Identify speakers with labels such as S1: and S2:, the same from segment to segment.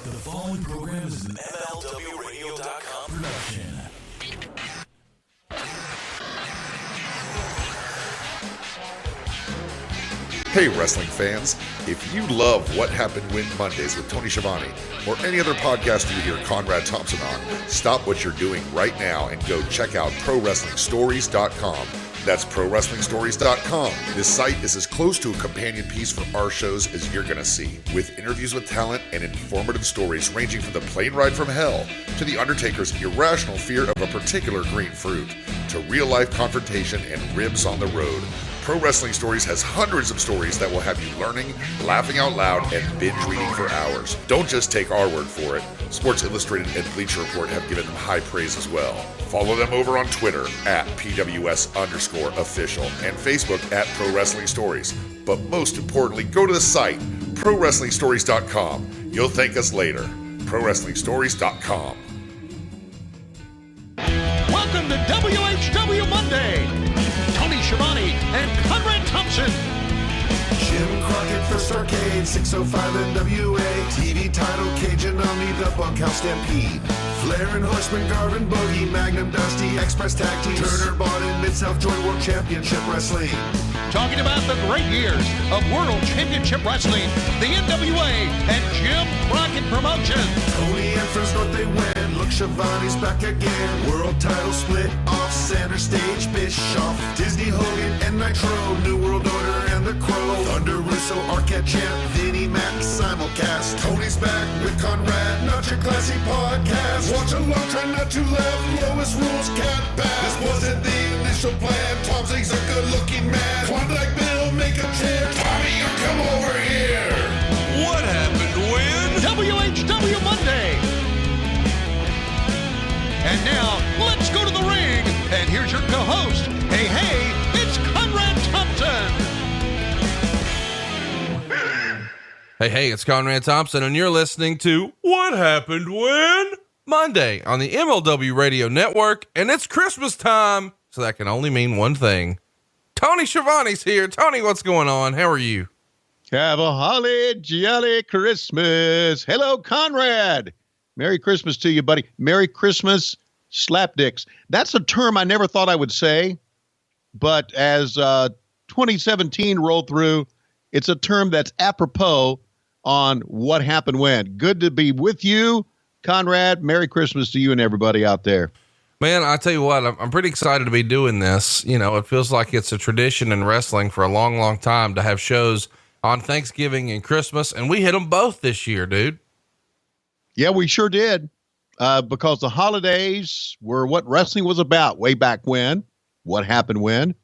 S1: The following program is an MLWRadio.com production.
S2: Hey wrestling fans, if you love What Happened When Mondays with Tony Schiavone or any other podcast you hear Conrad Thompson on, stop what you're doing right now and go check out ProWrestlingStories.com. That's ProWrestlingStories.com. This site is as close to a companion piece for our shows as you're going to see, with interviews with talent and informative stories ranging from the plane ride from hell to The Undertaker's irrational fear of a particular green fruit to real-life confrontation and ribs on the road. Pro Wrestling Stories has hundreds of stories that will have you learning, laughing out loud, and binge reading for hours. Don't just take our word for it. Sports Illustrated and Bleacher Report have given them high praise as well. Follow them over on Twitter at PWS_official and Facebook at Pro Wrestling Stories. But most importantly, go to the site, ProWrestlingStories.com. You'll thank us later. ProWrestlingStories.com.
S3: Welcome to WHW Monday. Tony Schiavone and Conrad Thompson.
S4: Jim Crockett for Starrcade, 605 NWA, TV title, Cajun Omni, the Bunkhouse Stampede. Flair and Horseman, Garvin, Boogie, Magnum, Dusty, Express Tag Teams, Turner, Bonnet, Mid-South Joint World Championship Wrestling.
S3: Talking about the great years of World Championship Wrestling, the NWA, and Jim Crockett Promotions.
S4: Tony and Friends North, they win. Look, Schiavone's back again. World title split off, center stage, Bischoff, Disney, Hogan, and Nitro, New World Order, and The Crow. Thunder, Russo, Arquette, Champ, Vinnie, Mac, simulcast. Tony's back with Conrad, not your classy podcast. Watch along, try not to laugh. Lois rules, cat back. This wasn't the initial plan. Thompson's a good-looking man. Klondike Bill, make a chair. Tommy, you come over here.
S1: What happened when?
S3: WHW Monday. And now, let's go to the ring. And here's your co-host. Hey, it's Conrad Thompson.
S5: Hey, it's Conrad Thompson, and you're listening to What Happened When? Monday on the MLW Radio Network, and it's Christmas time, so that can only mean one thing. Tony Schiavone's here. Tony, what's going on? How are you?
S6: Have a holly jolly Christmas. Hello, Conrad. Merry Christmas to you, buddy. Merry Christmas, slapdicks. That's a term I never thought I would say, but as 2017 rolled through, it's a term that's apropos on what happened when. Good to be with you, Conrad. Merry Christmas to you and everybody out there.
S5: Man, I tell you what, I'm pretty excited to be doing this. You know, it feels like it's a tradition in wrestling for a long, long time to have shows on Thanksgiving and Christmas, and we hit them both this year, dude.
S6: Yeah, we sure did, because the holidays were what wrestling was about way back when. What happened when?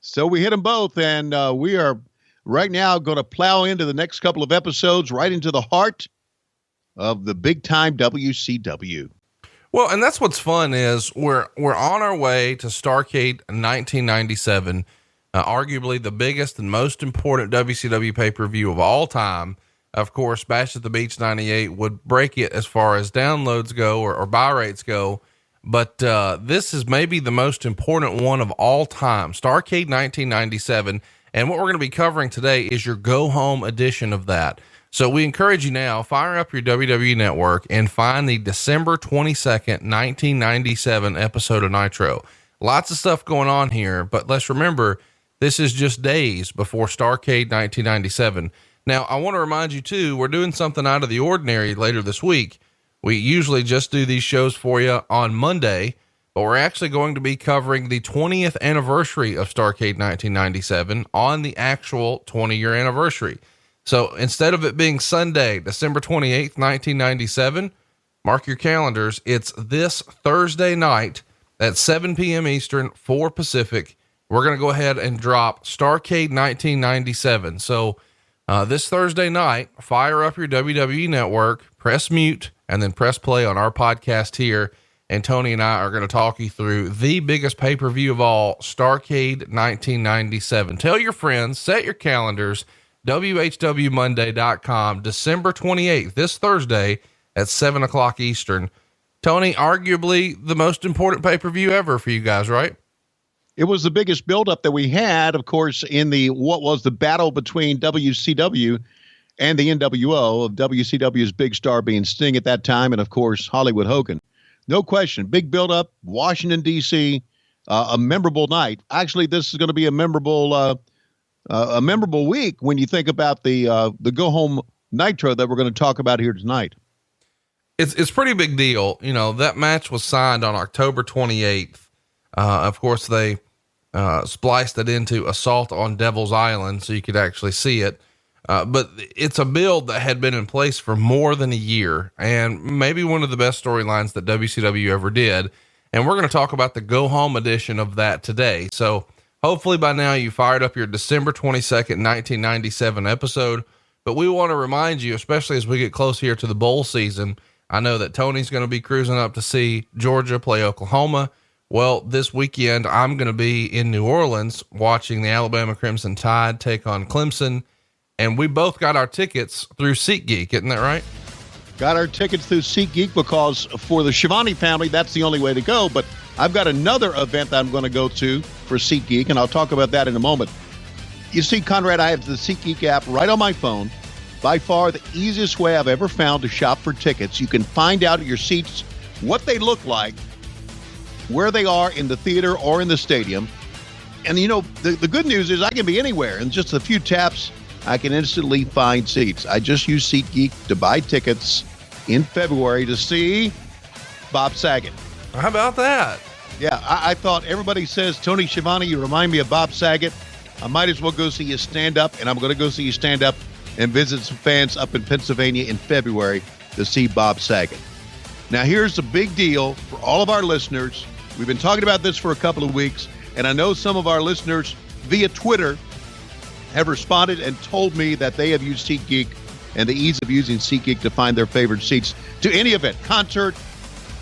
S6: So we hit them both, and we are right now going to plow into the next couple of episodes right into the heart of the big-time WCW.
S5: Well, and that's what's fun is we're on our way to Starrcade 1997, arguably the biggest and most important WCW pay-per-view of all time. Of course, Bash at the Beach 98 would break it as far as downloads go or buy rates go. But this is maybe the most important one of all time, Starrcade 1997. And what we're going to be covering today is your go-home edition of that. So we encourage you now, fire up your WWE Network and find the December 22nd, 1997 episode of Nitro. Lots of stuff going on here, but let's remember, this is just days before Starrcade 1997. Now, I want to remind you too, we're doing something out of the ordinary later this week. We usually just do these shows for you on Monday, but we're actually going to be covering the 20th anniversary of Starrcade 1997 on the actual 20-year anniversary. So instead of it being Sunday, December 28th, 1997, mark your calendars. It's this Thursday night at 7 p.m. Eastern, 4 Pacific. We're going to go ahead and drop Starrcade 1997. So this Thursday night, fire up your WWE Network, press mute, and then press play on our podcast here. And Tony and I are going to talk you through the biggest pay-per-view of all, Starrcade 1997. Tell your friends, set your calendars, WHWMonday.com, December 28th, this Thursday at 7 o'clock Eastern. Tony, arguably the most important pay-per-view ever for you guys, right?
S6: It was the biggest buildup that we had, of course, in what was the battle between WCW and the NWO of WCW's big star being Sting at that time, and of course Hollywood Hogan. No question, big build-up, Washington D.C., a memorable night. Actually, this is going to be a memorable week when you think about the Go Home Nitro that we're going to talk about here tonight.
S5: It's pretty big deal. You know, that match was signed on October 28th. Of course, they spliced it into Assault on Devil's Island so you could actually see it. But it's a build that had been in place for more than a year and maybe one of the best storylines that WCW ever did. And we're going to talk about the Go Home edition of that today. So hopefully by now you fired up your December 22nd, 1997 episode, but we want to remind you, especially as we get close here to the bowl season. I know that Tony's going to be cruising up to see Georgia play Oklahoma. Well, this weekend I'm going to be in New Orleans watching the Alabama Crimson Tide take on Clemson. And we both got our tickets through SeatGeek. Isn't that right?
S6: Got our tickets through SeatGeek because for the Schiavone family, that's the only way to go. But I've got another event that I'm going to go to for SeatGeek, and I'll talk about that in a moment. You see, Conrad, I have the SeatGeek app right on my phone. By far the easiest way I've ever found to shop for tickets. You can find out your seats, what they look like, where they are in the theater or in the stadium. And you know, the good news is I can be anywhere. In just a few taps, I can instantly find seats. I just use SeatGeek to buy tickets in February to see Bob Saget.
S5: How about that?
S6: Yeah, I thought everybody says, Tony Schiavone, you remind me of Bob Saget. I might as well go see you stand up, and I'm going to go see you stand up and visit some fans up in Pennsylvania in February to see Bob Saget. Now, here's the big deal for all of our listeners. We've been talking about this for a couple of weeks, and I know some of our listeners via Twitter have responded and told me that they have used SeatGeek and the ease of using SeatGeek to find their favorite seats to any event, concert,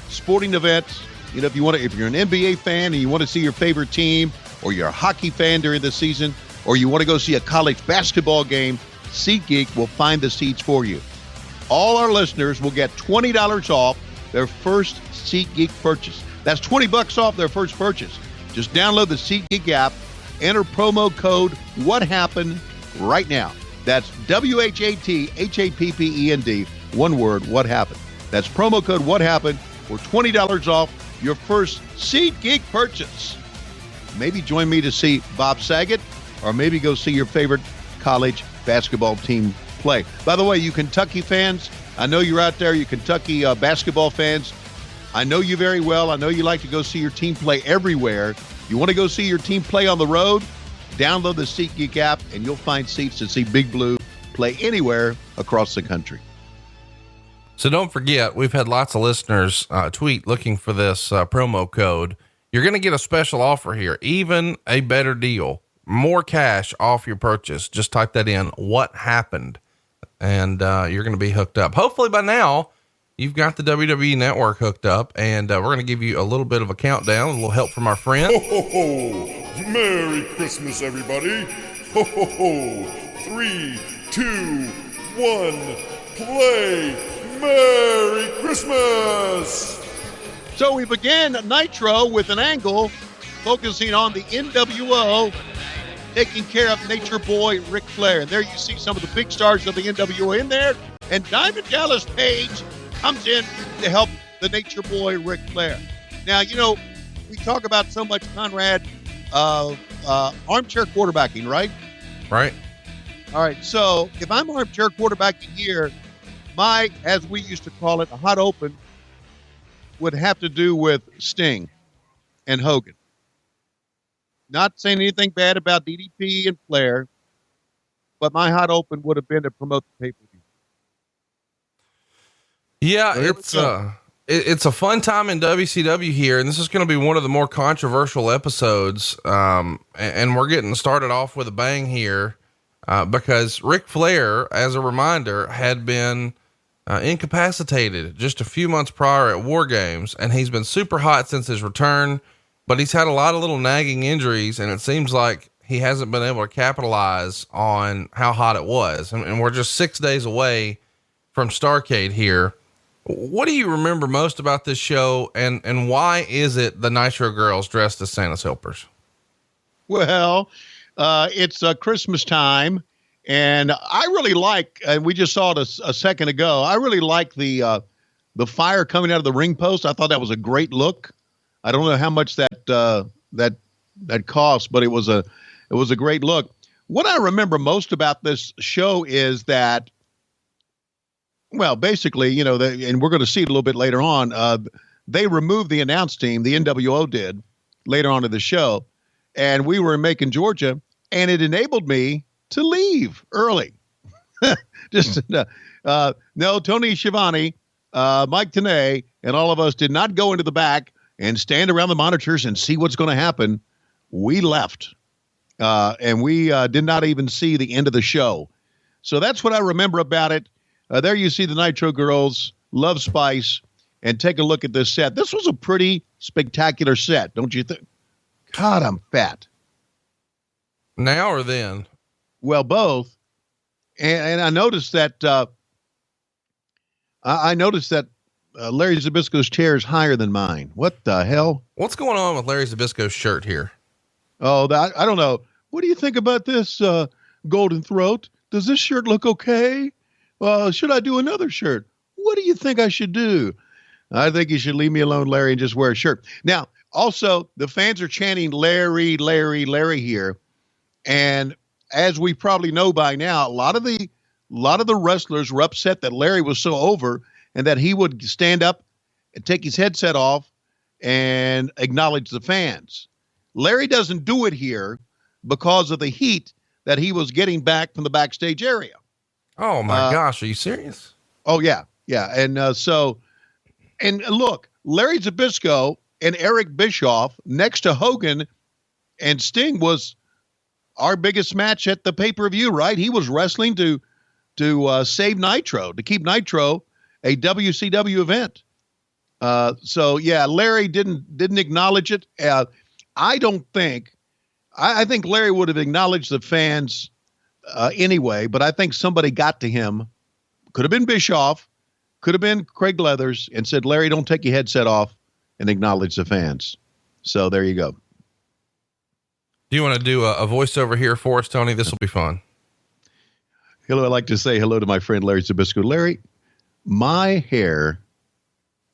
S6: sporting events. You know, if you're an NBA fan and you want to see your favorite team, or you're a hockey fan during the season, or you want to go see a college basketball game, SeatGeek will find the seats for you. All our listeners will get $20 off their first SeatGeek purchase. That's $20 off their first purchase. Just download the SeatGeek app, enter promo code WHATHAPPENED right now. That's WHATHAPPEND, one word, what happened. That's promo code WHATHAPPENED for $20 off your first SeatGeek purchase. Maybe join me to see Bob Saget, or maybe go see your favorite college basketball team play. By the way, you Kentucky fans, I know you're out there, you Kentucky basketball fans. I know you very well. I know you like to go see your team play everywhere. You want to go see your team play on the road? Download the SeatGeek app, and you'll find seats to see Big Blue play anywhere across the country.
S5: So don't forget, we've had lots of listeners tweet looking for this promo code. You're going to get a special offer here, even a better deal, more cash off your purchase. Just type that in, what happened, and you're going to be hooked up. Hopefully by now you've got the WWE Network hooked up, and we're going to give you a little bit of a countdown, a little help from our friend.
S2: Ho, ho, ho. Merry Christmas, everybody. Ho, ho, ho. 3, 2, 1, play. Merry Christmas.
S6: So we began Nitro with an angle focusing on the NWO taking care of Nature Boy Ric Flair. And there you see some of the big stars of the NWO in there. And Diamond Dallas Page comes in to help the Nature Boy Ric Flair. Now, you know, we talk about so much, Conrad, armchair quarterbacking, right?
S5: Right.
S6: All right. So if I'm armchair quarterbacking here, my, as we used to call it, a hot open would have to do with Sting and Hogan. Not saying anything bad about DDP and Flair, but my hot open would have been to promote the pay-per-view.
S5: Yeah,
S6: So
S5: it's a fun time in WCW here, and this is going to be one of the more controversial episodes. And we're getting started off with a bang here, because Ric Flair, as a reminder, had been incapacitated just a few months prior at War Games, and he's been super hot since his return, but he's had a lot of little nagging injuries, and it seems like he hasn't been able to capitalize on how hot it was. And we're just 6 days away from Starrcade here. What do you remember most about this show, and why is it the Nitro girls dressed as Santa's helpers?
S6: Well, it's Christmas time, And I really like, and we just saw it a second ago, I really like the fire coming out of the ring post. I thought that was a great look. I don't know how much that cost, but it was a great look. What I remember most about this show is that, well, basically, and we're going to see it a little bit later on, they removed the announce team, the NWO did, later on in the show, and we were in Macon, Georgia, and it enabled me to leave early. No, Tony Schiavone, Mike Tenay, and all of us did not go into the back and stand around the monitors and see what's going to happen. We left, and we did not even see the end of the show. So that's what I remember about it. There you see the Nitro Girls, Love Spice, and take a look at this set. This was a pretty spectacular set, don't you think? God, I'm fat.
S5: Now or then?
S6: Well, both. And I noticed that Larry Zbysko's chair is higher than mine. What the hell?
S5: What's going on with Larry Zbysko's shirt here?
S6: Oh, I don't know. What do you think about this, Golden Throat? Does this shirt look okay? Should I do another shirt? What do you think I should do? I think you should leave me alone, Larry, and just wear a shirt. Now, also, the fans are chanting Larry, Larry, Larry here. And as we probably know by now, a lot of the wrestlers were upset that Larry was so over and that he would stand up and take his headset off and acknowledge the fans. Larry doesn't do it here because of the heat that he was getting back from the backstage area.
S5: Oh my gosh. Are you serious?
S6: Oh yeah. Yeah. And look, Larry Zbysko and Eric Bischoff next to Hogan and Sting was our biggest match at the pay-per-view, right? He was wrestling to save Nitro, to keep Nitro a WCW event. So yeah, Larry didn't acknowledge it. I think Larry would have acknowledged the fans anyway, but I think somebody got to him. Could have been Bischoff, could have been Craig Leathers, and said, Larry, don't take your headset off and acknowledge the fans. So there you go.
S5: Do you want to do a voiceover here for us, Tony? This will be fun.
S6: Hello. I'd like to say hello to my friend, Larry Zbysko. Larry, my hair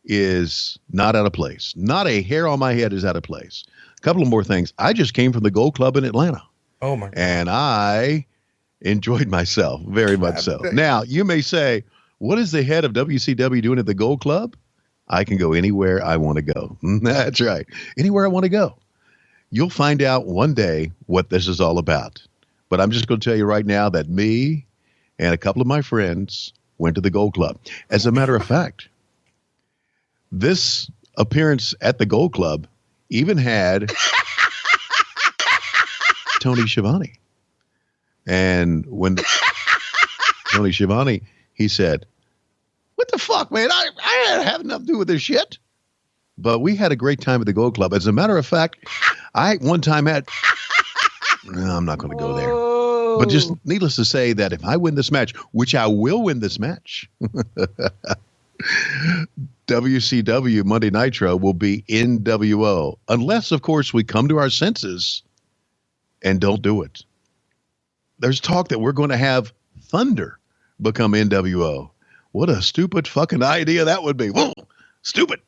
S6: is not out of place. Not a hair on my head is out of place. A couple of more things. I just came from the Gold Club in Atlanta.
S5: Oh my God.
S6: And I enjoyed myself very much so. Now, you may say, what is the head of WCW doing at the Gold Club? I can go anywhere I want to go. That's right. Anywhere I want to go. You'll find out one day what this is all about. But I'm just going to tell you right now that me and a couple of my friends went to the Gold Club. As a matter of fact, this appearance at the Gold Club even had Tony Schiavone. And when Tony Schiavone, he said, what the fuck, man? I didn't have nothing to do with this shit. But we had a great time at the Gold Club. As a matter of fact, I one time had, no, I'm not going to go there. But just needless to say that if I win this match, which I will win this match, WCW Monday Nitro will be NWO. Unless, of course, we come to our senses and don't do it. There's talk that we're going to have Thunder become NWO. What a stupid fucking idea that would be. Whoa, stupid.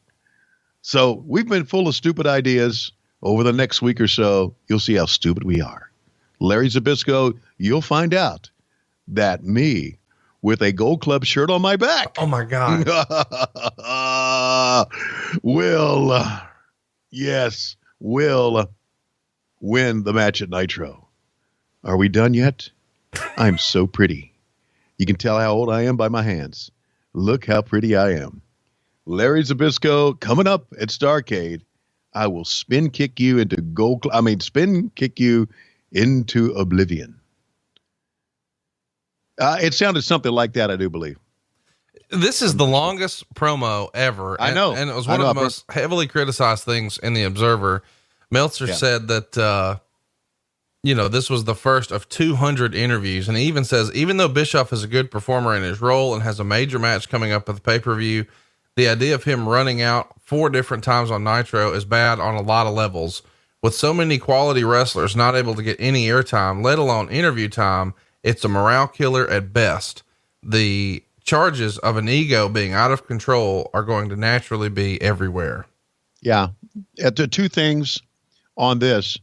S6: So we've been full of stupid ideas. Over the next week or so, you'll see how stupid we are. Larry Zbysko, you'll find out that me with a Gold Club shirt on my back.
S5: Oh my God.
S6: will win the match at Nitro. Are we done yet? I'm so pretty. You can tell how old I am by my hands. Look how pretty I am. Larry Zbysko coming up at Starrcade. I will spin kick you into oblivion. It sounded something like that, I do believe.
S5: This is the longest promo ever.
S6: I know.
S5: And it was one of the most heavily criticized things in the Observer. Meltzer said that, this was the first of 200 interviews. And he even says, even though Bischoff is a good performer in his role and has a major match coming up at the pay-per-view, the idea of him running out 4 different times on Nitro is bad on a lot of levels. With so many quality wrestlers not able to get any airtime, let alone interview time, It's a morale killer at best. The charges of an ego being out of control are going to naturally be everywhere.
S6: Yeah. The two things on this,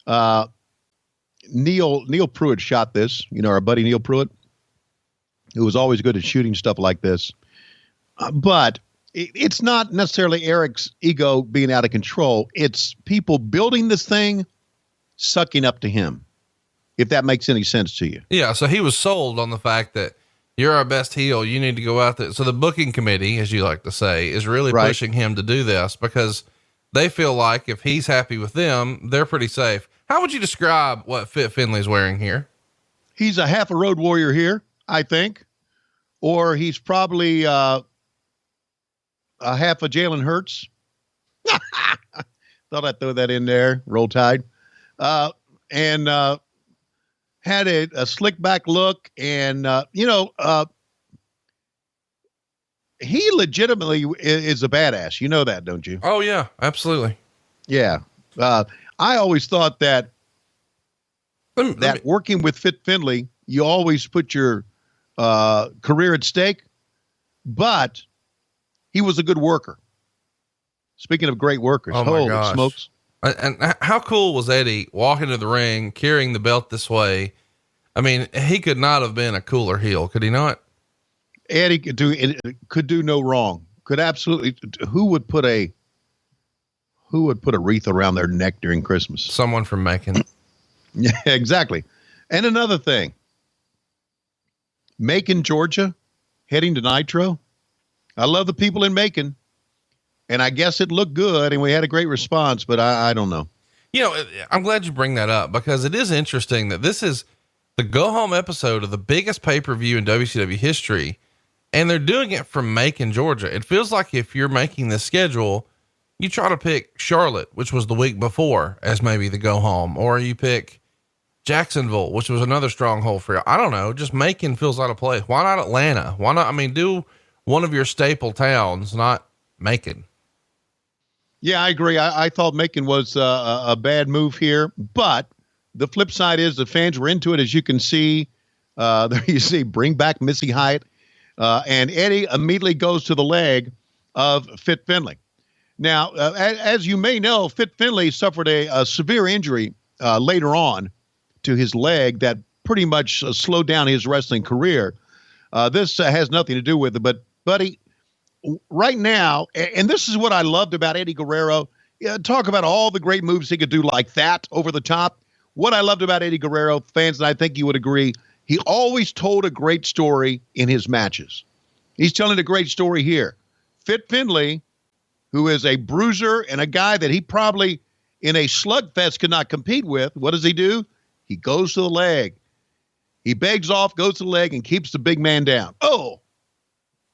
S6: Neil Pruitt shot this, our buddy Neil Pruitt, who was always good at shooting stuff like this. But it's not necessarily Eric's ego being out of control. It's people building this thing, sucking up to him, if that makes any sense to you.
S5: Yeah. So he was sold on the fact that you're our best heel. You need to go out there. So the booking committee, as you like to say, is really pushing him to do this because they feel like if he's happy with them, they're pretty safe. How would you describe what Fit Finley's wearing here?
S6: He's a half a Road Warrior here, I think, or he's probably a half a Jalen Hurts. Thought I'd throw that in there. Roll Tide. And had a slick back look. And, he legitimately is a badass. You know that, don't you?
S5: Oh, yeah, absolutely.
S6: Yeah. I always thought that working with Fit Finley, you always put your career at stake, but he was a good worker. Speaking of great workers, holy smokes.
S5: And how cool was Eddie walking to the ring, carrying the belt this way? I mean, he could not have been a cooler heel, could he not?
S6: Eddie could do no wrong. Could absolutely. Who would put a wreath around their neck during Christmas?
S5: Someone from Macon.
S6: Yeah, exactly. And another thing, Macon, Georgia, heading to Nitro. I love the people in Macon, and I guess it looked good, and we had a great response, but I don't know.
S5: I'm glad you bring that up because it is interesting that this is the go-home episode of the biggest pay-per-view in WCW history, and they're doing it from Macon, Georgia. It feels like if you're making this schedule, you try to pick Charlotte, which was the week before, as maybe the go-home, or you pick Jacksonville, which was another stronghold for you. I don't know. Just Macon feels out of place. Why not Atlanta? Why not? I mean, do one of your staple towns, not Macon.
S6: Yeah, I agree. I thought Macon was a bad move here, but the flip side is the fans were into it, as you can see. There you see, bring back Missy Hyatt. And Eddie immediately goes to the leg of Fit Finley. Now, as you may know, Fit Finley suffered a severe injury later on to his leg that pretty much slowed down his wrestling career. This has nothing to do with it, but buddy, right now, and this is what I loved about Eddie Guerrero. Talk about all the great moves he could do like that over the top. What I loved about Eddie Guerrero, fans, and I think you would agree, he always told a great story in his matches. He's telling a great story here. Fit Finley, who is a bruiser and a guy that he probably in a slugfest could not compete with, what does he do? He goes to the leg. He begs off, goes to the leg, and keeps the big man down. Oh!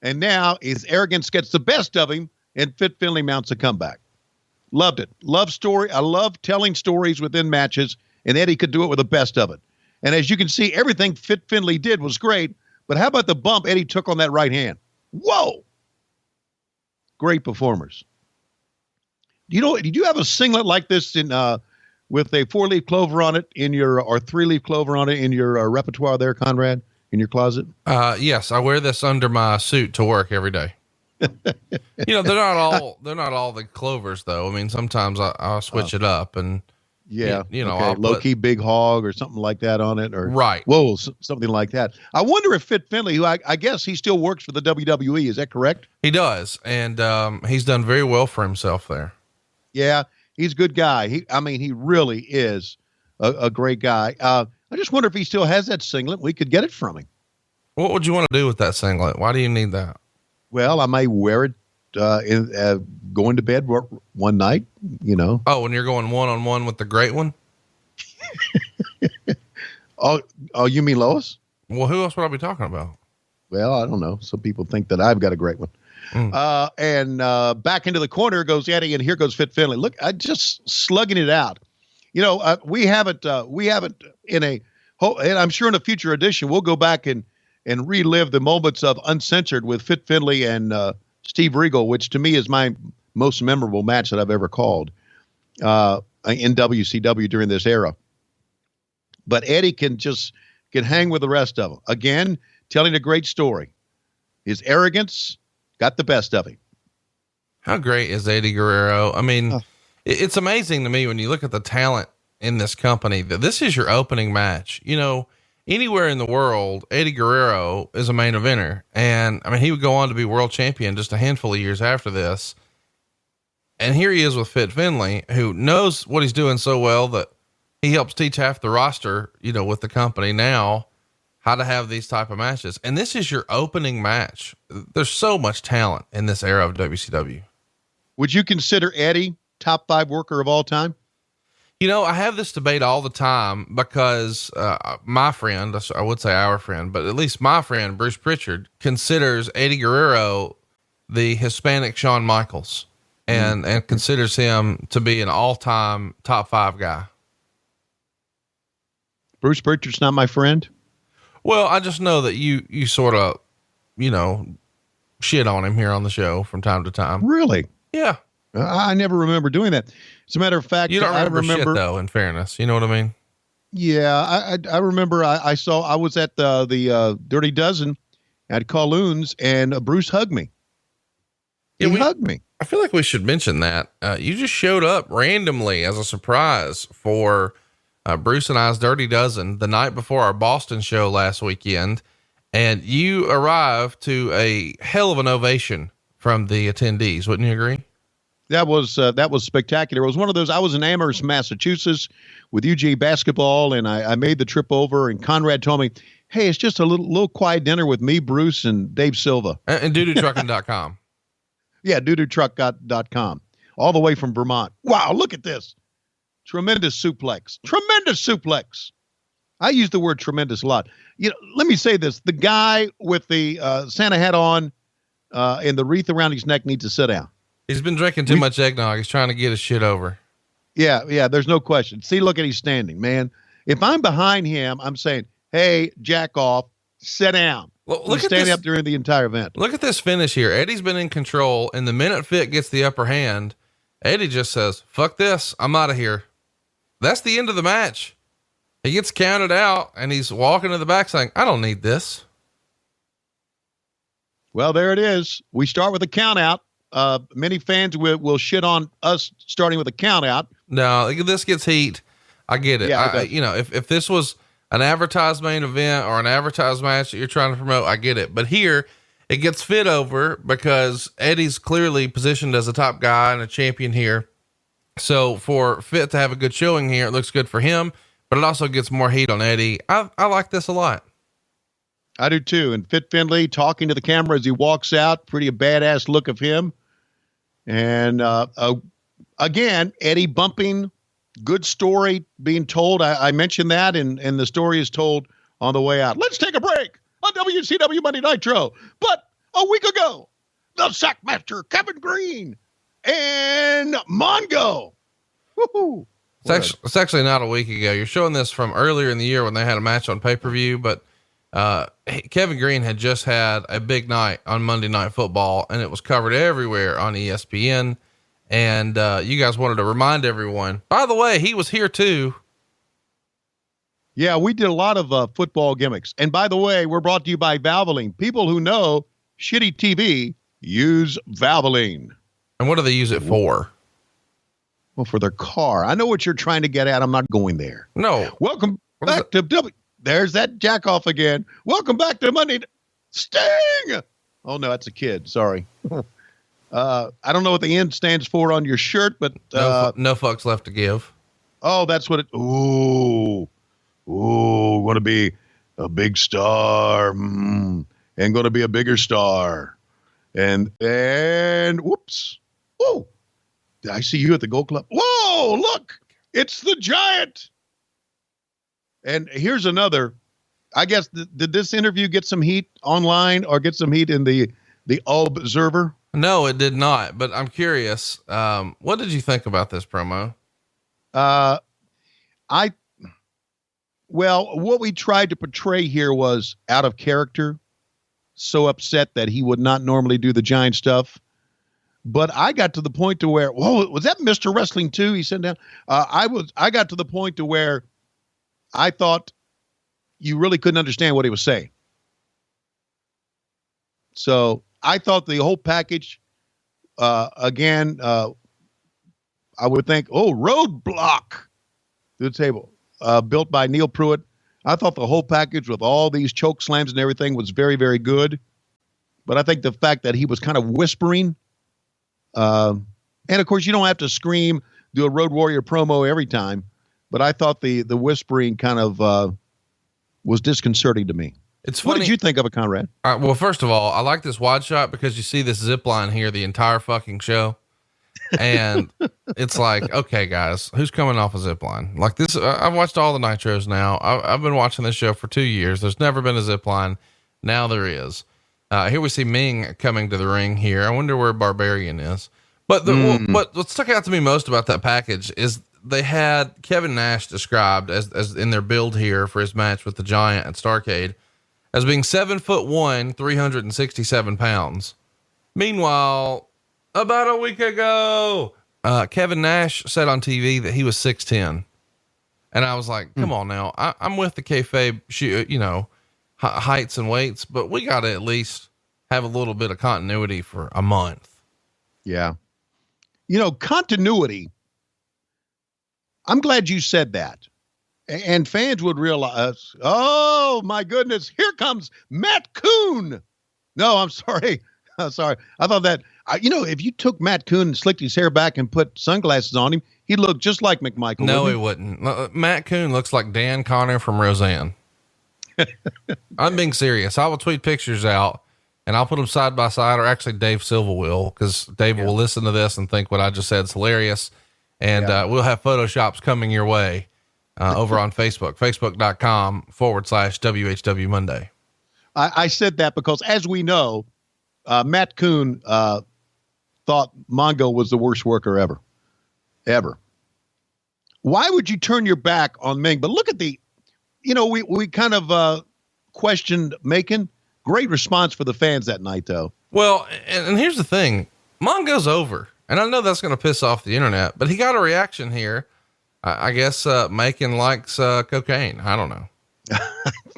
S6: And now his arrogance gets the best of him, and Fit Finley mounts a comeback. Loved it. Love story. I love telling stories within matches, and Eddie could do it with the best of it. And as you can see, everything Fit Finley did was great, but how about the bump Eddie took on that right hand? Whoa! Great performers. Did you have a singlet like this in with a 4-leaf clover on it in your, or 3-leaf clover on it in your repertoire there, Conrad, in your closet?
S5: Yes, I wear this under my suit to work every day. They're not all the clovers though. I mean, sometimes I'll switch it up and
S6: low key big hog or something like that on it, or
S5: right.
S6: Whoa, something like that. I wonder if Fit Finley, who I guess he still works for the WWE, is that correct?
S5: He does, and he's done very well for himself there.
S6: Yeah, he's a good guy. He really is a great guy. I just wonder if he still has that singlet. We could get it from him.
S5: What would you want to do with that singlet? Why do you need that?
S6: Well, I may wear it going to bed one night,
S5: Oh, when you're going one-on-one with the great one?
S6: Oh, you mean Lois?
S5: Well, who else would I be talking about?
S6: Well, I don't know. Some people think that I've got a great one. And back into the corner goes Eddie, and here goes Fit Finley. Look, I just slugging it out. We haven't in a, and I'm sure in a future edition, we'll go back and relive the moments of Uncensored with Fit Finley and Steve Regal, which to me is my most memorable match that I've ever called in WCW during this era. But Eddie can just could hang with the rest of them. Again, telling a great story. His arrogance got the best of him.
S5: How great is Eddie Guerrero? I mean, it's amazing to me when you look at the talent in this company that this is your opening match. You know, anywhere in the world, Eddie Guerrero is a main eventer. And I mean, he would go on to be world champion just a handful of years after this. And here he is with Fit Finlay, who knows what he's doing so well that he helps teach half the roster, you know, with the company now, how to have these type of matches. And this is your opening match. There's so much talent in this era of WCW.
S6: Would you consider Eddie top 5 worker of all time?
S5: You know, I have this debate all the time because my friend, I would say our friend, but at least my friend, Bruce Pritchard, considers Eddie Guerrero the Hispanic Shawn Michaels and considers him to be an all-time top 5 guy.
S6: Bruce Pritchard's not my friend?
S5: Well, I just know that you sort of, you know, shit on him here on the show from time to time.
S6: Really?
S5: Yeah.
S6: I never remember doing that. As a matter of fact,
S5: You don't remember,
S6: I remember
S5: shit though, in fairness, you know what I mean?
S6: Yeah. I remember I was at the Dirty Dozen at Kowloon's and Bruce hugged me. He hugged me.
S5: I feel like we should mention that. You just showed up randomly as a surprise for Bruce and I's Dirty Dozen the night before our Boston show last weekend. And you arrived to a hell of an ovation from the attendees. Wouldn't you agree?
S6: That was spectacular. It was one of those, I was in Amherst, Massachusetts with UGA basketball, and I made the trip over, and Conrad told me, hey, it's just a little quiet dinner with me, Bruce, and Dave Silva.
S5: And doodoo-trucking.com.
S6: Yeah, doodoo-truck.com, all the way from Vermont. Wow, look at this. Tremendous suplex. I use the word tremendous a lot. You know, let me say this. The guy with the Santa hat on and the wreath around his neck needs to sit down.
S5: He's been drinking too much eggnog. He's trying to get his shit over.
S6: Yeah, there's no question. See, look at he's standing, man. If I'm behind him, I'm saying, hey, jack off, sit down.
S5: Well, look at
S6: standing
S5: this,
S6: up during the entire event.
S5: Look at this finish here. Eddie's been in control, and the minute Fit gets the upper hand, Eddie just says, fuck this, I'm out of here. That's the end of the match. He gets counted out, and he's walking to the back saying, I don't need this.
S6: Well, there it is. We start with a count out. Many fans will shit on us starting with a count out.
S5: No, this gets heat. I get it.
S6: Yeah,
S5: you know, if this was an advertised main event or an advertised match that you're trying to promote, I get it. But here it gets Fit over because Eddie's clearly positioned as a top guy and a champion here. So for Fit to have a good showing here, it looks good for him, but it also gets more heat on Eddie. I like this a lot.
S6: I do too. And Fit Finlay talking to the camera as he walks out, pretty a badass look of him. And, again, Eddie bumping, good story being told. I mentioned that and the story is told on the way out. Let's take a break on WCW Monday Nitro. But a week ago, the Sackmaster, Kevin Green and Mongo. Woo-hoo.
S5: It's actually not a week ago. You're showing this from earlier in the year when they had a match on pay-per-view, but Kevin Green had just had a big night on Monday Night Football, and it was covered everywhere on ESPN. And you guys wanted to remind everyone, by the way, he was here too.
S6: Yeah, we did a lot of football gimmicks. And by the way, we're brought to you by Valvoline. People who know shitty TV use Valvoline.
S5: And what do they use it for?
S6: Well, for their car. I know what you're trying to get at. I'm not going there.
S5: No.
S6: Welcome back to There's that jack off again. Welcome back to Monday. Sting. Oh no, that's a kid. Sorry. I don't know what the N stands for on your shirt, but
S5: no fucks left to give.
S6: Oh, that's what it. Ooh, want to be a big star, and going to be a bigger star, and whoops. Oh, did I see you at the Gold Club? Whoa, look, it's the Giant. And here's another. I guess did this interview get some heat online or get some heat in the Observer?
S5: No, it did not. But I'm curious. What did you think about this promo?
S6: What we tried to portray here was out of character. So upset that he would not normally do the Giant stuff. But I got to the point to where, whoa, was that Mr. Wrestling 2? He said down. I got to the point to where I thought you really couldn't understand what he was saying. So I thought the whole package, again, I would think, roadblock to the table, built by Neil Pruitt. I thought the whole package with all these choke slams and everything was very, very good. But I think the fact that he was kind of whispering, and of course you don't have to scream, do a Road Warrior promo every time, but I thought the whispering kind of was disconcerting to me.
S5: It's funny.
S6: What did you think of it, Conrad?
S5: Well, first of all, I like this wide shot because you see this zip line here the entire fucking show. And it's like, okay, guys, who's coming off a zip line like this? I've watched all the Nitros now. I've been watching this show for 2 years. There's never been a zip line. Now there is. Here we see Ming coming to the ring here. I wonder where Barbarian is. But what stuck out to me most about that package is they had Kevin Nash described as in their build here for his match with the Giant at Starrcade as being 7'1", 367 pounds. Meanwhile, about a week ago, Kevin Nash said on TV that he was 6'10", and I was like, "Come on now, I'm with the kayfabe, heights and weights, but we got to at least have a little bit of continuity for a month."
S6: Yeah, continuity. I'm glad you said that, and fans would realize. Oh my goodness, here comes Matt Coon. No, I'm sorry. I'm sorry. I thought that. If you took Matt Coon and slicked his hair back and put sunglasses on him, he'd look just like McMichael.
S5: No, he wouldn't. Matt Coon looks like Dan Connor from Roseanne. I'm being serious. I will tweet pictures out and I'll put them side by side, or actually Dave Silva will, because Dave will listen to this and think what I just said is hilarious. And we'll have Photoshops coming your way over on Facebook, facebook.com/WHW Monday.
S6: I said that because, as we know, Matt Coon thought Mongo was the worst worker ever. Why would you turn your back on Ming? But look at we kind of questioned Macon. Great response for the fans that night, though.
S5: Well, and here's the thing. Mongo's over. And I know that's going to piss off the internet, but he got a reaction here. I guess Macon likes cocaine. I don't know.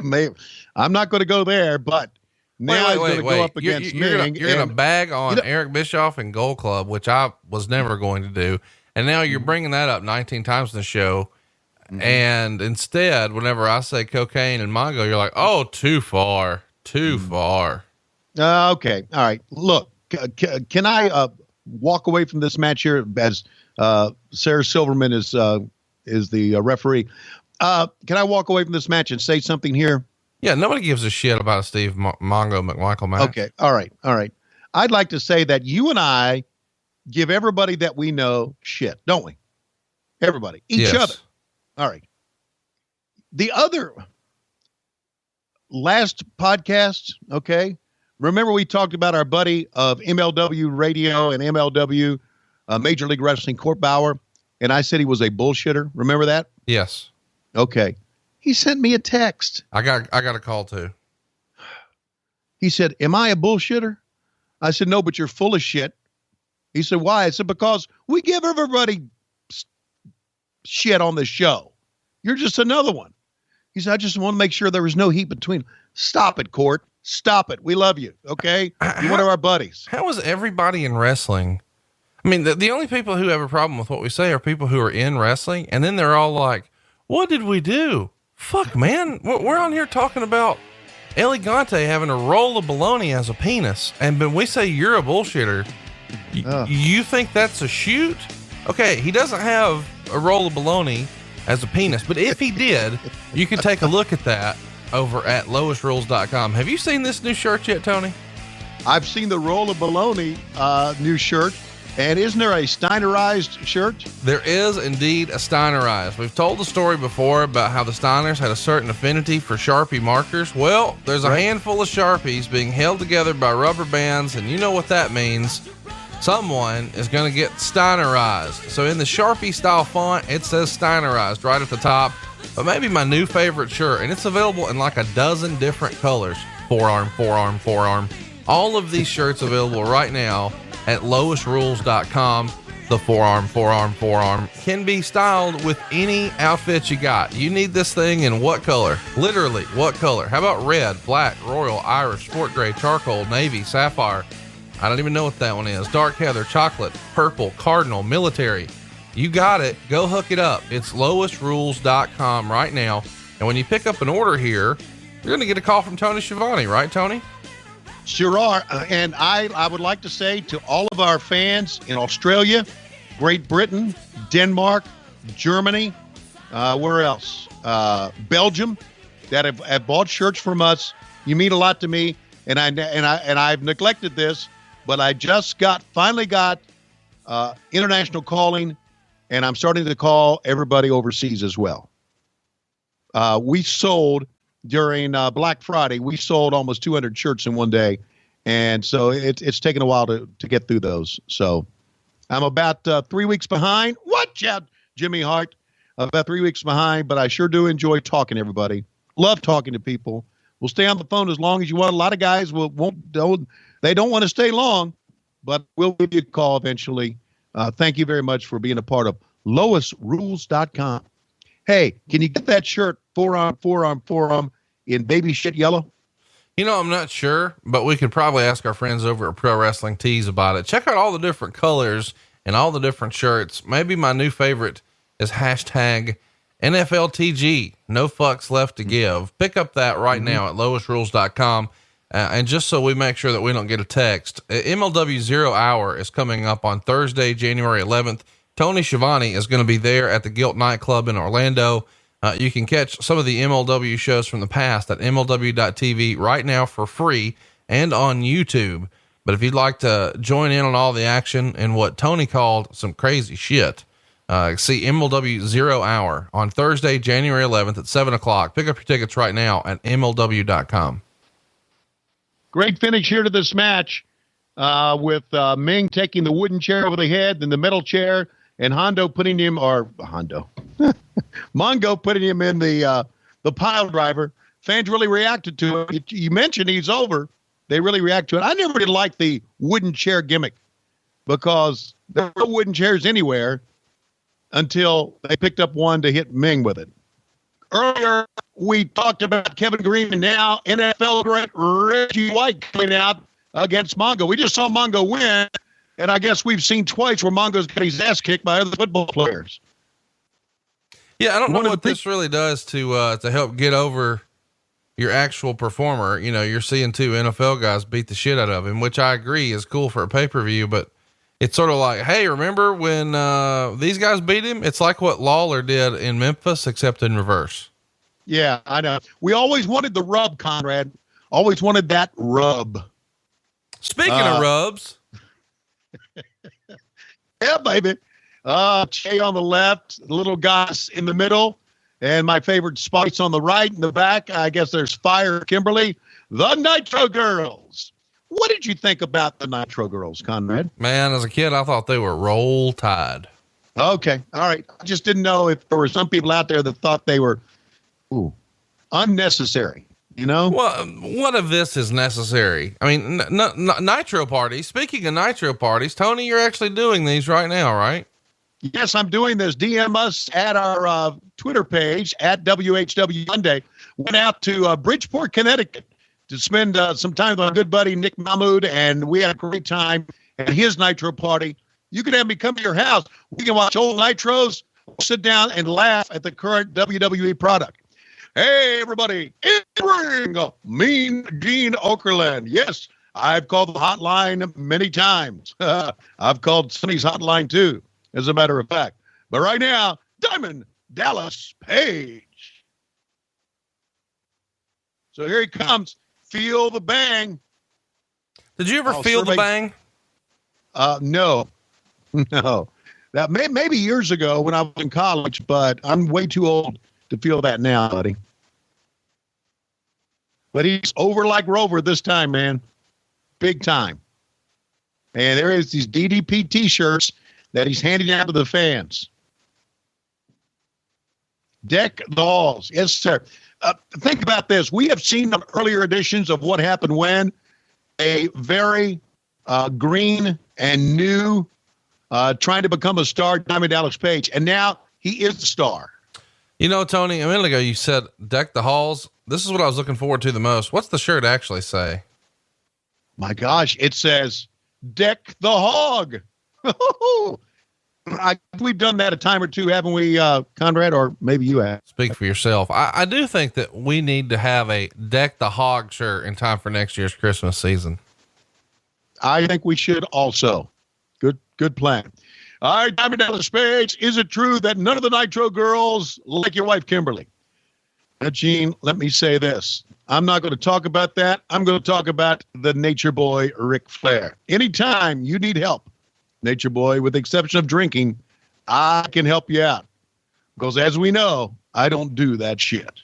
S6: Maybe. I'm not going to go there, but now he's going to go up against Ming.
S5: You're going to bag on Eric Bischoff and Gold Club, which I was never going to do. And now you're bringing that up 19 times in the show. Mm-hmm. And instead, whenever I say cocaine and Mongo, you're like, oh, too far.
S6: Okay. All right. Look, can I walk away from this match here as Sarah Silverman is the referee? Can I walk away from this match and say something here?
S5: Yeah, nobody gives a shit about a Steve Mongo McMichael match.
S6: Okay, all right. I'd like to say that you and I give everybody that we know shit, don't we? Everybody, each other. All right. The other last podcast, okay? Remember we talked about our buddy of MLW Radio and MLW Major League Wrestling, Court Bauer, and I said he was a bullshitter. Remember that?
S5: Yes.
S6: Okay. He sent me a text.
S5: I got a call too.
S6: He said, "Am I a bullshitter?" I said, "No, but you're full of shit." He said, "Why?" I said, "Because we give everybody shit on this show. You're just another one." He said, "I just want to make sure there was no heat between." Stop it, Court. Stop it. We love you. Okay. You're one of our buddies.
S5: How is everybody in wrestling? I mean, the only people who have a problem with what we say are people who are in wrestling. And then they're all like, what did we do? Fuck, man. We're on here talking about Elegante having a roll of bologna as a penis. And when we say you're a bullshitter, you think that's a shoot? Okay. He doesn't have a roll of bologna as a penis, but if he did, you could take a look at that over at loisrules.com. Have you seen this new shirt yet, Tony?
S6: I've seen the roll of bologna new shirt. And isn't there a Steinerized shirt?
S5: There is indeed a Steinerized. We've told the story before about how the Steiners had a certain affinity for Sharpie markers. Well, there's a handful of Sharpies being held together by rubber bands, and you know what that means. Someone is going to get Steinerized. So in the Sharpie style font, it says Steinerized right at the top. But maybe my new favorite shirt, and it's available in like a dozen different colors. Forearm. All of these shirts available right now at loisrules.com. the forearm can be styled with any outfit you got. You need this thing in what color? Literally, what color? How about red, black, royal, Irish, sport gray, charcoal, navy, sapphire? I don't even know what that one is. Dark heather, chocolate, purple, cardinal, military. You got it. Go hook it up. It's loisrules.com right now. And when you pick up an order here, you're going to get a call from Tony Schiavone, right, Tony?
S6: Sure are. And I would like to say to all of our fans in Australia, Great Britain, Denmark, Germany, where else? Belgium, that have bought shirts from us. You mean a lot to me. And I've neglected this, but I just finally got international calling, and I'm starting to call everybody overseas as well. We sold during Black Friday, we sold almost 200 shirts in one day. And so it's taken a while to get through those. So I'm about 3 weeks behind. Watch out, Jimmy Hart. About 3 weeks behind, but I sure do enjoy talking to everybody. Love talking to people. We'll stay on the phone as long as you want. A lot of guys don't want to stay long, but we'll give you a call eventually. Thank you very much for being a part of LoisRules.com. Hey, can you get that shirt forearm in baby shit yellow?
S5: You know, I'm not sure, but we could probably ask our friends over at Pro Wrestling Tees about it. Check out all the different colors and all the different shirts. Maybe my new favorite is hashtag NFLTG. No fucks left to give. Pick up that right now at loisrules.com. And just so we make sure that we don't get a text, MLW 0 Hour is coming up on Thursday, January 11th. Tony Schiavone is going to be there at the Gilt Nightclub in Orlando. You can catch some of the MLW shows from the past at MLW.tv right now for free and on YouTube. But if you'd like to join in on all the action and what Tony called some crazy shit, see MLW 0 Hour on Thursday, January 11th at 7:00. Pick up your tickets right now at MLW.com.
S6: Great finish here to this match with Ming taking the wooden chair over the head, then the metal chair, and Mongo putting him in the pile driver. Fans really reacted to it. You mentioned he's over. They really react to it. I never did like the wooden chair gimmick because there were no wooden chairs anywhere until they picked up one to hit Ming with it. Earlier, we talked about Kevin Green, and now NFL great Reggie White coming out against Mongo. We just saw Mongo win, and I guess we've seen twice where Mongo's got his ass kicked by other football players.
S5: Yeah, I don't know what this really does to help get over your actual performer. You know, you're seeing two NFL guys beat the shit out of him, which I agree is cool for a pay-per-view, but it's sort of like, hey, remember when these guys beat him? It's like what Lawler did in Memphis, except in reverse.
S6: Yeah, I know. We always wanted the rub, Conrad. Always wanted that rub.
S5: Speaking of rubs.
S6: Yeah, baby. Che on the left, little guys in the middle, and my favorite Spice on the right and the back. I guess there's Fire Kimberly, the Nitro Girls. What did you think about the Nitro Girls, Conrad?
S5: Man, as a kid, I thought they were Roll Tide.
S6: Okay. All right. I just didn't know if there were some people out there that thought they were unnecessary, you know?
S5: Well, what of this is necessary? I mean, Nitro parties. Speaking of Nitro parties, Tony, you're actually doing these right now, right?
S6: Yes, I'm doing this. DM us at our Twitter page at WHW Monday. Went out to Bridgeport, Connecticut to spend some time with my good buddy Nick Mahmood, and we had a great time at his Nitro party. You can have me come to your house. We can watch old Nitros, sit down and laugh at the current WWE product. Hey, everybody, in the ring, Mean Gene Okerlund. Yes, I've called the hotline many times. I've called Sonny's hotline too, as a matter of fact. But right now, Diamond Dallas Page. So here he comes. Feel the bang.
S5: Did you ever feel the bang?
S6: No. That maybe years ago when I was in college, but I'm way too old to feel that now, buddy. But he's over like Rover this time, man. Big time. And there is these DDP t-shirts that he's handing out to the fans. Deck the halls. Yes, sir. Think about this. We have seen on earlier editions of What Happened When a very green and new trying to become a star, Diamond Dallas Page. And now he is the star.
S5: You know, Tony, a minute ago, you said deck the halls. This is what I was looking forward to the most. What's the shirt actually say?
S6: My gosh, it says deck the hog. We've done that a time or two, haven't we, Conrad, or maybe you have?
S5: Speak for yourself. I do think that we need to have a deck the hog shirt in time for next year's Christmas season.
S6: I think we should also. Good plan. All right, Diamond Dallas Page, is it true that none of the Nitro girls like your wife, Kimberly? Now, Gene, let me say this. I'm not going to talk about that. I'm going to talk about the Nature Boy, Ric Flair. Anytime you need help, Nature Boy, with the exception of drinking, I can help you out. Because as we know, I don't do that shit.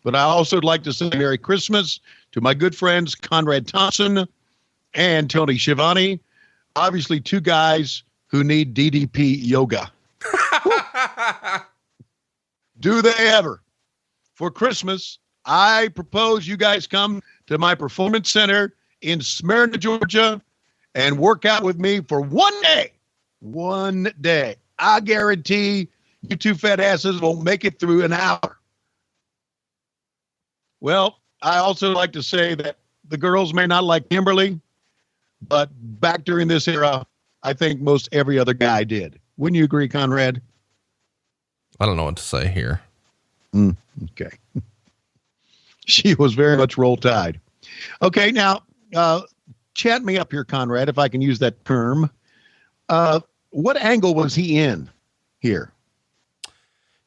S6: But I also would like to say Merry Christmas to my good friends, Conrad Thompson and Tony Schiavone. Obviously, two guys who need DDP yoga. Do they ever? For Christmas, I propose you guys come to my performance center in Smyrna, Georgia, and work out with me for 1 day. 1 day. I guarantee you two fat asses won't make it through an hour. Well, I also like to say that the girls may not like Kimberly, but back during this era, I think most every other guy did. Wouldn't you agree, Conrad?
S5: I don't know what to say here.
S6: Okay. She was very much Roll Tide. Okay, now, chat me up here, Conrad, if I can use that term. What angle was he in here?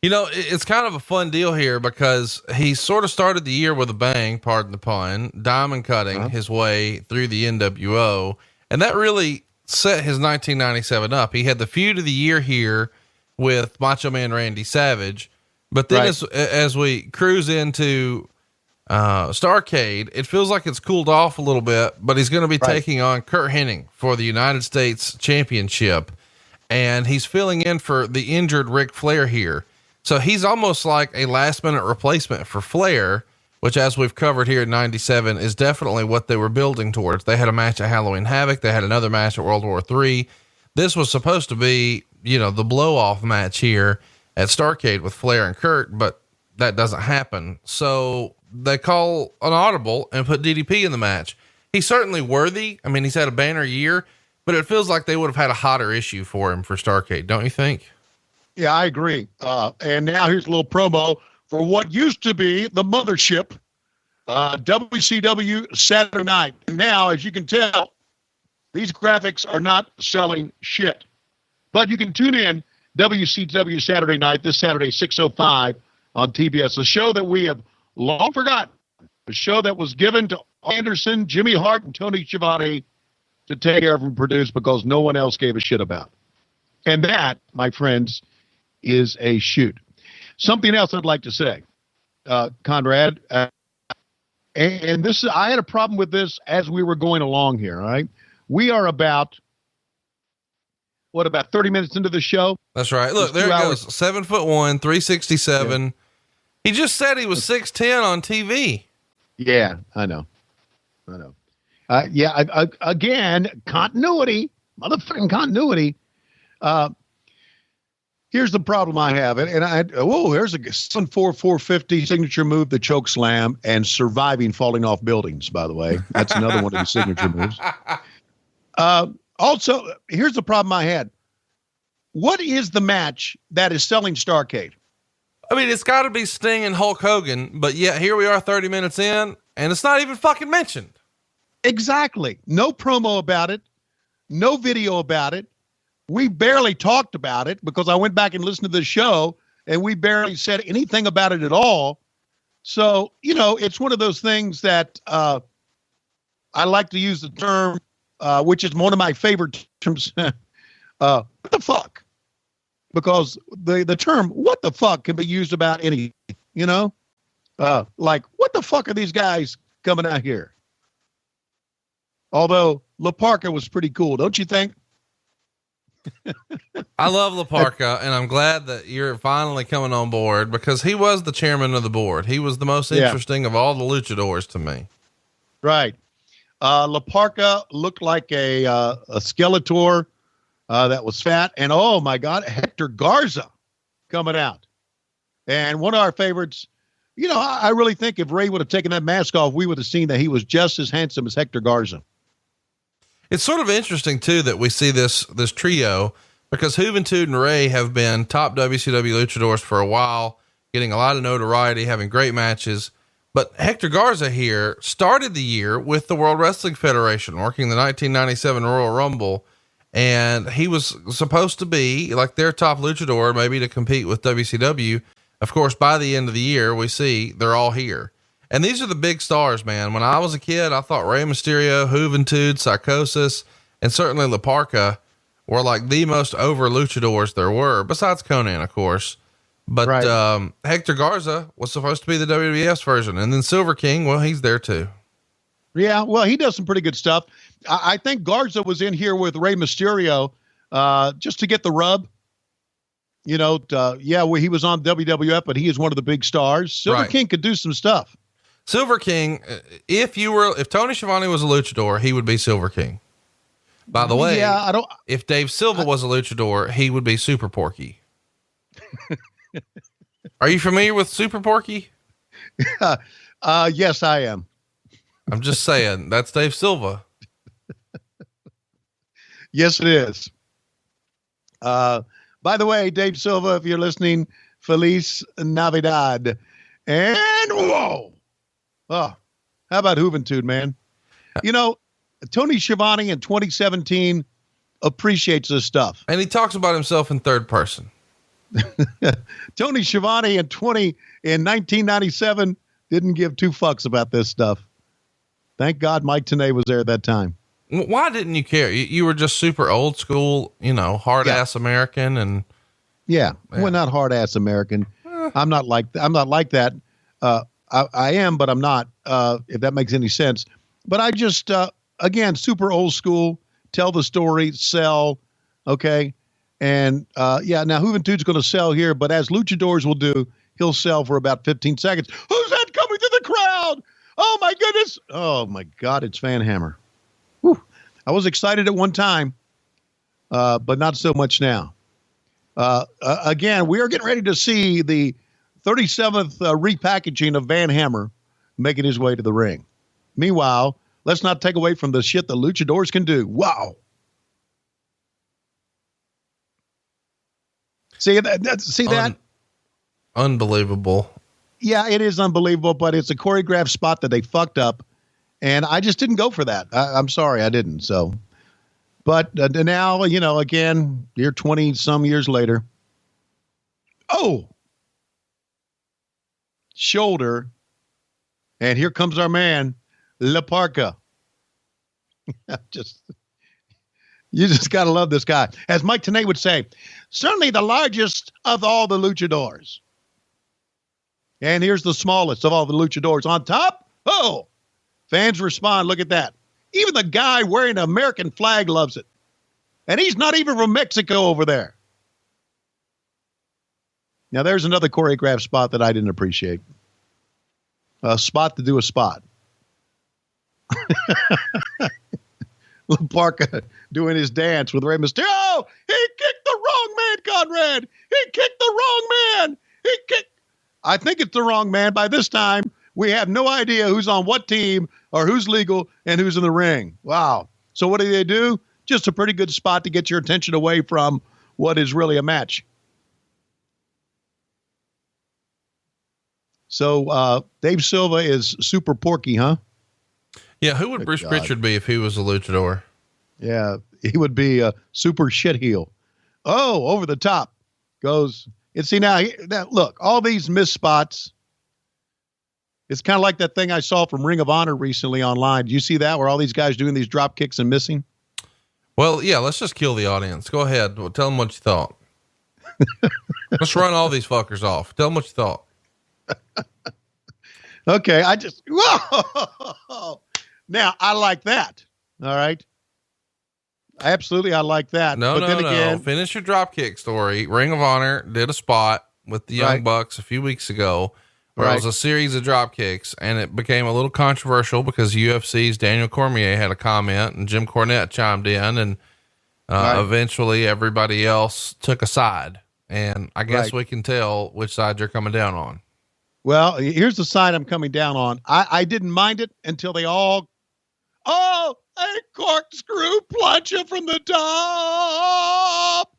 S5: You know, it's kind of a fun deal here because he sort of started the year with a bang, pardon the pun, diamond cutting his way through the NWO. And that really set his 1997 up. He had the feud of the year here with Macho Man Randy Savage. But then as we cruise into Starrcade, it feels like it's cooled off a little bit, but he's going to be taking on Kurt Hennig for the United States Championship. And he's filling in for the injured Ric Flair here. So he's almost like a last minute replacement for Flair, which, as we've covered here in 97, is definitely what they were building towards. They had a match at Halloween Havoc. They had another match at World War III. This was supposed to be, you know, the blow off match here at Starrcade with Flair and Kurt, but that doesn't happen. So they call an audible and put DDP in the match. He's certainly worthy. I mean, he's had a banner year, but it feels like they would have had a hotter issue for him for Starrcade. Don't you think?
S6: Yeah, I agree. And now here's a little promo for what used to be the mothership, WCW Saturday Night. And now, as you can tell, these graphics are not selling shit. But you can tune in WCW Saturday Night this Saturday, 6:05 on TBS, a show that we have long forgotten, a show that was given to Anderson, Jimmy Hart, and Tony Schiavone to take care of and produce because no one else gave a shit about. And that, my friends, is a shoot. Something else I'd like to say, Conrad, and this is, I had a problem with this as we were going along here. All right. We are about 30 minutes into the show?
S5: That's right. Look, there he goes. 7'1", 367. Yeah. He just said he was 6'10" on TV.
S6: Yeah, I know. Again, continuity, motherfucking continuity. Here's the problem I have. There's a 450 signature move, the choke slam, and surviving falling off buildings, by the way. That's another one of the signature moves. Also, here's the problem I had. What is the match that is selling Starrcade?
S5: I mean, it's got to be Sting and Hulk Hogan, but yet here we are 30 minutes in, and it's not even fucking mentioned.
S6: Exactly. No promo about it. No video about it. We barely talked about it because I went back and listened to the show, and we barely said anything about it at all. So, you know, it's one of those things that I like to use the term, which is one of my favorite terms, what the fuck? Because the term what the fuck can be used about anything, you know? Like, what the fuck are these guys coming out here? Although La Parka was pretty cool, don't you think?
S5: I love La Parka, and I'm glad that you're finally coming on board because he was the chairman of the board. He was the most interesting of all the luchadors to me.
S6: Right. La Parka looked like a Skeletor that was fat. And oh my God, Hector Garza coming out. And one of our favorites, you know, I really think if Ray would have taken that mask off, we would have seen that he was just as handsome as Hector Garza.
S5: It's sort of interesting too, that we see this trio, because Juventud and Ray have been top WCW luchadors for a while, getting a lot of notoriety, having great matches. But Hector Garza here started the year with the World Wrestling Federation, working the 1997 Royal Rumble. And he was supposed to be like their top luchador, maybe to compete with WCW. Of course, by the end of the year, we see they're all here. And these are the big stars, man. When I was a kid, I thought Rey Mysterio, Juventud, Psychosis, and certainly La Parca were like the most over luchadors there were, besides Conan, of course. But right. Hector Garza was supposed to be the WWF version. And then Silver King, well, he's there tue.
S6: Yeah, well, he does some pretty good stuff. I think Garza was in here with Rey Mysterio just to get the rub. You know, well, he was on WWF, but he is one of the big stars. Silver King could do some stuff.
S5: Silver King, if Tony Schiavone was a luchador, he would be Silver King. By the way, if Dave Silva was a luchador, he would be Super Porky. Are you familiar with Super Porky?
S6: Yes, I am.
S5: I'm just saying, that's Dave Silva.
S6: Yes, it is. By the way, Dave Silva, if you're listening, Feliz Navidad. And whoa. Oh, how about Juventud, man? You know, Tony Schiavone in 2017 appreciates this stuff.
S5: And he talks about himself in third person.
S6: Tony Schiavone in 1997 didn't give two fucks about this stuff. Thank God Mike Tenay was there at that time.
S5: Why didn't you care? You were just super old school, you know, hard ass American. And
S6: well, not hard ass American. I'm not like that. I am, but I'm not, if that makes any sense. But I just, again, super old school, tell the story, sell. Okay. And, now Juventud's going to sell here, but as luchadors will do, he'll sell for about 15 seconds. Who's that coming to the crowd? Oh my goodness. Oh my God. It's Van Hammer. Whew. I was excited at one time, but not so much now. Again, we are getting ready to see the 37th repackaging of Van Hammer making his way to the ring. Meanwhile, let's not take away from the shit the luchadors can do. Wow. See that?
S5: Unbelievable.
S6: Yeah, it is unbelievable, but it's a choreographed spot that they fucked up. And I just didn't go for that. I'm sorry, I didn't. So, but now, you know, again, you're 20 some years later. Oh, shoulder. And here comes our man, La Parca. You just got to love this guy. As Mike Tenay would say, certainly the largest of all the luchadors. And here's the smallest of all the luchadors. On top, oh, fans respond. Look at that. Even the guy wearing an American flag loves it. And he's not even from Mexico over there. Now, there's another choreographed spot that I didn't appreciate. A spot to do a spot. La Parca doing his dance with Rey Mysterio. Oh, he kicked the wrong man, Conrad. He kicked the wrong man. I think it's the wrong man. By this time, we have no idea who's on what team or who's legal and who's in the ring. Wow. So what do they do? Just a pretty good spot to get your attention away from what is really a match. So Dave Silva is Super Porky, huh?
S5: Yeah, who would Bruce Pritchard be if he was a luchador?
S6: Yeah, he would be a super shit heel. Oh, over the top goes. And see now, look, all these missed spots. It's kind of like that thing I saw from Ring of Honor recently online. Do you see that where all these guys doing these drop kicks and missing?
S5: Well, yeah, let's just kill the audience. Go ahead. Tell them what you thought. Let's run all these fuckers off. Tell them what you thought.
S6: Okay, whoa! Now I like that. All right, absolutely, I like that.
S5: No. Finish your dropkick story. Ring of Honor did a spot with the Young Bucks a few weeks ago, where it was a series of drop kicks, and it became a little controversial because UFC's Daniel Cormier had a comment, and Jim Cornette chimed in, and
S6: Right.
S5: Eventually everybody else took a side, and I guess we can tell which side you're coming down on.
S6: Well, here's the side I'm coming down on. I didn't mind it until they all, a corkscrew plunger from the top.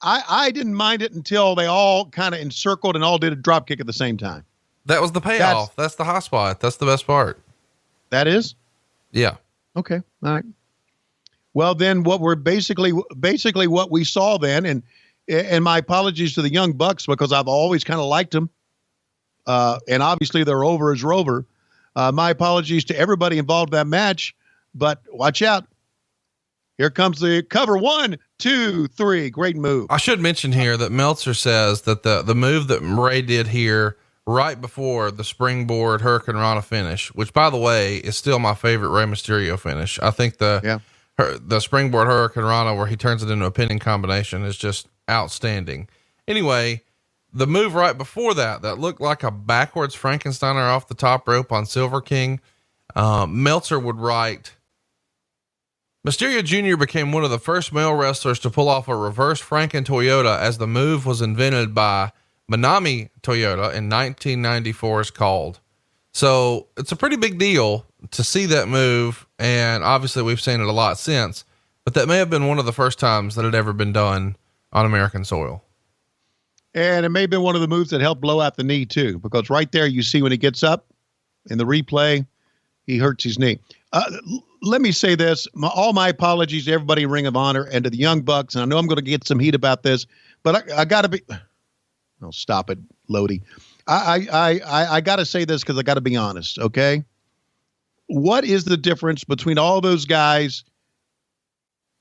S6: I didn't mind it until they all kind of encircled and all did a drop kick at the same time.
S5: That was the payoff. That's the high spot. That's the best part.
S6: That is?
S5: Yeah.
S6: Okay. All right. Well, then what we're basically what we saw then, and my apologies to the Young Bucks because I've always kind of liked them. And obviously they're over as Rover. My apologies to everybody involved in that match, but watch out. Here comes the cover. 1, 2, 3. Great move.
S5: I should mention here that Meltzer says that the move that Ray did here right before the springboard Hurricane Rana finish, which by the way is still my favorite Rey Mysterio finish. I think the springboard Hurricane Rana where he turns it into a pinning combination is just outstanding. Anyway, the move right before that looked like a backwards Frankensteiner off the top rope on Silver King. Meltzer would write, Mysterio Jr. became one of the first male wrestlers to pull off a reverse Franken Toyota, as the move was invented by Manami Toyota in 1994 is called. So it's a pretty big deal to see that move. And obviously we've seen it a lot since, but that may have been one of the first times that it had ever been done on American soil.
S6: And it may have been one of the moves that helped blow out the knee too, because right there, you see when he gets up in the replay, he hurts his knee. Let me say this. All my apologies to everybody in Ring of Honor and to the Young Bucks. And I know I'm going to get some heat about this, but I gotta be, oh, stop it, Lodi. I gotta say this because I gotta be honest. Okay. What is the difference between all those guys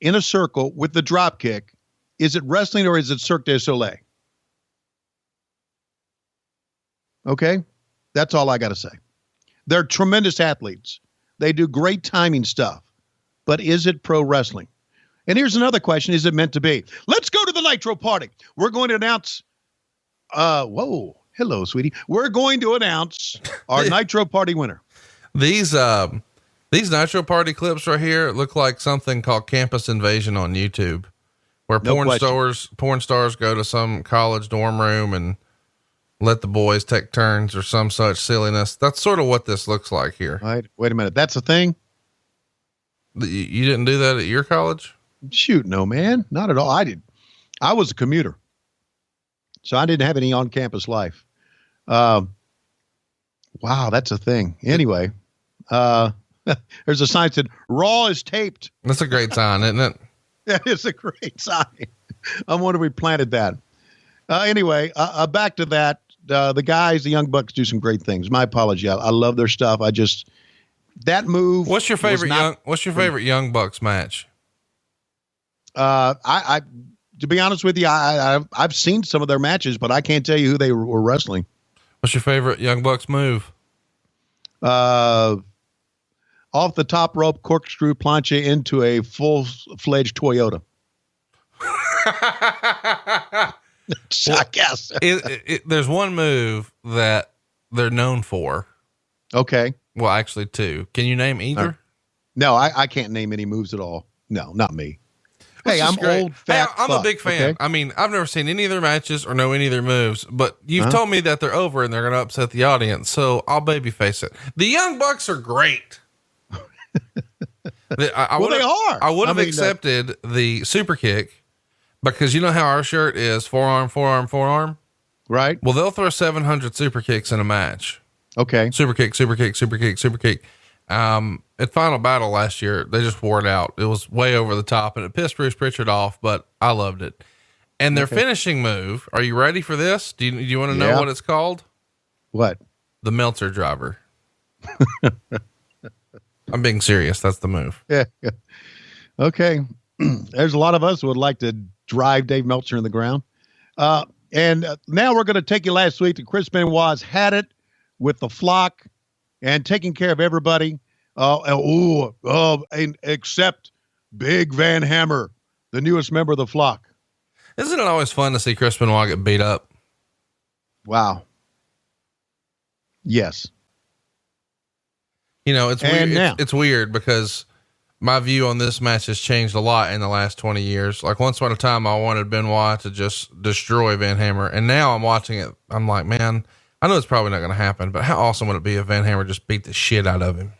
S6: in a circle with the drop kick? Is it wrestling or is it Cirque du Soleil? Okay. That's all I got to say. They're tremendous athletes. They do great timing stuff, but is it pro wrestling? And here's another question. Is it meant to be? Let's go to the Nitro party. We're going to announce, hello, sweetie. We're going to announce our Nitro party winner.
S5: These Nitro party clips right here look like something called Campus Invasion on YouTube, where porn stars go to some college dorm room and let the boys take turns or some such silliness. That's sort of what this looks like here.
S6: All right. Wait a minute. That's a thing?
S5: You didn't do that at your college?
S6: Shoot, no, man. Not at all. I did. I was a commuter, so I didn't have any on-campus life. Wow, that's a thing. Anyway, there's a sign that said, Raw is taped.
S5: That's a great sign, isn't it?
S6: That is a great sign. I wonder if we planted that. Anyway, back to that. The guys, the Young Bucks do some great things. My apology. I love their stuff. That move.
S5: What's your favorite Young Bucks match?
S6: To be honest with you, I've seen some of their matches, but I can't tell you who they were wrestling.
S5: What's your favorite Young Bucks move?
S6: Off the top rope, corkscrew plancha into a full-fledged Toyota. I guess.
S5: There's one move that they're known for.
S6: Okay.
S5: Well, actually two. Can you name either?
S6: No, I can't name any moves at all. No, not me. Hey, I'm old, fat.
S5: I'm a big fan. Okay? I mean, I've never seen any of their matches or know any of their moves, but you've told me that they're over and they're going to upset the audience. So I'll babyface it. The Young Bucks are great. They are. I would have accepted the super kick because you know how our shirt is forearm, forearm, forearm.
S6: Right.
S5: Well, they'll throw 700 super kicks in a match.
S6: Okay.
S5: Super kick, super kick, super kick, super kick. At Final Battle last year, they just wore it out. It was way over the top and it pissed Bruce Pritchard off, but I loved it. And their finishing move, are you ready for this? Do you want to know what it's called?
S6: What?
S5: The Meltzer driver. I'm being serious. That's the move.
S6: Yeah. Okay. There's a lot of us who would like to drive Dave Meltzer in the ground. And now we're going to take you last week to Chris Benoit's Had It with the Flock and taking care of everybody. Except Big Van Hammer, the newest member of the Flock.
S5: Isn't it always fun to see Chris Benoit get beat up?
S6: Wow. Yes.
S5: You know, it's weird. It's weird because my view on this match has changed a lot in the last 20 years. Like once upon a time, I wanted Benoit to just destroy Van Hammer. And now I'm watching it. I'm like, man, I know it's probably not going to happen, but how awesome would it be if Van Hammer just beat the shit out of him?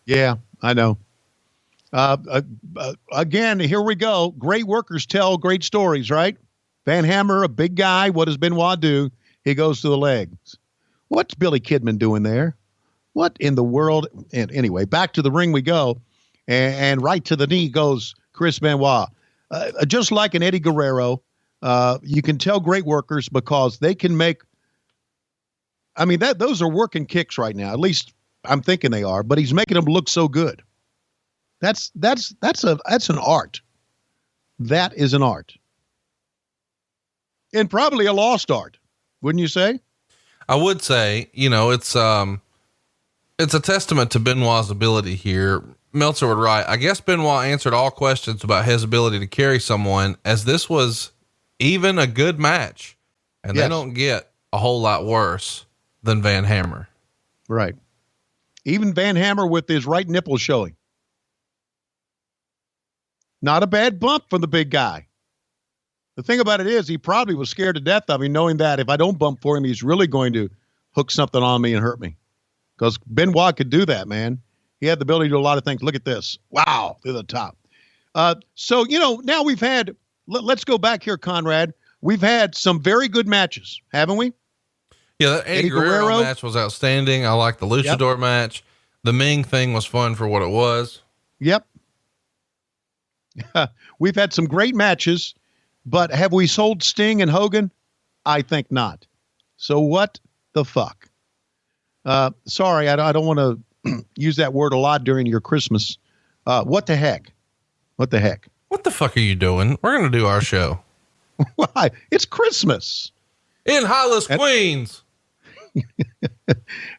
S6: Yeah, I know. Again, here we go. Great workers tell great stories, right? Van Hammer, a big guy. What does Benoit do? He goes to the legs. What's Billy Kidman doing there? What in the world? And anyway, back to the ring we go. And right to the knee goes Chris Benoit. Just like an Eddie Guerrero, you can tell great workers because they can make, I mean, those are working kicks right now. At least I'm thinking they are, but he's making them look so good. That's an art. That is an art. And probably a lost art, wouldn't you say?
S5: I would say, it's a testament to Benoit's ability here. Meltzer would write, I guess Benoit answered all questions about his ability to carry someone, as this was even a good match, and they don't get a whole lot worse than Van Hammer.
S6: Right. Even Van Hammer with his right nipple showing. Not a bad bump from the big guy. The thing about it is he probably was scared to death of me, knowing that if I don't bump for him, he's really going to hook something on me and hurt me. Because Benoit could do that, man. He had the ability to do a lot of things. Look at this. Wow. To the top. So, now we've had, let's go back here, Conrad. We've had some very good matches, haven't we?
S5: Yeah. The Eddie Guerrero match was outstanding. I like the Luchador match. The Ming thing was fun for what it was.
S6: Yep. We've had some great matches, but have we sold Sting and Hogan? I think not. So what the fuck? Sorry, I don't want to use that word a lot during your Christmas. What the heck? What the heck?
S5: What the fuck are you doing? We're going to do our show.
S6: Why? It's Christmas.
S5: In Hollis, Queens.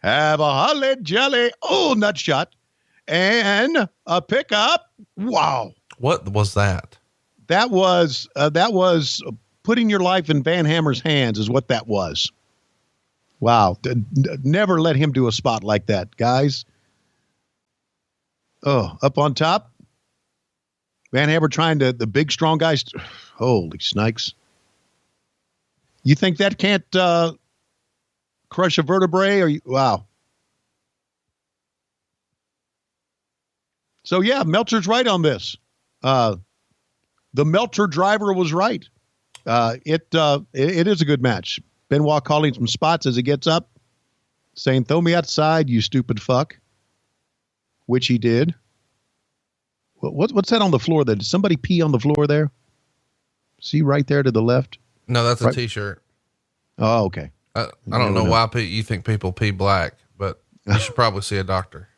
S6: Have a holly jelly. Oh, nut shot. And a pickup. Wow.
S5: What was that?
S6: That was putting your life in Van Hammer's hands is what that was. Wow. Never let him do a spot like that, guys. Oh, up on top. Van Hammer trying to, the big, strong guys. Holy snakes. You think that can't crush a vertebrae? Wow. So, yeah, Meltzer's right on this. The Meltzer driver was right. It is a good match. Benoit calling some spots as he gets up, saying, throw me outside, you stupid fuck, which he did. What's that on the floor there? Did somebody pee on the floor there? See right there to the left?
S5: No, that's a t-shirt.
S6: Oh, okay.
S5: I don't know why you think people pee black, but you should probably see a doctor.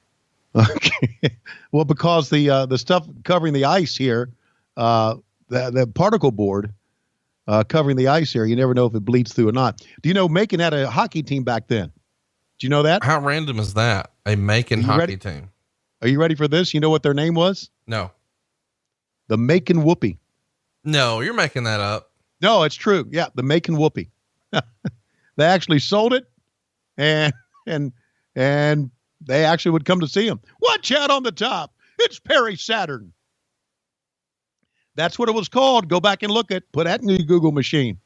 S6: Okay. Well, because the stuff covering the ice here, the particle board covering the ice here, you never know if it bleeds through or not. Do you know Macon had a hockey team back then? Do you know that?
S5: How random is that? A Macon hockey team.
S6: Are you ready for this? You know what their name was?
S5: No.
S6: The Macon Whoopie.
S5: No, you're making that up.
S6: No, it's true. Yeah, the Macon Whoopie. They actually sold it, and they actually would come to see him. Watch out on the top. It's Perry Saturn. That's what it was called. Go back and put that in your Google machine,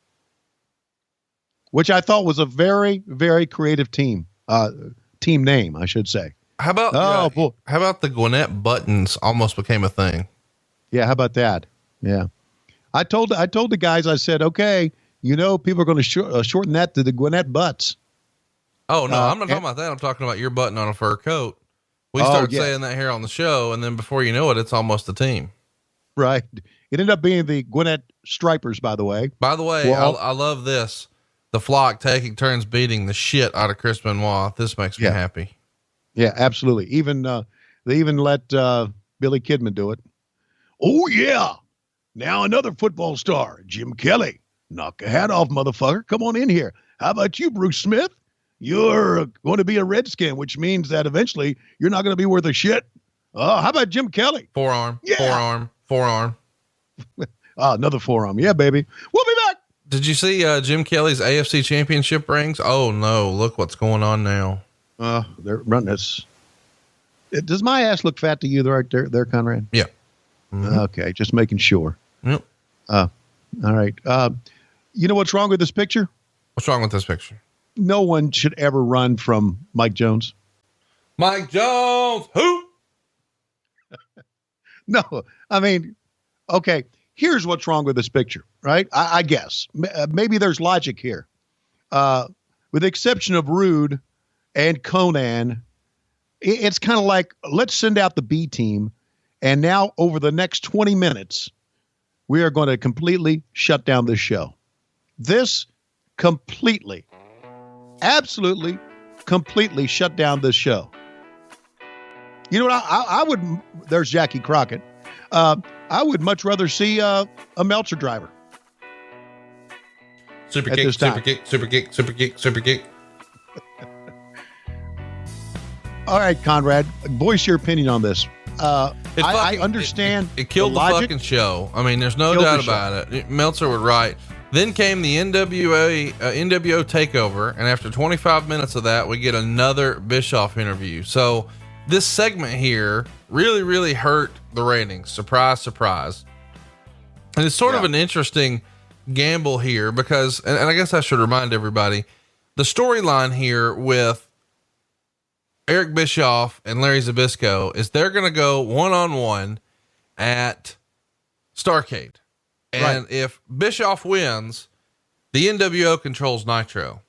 S6: which I thought was a very, very creative team name, I should say.
S5: How about, how about the Gwinnett Buttons almost became a thing?
S6: Yeah. How about that? Yeah. I told the guys, I said, okay, people are going to shorten that to the Gwinnett Butts.
S5: Oh no, I'm not talking about that. I'm talking about your button on a fur coat. We started saying that here on the show, and then before you know it, it's almost a team.
S6: Right. It ended up being the Gwinnett Stripers, by the way.
S5: Well, I love this. The flock taking turns beating the shit out of Chris Benoit. This makes me happy.
S6: Yeah, absolutely. They even let Billy Kidman do it. Oh yeah. Now another football star, Jim Kelly. Knock a hat off, motherfucker. Come on in here. How about you, Bruce Smith? You're going to be a Redskin, which means that eventually you're not going to be worth a shit. How about Jim Kelly?
S5: Forearm.
S6: Another forearm. Yeah, baby. We'll be back.
S5: Did you see Jim Kelly's AFC championship rings? Oh no. Look what's going on now.
S6: They're running this. Does my ass look fat to you right there, Conrad?
S5: Yeah. Mm-hmm.
S6: Okay, just making sure.
S5: Yep.
S6: All right. You know what's wrong with this picture?
S5: What's wrong with this picture?
S6: No one should ever run from Mike Jones.
S5: Mike Jones, who?
S6: No, I mean, okay, here's what's wrong with this picture, right? I guess. Maybe there's logic here. With the exception of Rude and Conan, it's kind of like, let's send out the B team, and now over the next 20 minutes, we are going to completely shut down this show. This completely, absolutely, completely shut down this show. You know what? I would. There's Jackie Crockett. I would much rather see a Meltzer driver.
S5: Super kick, super kick, super kick, super kick, super kick.
S6: All right, Conrad, voice your opinion on this. I understand.
S5: It killed the fucking show. I mean, there's no doubt about it. Meltzer was right. Then came the NWO takeover, and after 25 minutes of that, we get another Bischoff interview. So this segment here really, really hurt the ratings. Surprise, surprise. And it's sort of an interesting gamble here because, and I guess I should remind everybody, the storyline here with Eric Bischoff and Larry Zbysko is they're going to go one-on-one at Starrcade. And if Bischoff wins, the NWO controls Nitro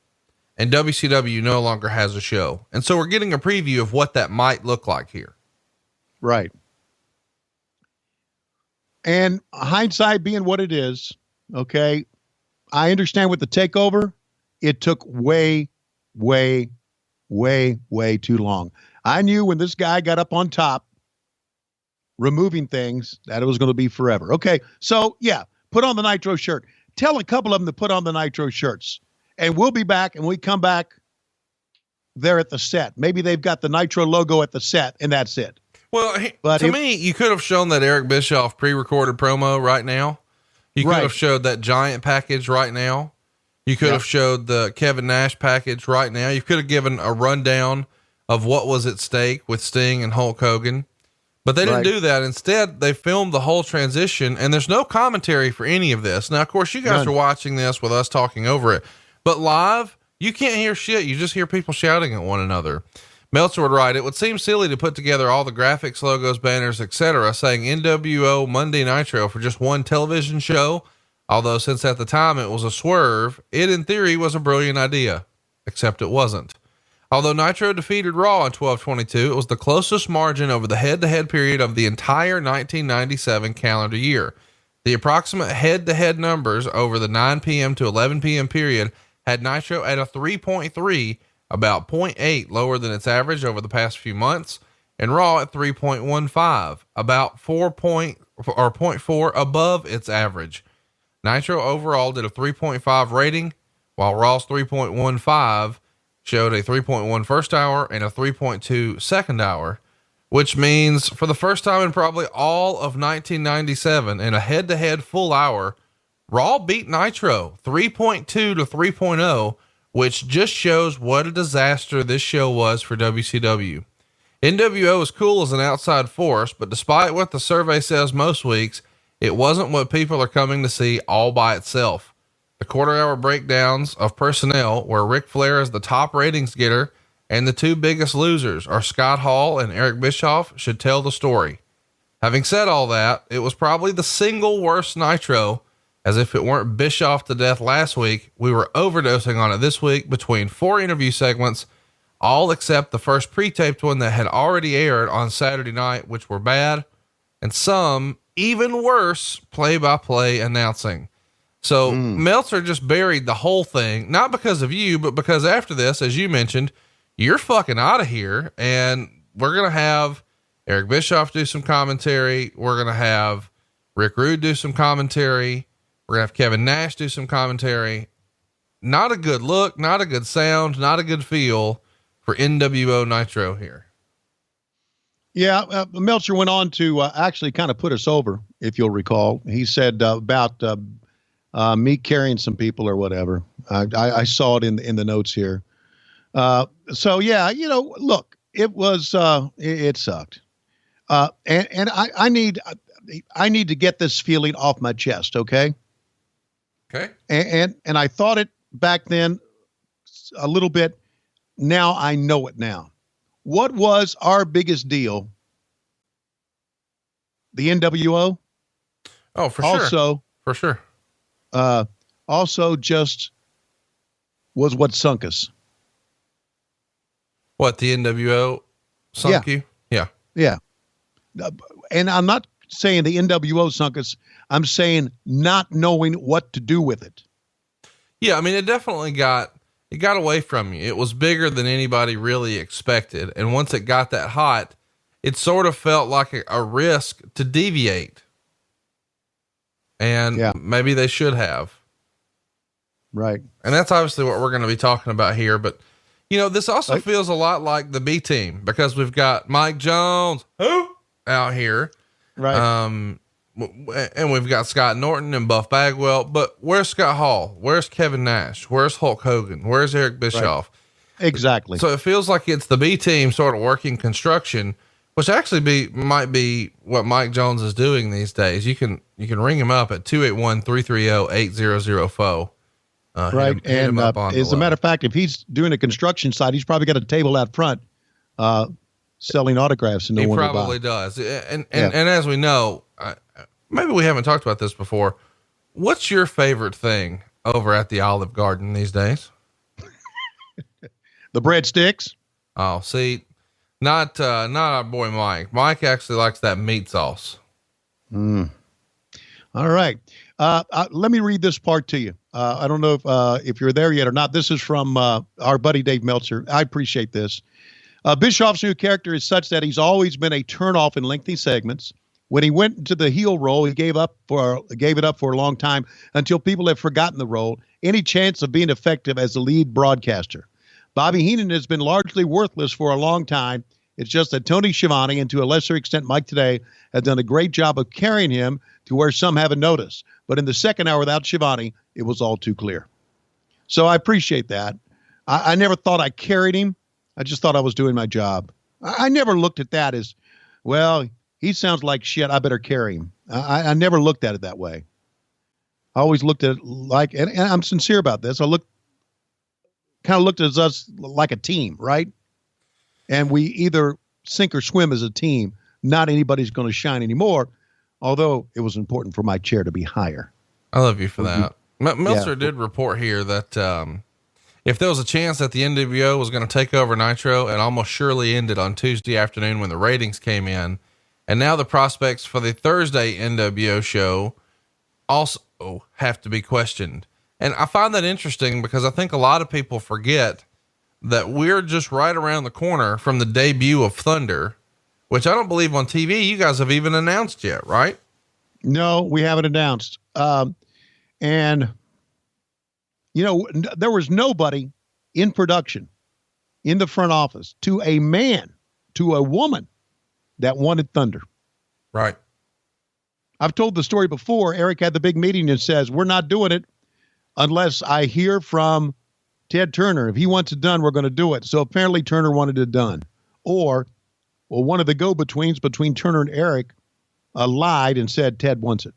S5: and WCW no longer has a show. And so we're getting a preview of what that might look like here.
S6: Right. And hindsight being what it is, okay, I understand with the takeover, it took way, way, way, way too long. I knew when this guy got up on top, removing things, that it was going to be forever. Okay, so yeah, put on the Nitro shirt. Tell a couple of them to put on the Nitro shirts. And we'll be back, and we come back there at the set. Maybe they've got the Nitro logo at the set, and that's it.
S5: Well, but to me, you could have shown that Eric Bischoff pre-recorded promo right now. You could have showed that Giant package right now. You could have showed the Kevin Nash package right now. You could have given a rundown of what was at stake with Sting and Hulk Hogan. But they didn't do that. Instead, they filmed the whole transition, and there's no commentary for any of this. Now, of course, you guys are watching this with us talking over it, but live, you can't hear shit. You just hear people shouting at one another. Meltzer would write, it would seem silly to put together all the graphics, logos, banners, etc., saying NWO Monday Nitro for just one television show. Although since at the time it was a swerve, it in theory was a brilliant idea, except it wasn't. Although Nitro defeated Raw in 12/22, it was the closest margin over the head-to-head period of the entire 1997 calendar year. The approximate head-to-head numbers over the 9 p.m. to 11 p.m. period had Nitro at a 3.3, about 0.8 lower than its average over the past few months, and Raw at 3.15, about 0.4 above its average. Nitro overall did a 3.5 rating, while Raw's 3.15 showed a 3.1 first hour and a 3.2 second hour, which means for the first time in probably all of 1997 in a head-to-head full hour, Raw beat Nitro 3.2 to 3.0, which just shows what a disaster this show was for WCW. NWO was cool as an outside force, but despite what the survey says most weeks, it wasn't what people are coming to see all by itself. The quarter-hour breakdowns of personnel where Ric Flair is the top ratings getter and the two biggest losers are Scott Hall and Eric Bischoff should tell the story. Having said all that, it was probably the single worst Nitro, as if it weren't Bischoff to death last week, we were overdosing on it this week between 4 interview segments, all except the first pre-taped one that had already aired on Saturday night, which were bad, and some even worse play-by-play announcing. So Meltzer just buried the whole thing, not because of you, but because after this, as you mentioned, you're fucking out of here. And we're going to have Eric Bischoff do some commentary. We're going to have Rick Rude do some commentary. We're going to have Kevin Nash do some commentary. Not a good look, not a good sound, not a good feel for NWO Nitro here.
S6: Yeah. Meltzer went on to actually kind of put us over, if you'll recall. He said about me carrying some people or whatever. I saw it in the notes here. So yeah, you know, look, it sucked. And I need to get this feeling off my chest. Okay.
S5: Okay.
S6: And I thought it back then a little bit. Now I know it now. What was our biggest deal? The NWO.
S5: Oh, for sure.
S6: Also,
S5: for sure.
S6: Also just was what sunk us.
S5: What, the NWO sunk you? Yeah.
S6: Yeah. And I'm not saying the NWO sunk us. I'm saying not knowing what to do with it.
S5: Yeah. I mean, it definitely got away from you. It was bigger than anybody really expected. And once it got that hot, it sort of felt like a risk to deviate. And maybe they should have.
S6: Right.
S5: And that's obviously what we're going to be talking about here. But, you know, this also feels a lot like the B team because we've got Mike Jones out here.
S6: Right.
S5: And we've got Scott Norton and Buff Bagwell, but where's Scott Hall? Where's Kevin Nash? Where's Hulk Hogan? Where's Eric Bischoff?
S6: Right. Exactly.
S5: So it feels like it's the B team sort of working construction, which actually might be what Mike Jones is doing these days. You can ring him up at 281-330-8004.
S6: Right.
S5: Hit him up on
S6: as a matter of fact, if he's doing a construction site, he's probably got a table out front, selling autographs. And
S5: he probably does. And as we know, maybe we haven't talked about this before. What's your favorite thing over at the Olive Garden these days?
S6: The breadsticks.
S5: Oh, see, not our boy Mike. Mike actually likes that meat sauce.
S6: All right. Let me read this part to you. I don't know if you're there yet or not. This is from our buddy Dave Meltzer. I appreciate this. Bischoff's new character is such that he's always been a turnoff in lengthy segments. When he went into the heel role, he gave it up for a long time until people have forgotten the role, any chance of being effective as the lead broadcaster. Bobby Heenan has been largely worthless for a long time. It's just that Tony Schiavone, and to a lesser extent Mike today, have done a great job of carrying him to where some haven't noticed. But in the second hour without Schiavone, it was all too clear. So I appreciate that. I never thought I carried him. I just thought I was doing my job. I never looked at that as, well, he sounds like shit, I better carry him. I never looked at it that way. I always looked at it like, and I'm sincere about this, kind of looked at us like a team, right? And we either sink or swim as a team. Not anybody's going to shine anymore, although it was important for my chair to be higher.
S5: I love you for that. Meltzer did report here that if there was a chance that the NWO was going to take over Nitro, it almost surely ended on Tuesday afternoon when the ratings came in. And now the prospects for the Thursday NWO show also have to be questioned. And I find that interesting because I think a lot of people forget that we're just right around the corner from the debut of Thunder, which I don't believe on TV you guys have even announced yet, right?
S6: No, we haven't announced. And you know, there was nobody in production, in the front office, to a man, to a woman that wanted Thunder.
S5: Right.
S6: I've told the story before. Eric had the big meeting and says, we're not doing it unless I hear from Ted Turner. If he wants it done, we're going to do it. So apparently Turner wanted it done. Or, well, one of the go-betweens between Turner and Eric lied and said Ted wants it.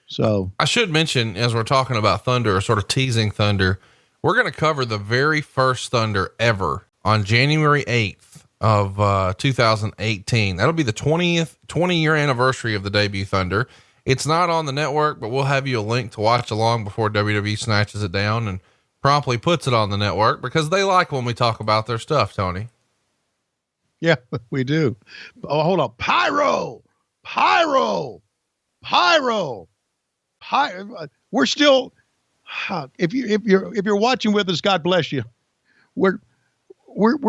S6: So
S5: I should mention, as we're talking about Thunder, or sort of teasing Thunder, we're going to cover the very first Thunder ever on January 8th of 2018. That'll be the 20-year anniversary of the debut Thunder. It's not on the network, but we'll have you a link to watch along before WWE snatches it down and promptly puts it on the network because they like when we talk about their stuff, Tony.
S6: Yeah, we do. Oh, hold on. Pyro. We're still, if you're watching with us, God bless you. We're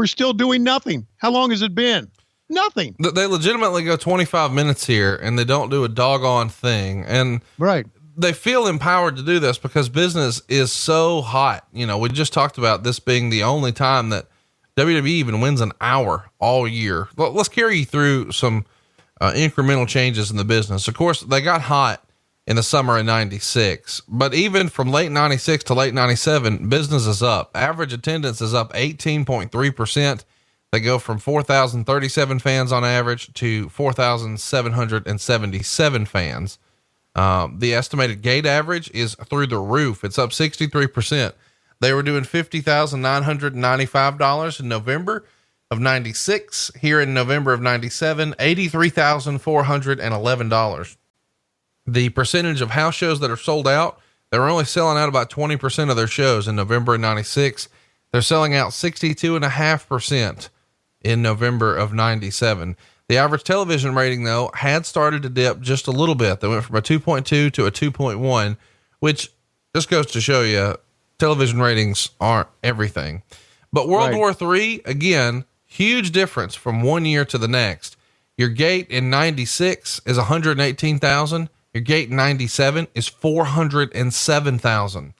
S6: still doing nothing. How long has it been? Nothing.
S5: They legitimately go 25 minutes here and they don't do a doggone thing. And
S6: right.
S5: They feel empowered to do this because business is so hot. You know, we just talked about this being the only time that WWE even wins an hour all year. Let's carry you through some incremental changes in the business. Of course, they got hot in the summer of 96, but even from late 96 to late 97, business is up. Average attendance is up 18.3%. They go from 4,037 fans on average to 4,777 fans. The estimated gate average is through the roof. It's up 63%. They were doing $50,995 in November of 96. Here in November of 97, $83,411. The percentage of house shows that are sold out, they were only selling out about 20% of their shows in November of 96. They're selling out 62.5% in November of 97. The average television rating, though, had started to dip just a little bit. They went from a 2.2 to a 2.1, which just goes to show you television ratings aren't everything. But World War III, again, huge difference from one year to the next. Your gate in 96 is 118,000. Your gate in 97 is 407,000.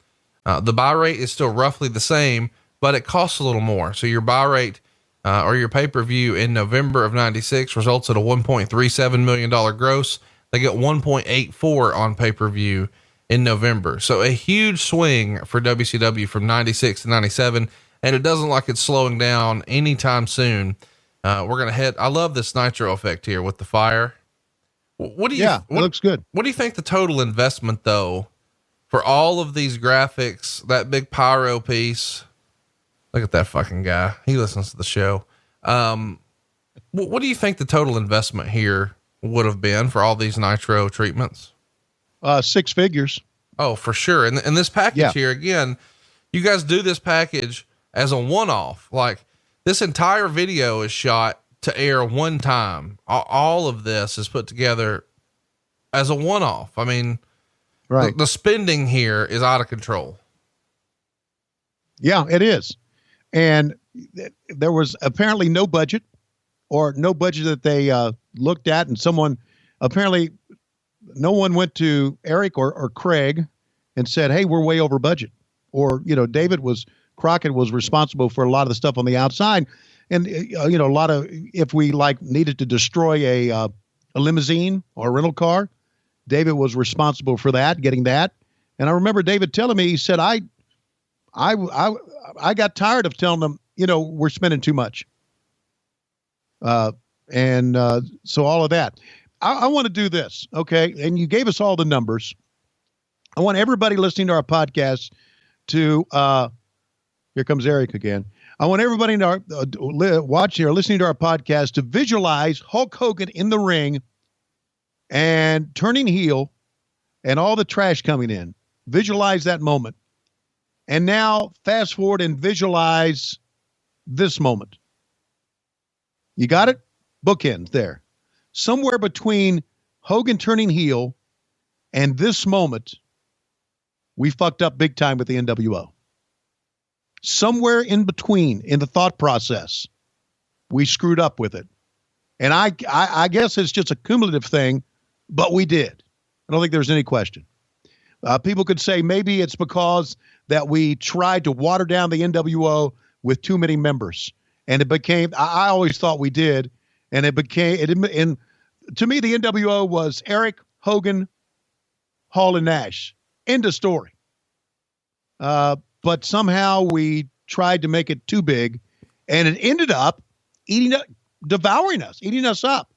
S5: The buy rate is still roughly the same, but it costs a little more. So your buy rate, or your pay-per-view in November of 96 results at a $1.37 million gross. They get 1.84 on pay-per-view in November. So a huge swing for WCW from 96 to 97. And it doesn't like it's slowing down anytime soon. We're going to head, I love this nitro effect here with the fire. What do you,
S6: it looks good.
S5: What do you think the total investment though, for all of these graphics, that big pyro piece? Look at that fucking guy. He listens to the show. What do you think the total investment here would have been for all these nitro treatments?
S6: 6 figures.
S5: Oh, for sure. And this package here, again, you guys do this package as a one-off. Like this entire video is shot to air one time. All of this is put together as a one-off. I mean, the spending here is out of control.
S6: Yeah, it is. And there was apparently no budget that they looked at, and someone apparently no one went to Eric or Craig and said, "Hey, we're way over budget." Or, Crockett was responsible for a lot of the stuff on the outside. And, a lot of, if we needed to destroy a limousine or a rental car, David was responsible for that, getting that. And I remember David telling me, he said, I got tired of telling them, we're spending too much. So all of that, I want to do this. Okay. And you gave us all the numbers. I want everybody listening to our podcast to, here comes Eric again. I want everybody in our watching or listening to our podcast to visualize Hulk Hogan in the ring and turning heel and all the trash coming in. Visualize that moment. And now fast forward and visualize this moment. You got it? Bookends there. Somewhere between Hogan turning heel and this moment, we fucked up big time with the NWO. Somewhere in between in the thought process, we screwed up with it. And I guess it's just a cumulative thing, but we did. I don't think there's any question. People could say maybe it's because that we tried to water down the NWO with too many members. And it became, I always thought we did. And to me, the NWO was Eric, Hogan, Hall, and Nash. End of story. But somehow we tried to make it too big, and it ended up devouring us, eating us up.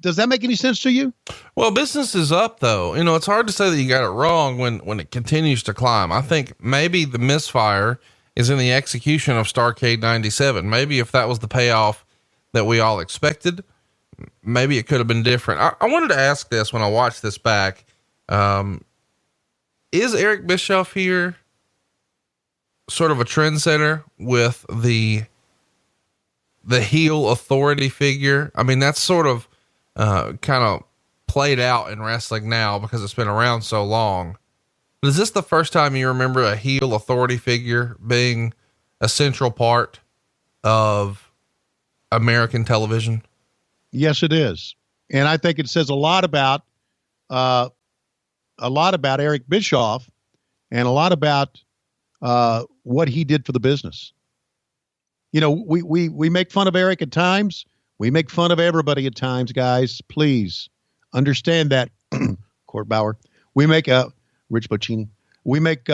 S6: Does that make any sense to you?
S5: Well, business is up though. It's hard to say that you got it wrong when it continues to climb. I think maybe the misfire is in the execution of Starrcade 97. Maybe if that was the payoff that we all expected, maybe it could have been different. I wanted to ask this when I watched this back. Is Eric Bischoff here sort of a trendsetter with the heel authority figure? I mean, that's sort of kind of played out in wrestling now because it's been around so long. But is this the first time you remember a heel authority figure being a central part of American television?
S6: Yes, it is. And I think it says a lot about Eric Bischoff and a lot about what he did for the business. We make fun of Eric at times. We make fun of everybody at times, guys. Please understand that. Court Bauer. We make Rich Bocchini. We make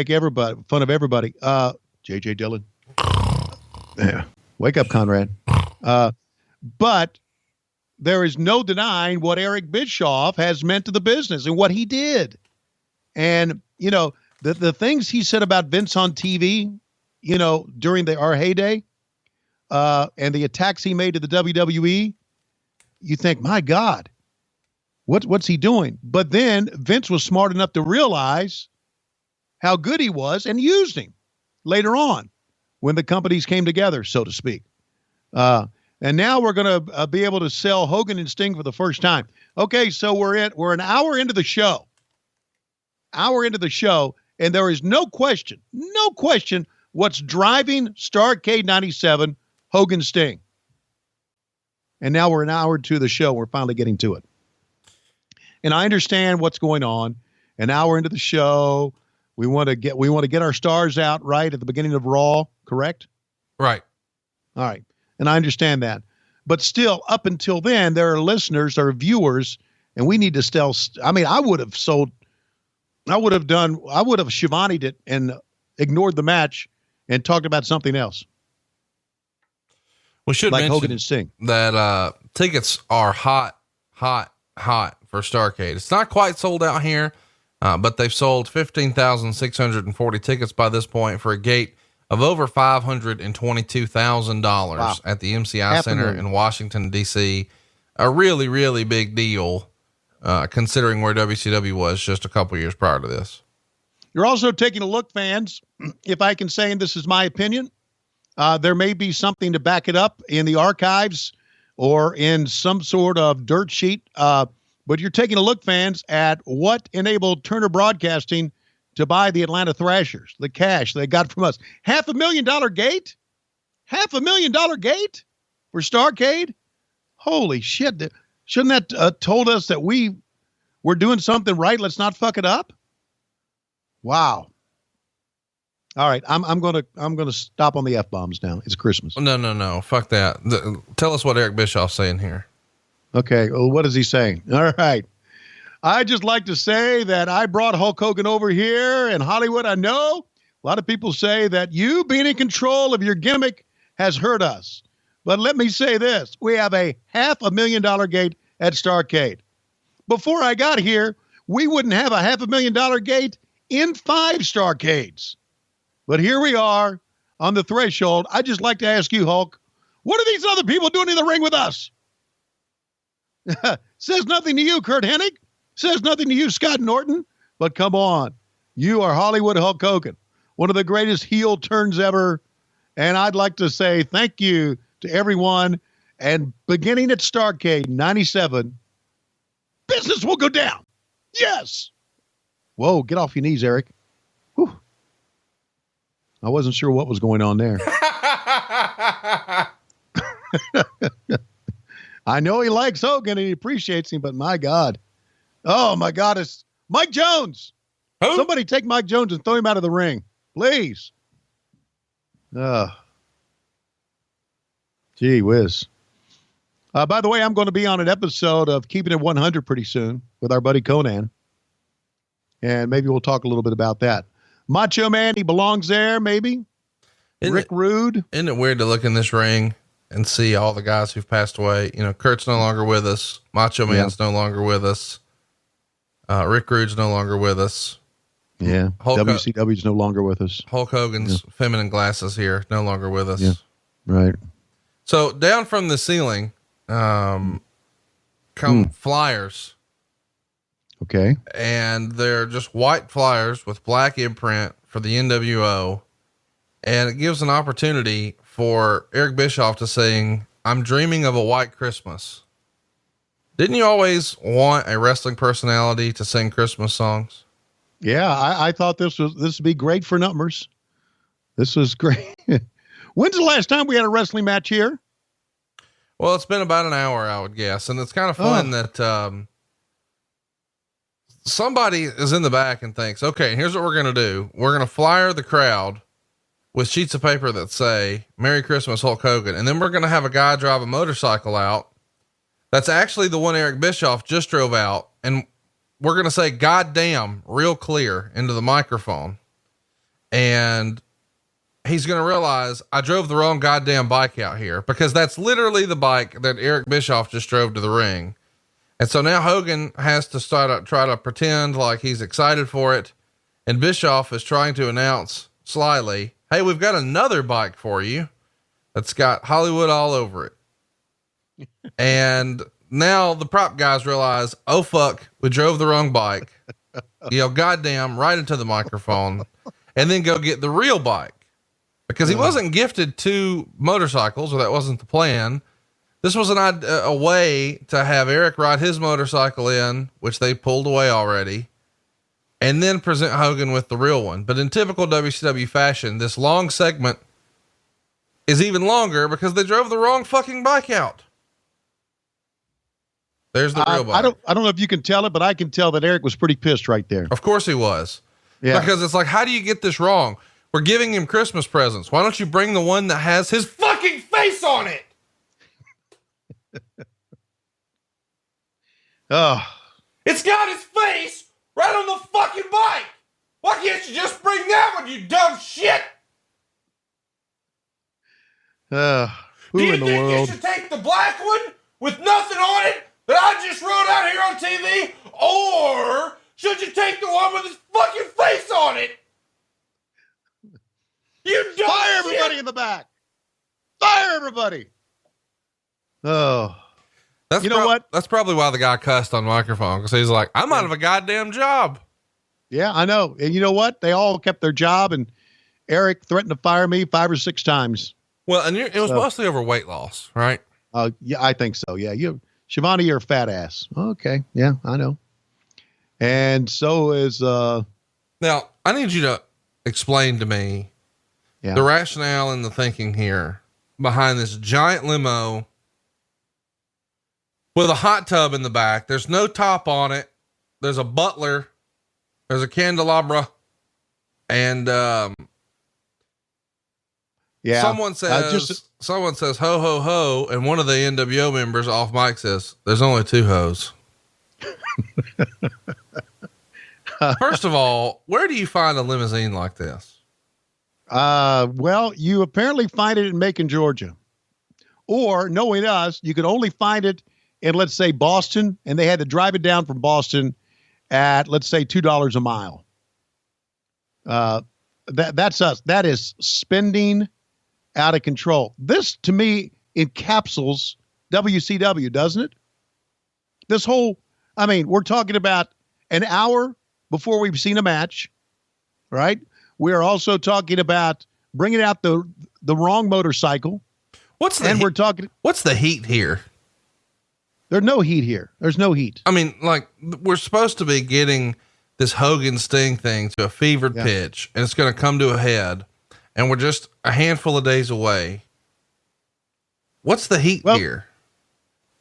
S6: everybody fun of everybody. JJ Dillon. Yeah. Wake up, Conrad. But there is no denying what Eric Bischoff has meant to the business and what he did. And, you know, the things he said about Vince on TV, you know, during our heyday, and the attacks he made to the WWE, you think, my God, what's he doing? But then Vince was smart enough to realize how good he was and used him later on when the companies came together, so to speak. And now we're going to be able to sell Hogan and Sting for the first time. Okay, so we're an hour into the show. And there is no question what's driving Starrcade 97, Hogan Sting. And now we're an hour to the show. We're finally getting to it. And I understand what's going on. An hour into the show, we want to get our stars out right at the beginning of Raw, correct?
S5: Right.
S6: All right. And I understand that. But still, up until then, there are listeners, there are viewers, and we need to still, I mean, I would have Schiavone it and ignored the match and talked about something else.
S5: We should
S6: like
S5: mention
S6: Hogan and Sting.
S5: That tickets are hot for Starrcade. It's not quite sold out here, but they've sold 15,640 tickets by this point for a gate of over $522,000 at the MCI Center in Washington, D.C. A really, really big deal, considering where WCW was just a couple years prior to this.
S6: You're also taking a look, fans, if I can say, and this is my opinion, there may be something to back it up in the archives or in some sort of dirt sheet. But you're taking a look, fans, at what enabled Turner Broadcasting to buy the Atlanta Thrashers, the cash they got from us. $500,000 gate? $500,000 gate for Starrcade? Holy shit. Shouldn't that told us that we're doing something right? Let's not fuck it up. Wow. All right. I'm going to stop on the F-bombs now. It's Christmas.
S5: No. Fuck that. Tell us what Eric Bischoff's saying here.
S6: Okay. Well, what is he saying? All right. I just like to say that I brought Hulk Hogan over here in Hollywood. I know a lot of people say that you being in control of your gimmick has hurt us. But let me say this. We have a $500,000 gate at Starrcade. Before I got here, we wouldn't have a $500,000 gate in 5 Starrcades. But here we are on the threshold. I just like to ask you, Hulk, what are these other people doing in the ring with us? Says nothing to you, Kurt Hennig. Says nothing to you, Scott Norton. But come on. You are Hollywood Hulk Hogan, one of the greatest heel turns ever. And I'd like to say thank you to everyone. And beginning at Starrcade 97, business will go down. Yes. Whoa, get off your knees, Eric. Whew. I wasn't sure what was going on there. I know he likes Hogan and he appreciates him, but my God. Oh, my God. It's Mike Jones.
S5: Who?
S6: Somebody take Mike Jones and throw him out of the ring, please. Gee whiz. By the way, I'm going to be on an episode of Keeping It 100 pretty soon with our buddy Conan. And maybe we'll talk a little bit about that. Macho Man, he belongs there, maybe. Rick Rude.
S5: Isn't it weird to look in this ring and see all the guys who've passed away? You know, Kurt's no longer with us. Macho Man's no longer with us. Rick Rude's no longer with us.
S6: Yeah. WCW's no longer with us.
S5: Hulk Hogan's feminine glasses here, no longer with us.
S6: Yeah. Right.
S5: So down from the ceiling, come flyers.
S6: Okay.
S5: And they're just white flyers with black imprint for the NWO. And it gives an opportunity for Eric Bischoff to sing, "I'm Dreaming of a White Christmas." Didn't you always want a wrestling personality to sing Christmas songs?
S6: Yeah. I thought this would be great for numbers. This was great. When's the last time we had a wrestling match here?
S5: Well, it's been about an hour, I would guess. And it's kind of fun that, somebody is in the back and thinks, okay, here's what we're going to do. We're going to flyer the crowd with sheets of paper that say "Merry Christmas, Hulk Hogan." And then we're going to have a guy drive a motorcycle out. That's actually the one Eric Bischoff just drove out. And we're going to say, "God damn," real clear into the microphone. And he's going to realize I drove the wrong goddamn bike out here, because that's literally the bike that Eric Bischoff just drove to the ring. And so now Hogan has to try to pretend like he's excited for it. And Bischoff is trying to announce slyly, "Hey, we've got another bike for you that's got Hollywood all over it." And now the prop guys realize, oh fuck, we drove the wrong bike. Yell goddamn right into the microphone, and then go get the real bike, because he wasn't gifted 2 motorcycles, or that wasn't the plan. This was a way to have Eric ride his motorcycle in, which they pulled away already, and then present Hogan with the real one. But in typical WCW fashion, this long segment is even longer because they drove the wrong fucking bike out. There's the real bike.
S6: I don't know if you can tell it, but I can tell that Eric was pretty pissed right there.
S5: Of course he was.
S6: Yeah.
S5: Because it's like, how do you get this wrong? We're giving him Christmas presents. Why don't you bring the one that has his fucking face on it?
S6: Oh,
S5: It's got his face right on the fucking bike. Why can't you just bring that one, you dumb shit?
S6: who in the world?
S5: You should take the black one with nothing on it that I just wrote out here on TV? Or should you take the one with his fucking face on it? You dumb
S6: Fire
S5: shit.
S6: everybody in the back. Fire everybody. Oh,
S5: You know what? That's probably why the guy cussed on microphone, because he's like, I'm out of a goddamn job.
S6: yeah, I know. And you know what? They all kept their job, and Eric threatened to fire me 5 or 6 times.
S5: Well, and it was mostly over weight loss, right?
S6: Yeah, I think so. Yeah. Schiavone, you're a fat ass. Okay. Yeah, I know. And so is,
S5: Now, I need you to explain to me the rationale and the thinking here behind this giant limo with a hot tub in the back. There's no top on it. There's a butler. There's a candelabra. And, someone says, ho, ho, ho. And one of the NWO members off mic says, there's only 2 hoes. First of all, where do you find a limousine like this?
S6: well, you apparently find it in Macon, Georgia, or knowing us, you could only find it in, let's say, Boston, and they had to drive it down from Boston at, let's say, $2 a mile. That's us. That is spending out of control. This, to me, encapsulates WCW, doesn't it? This whole, we're talking about an hour before we've seen a match, right? We are also talking about bringing out the wrong motorcycle. What's
S5: the heat here?
S6: There's no heat here. There's no heat.
S5: We're supposed to be getting this Hogan Sting thing to a fevered pitch, and it's going to come to a head, and we're just a handful of days away. What's the heat here?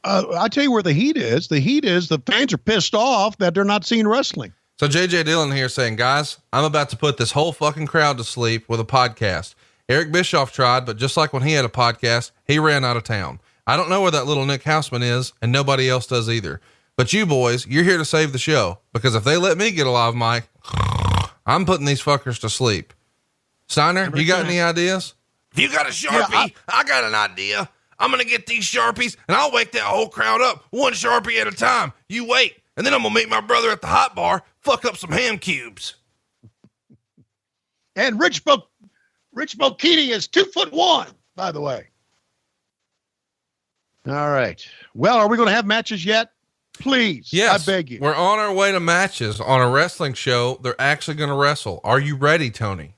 S6: I'll tell you where the heat is. The heat is the fans are pissed off that they're not seeing wrestling.
S5: So JJ Dillon here saying, guys, I'm about to put this whole fucking crowd to sleep with a podcast. Eric Bischoff tried, but just like when he had a podcast, he ran out of town. I don't know where that little Nick Houseman is, and nobody else does either. But you boys, you're here to save the show, because if they let me get a live mic, I'm putting these fuckers to sleep. Steiner, you got any ideas? If you got a Sharpie, I got an idea. I'm going to get these Sharpies and I'll wake that whole crowd up 1 Sharpie at a time. You wait. And then I'm going to meet my brother at the hot bar, fuck up some ham cubes.
S6: And Rich Bocchini is 2'1", by the way. All right. Well, are we going to have matches yet? Please.
S5: Yes.
S6: I beg you.
S5: We're on our way to matches on a wrestling show. They're actually going to wrestle. Are you ready, Tony?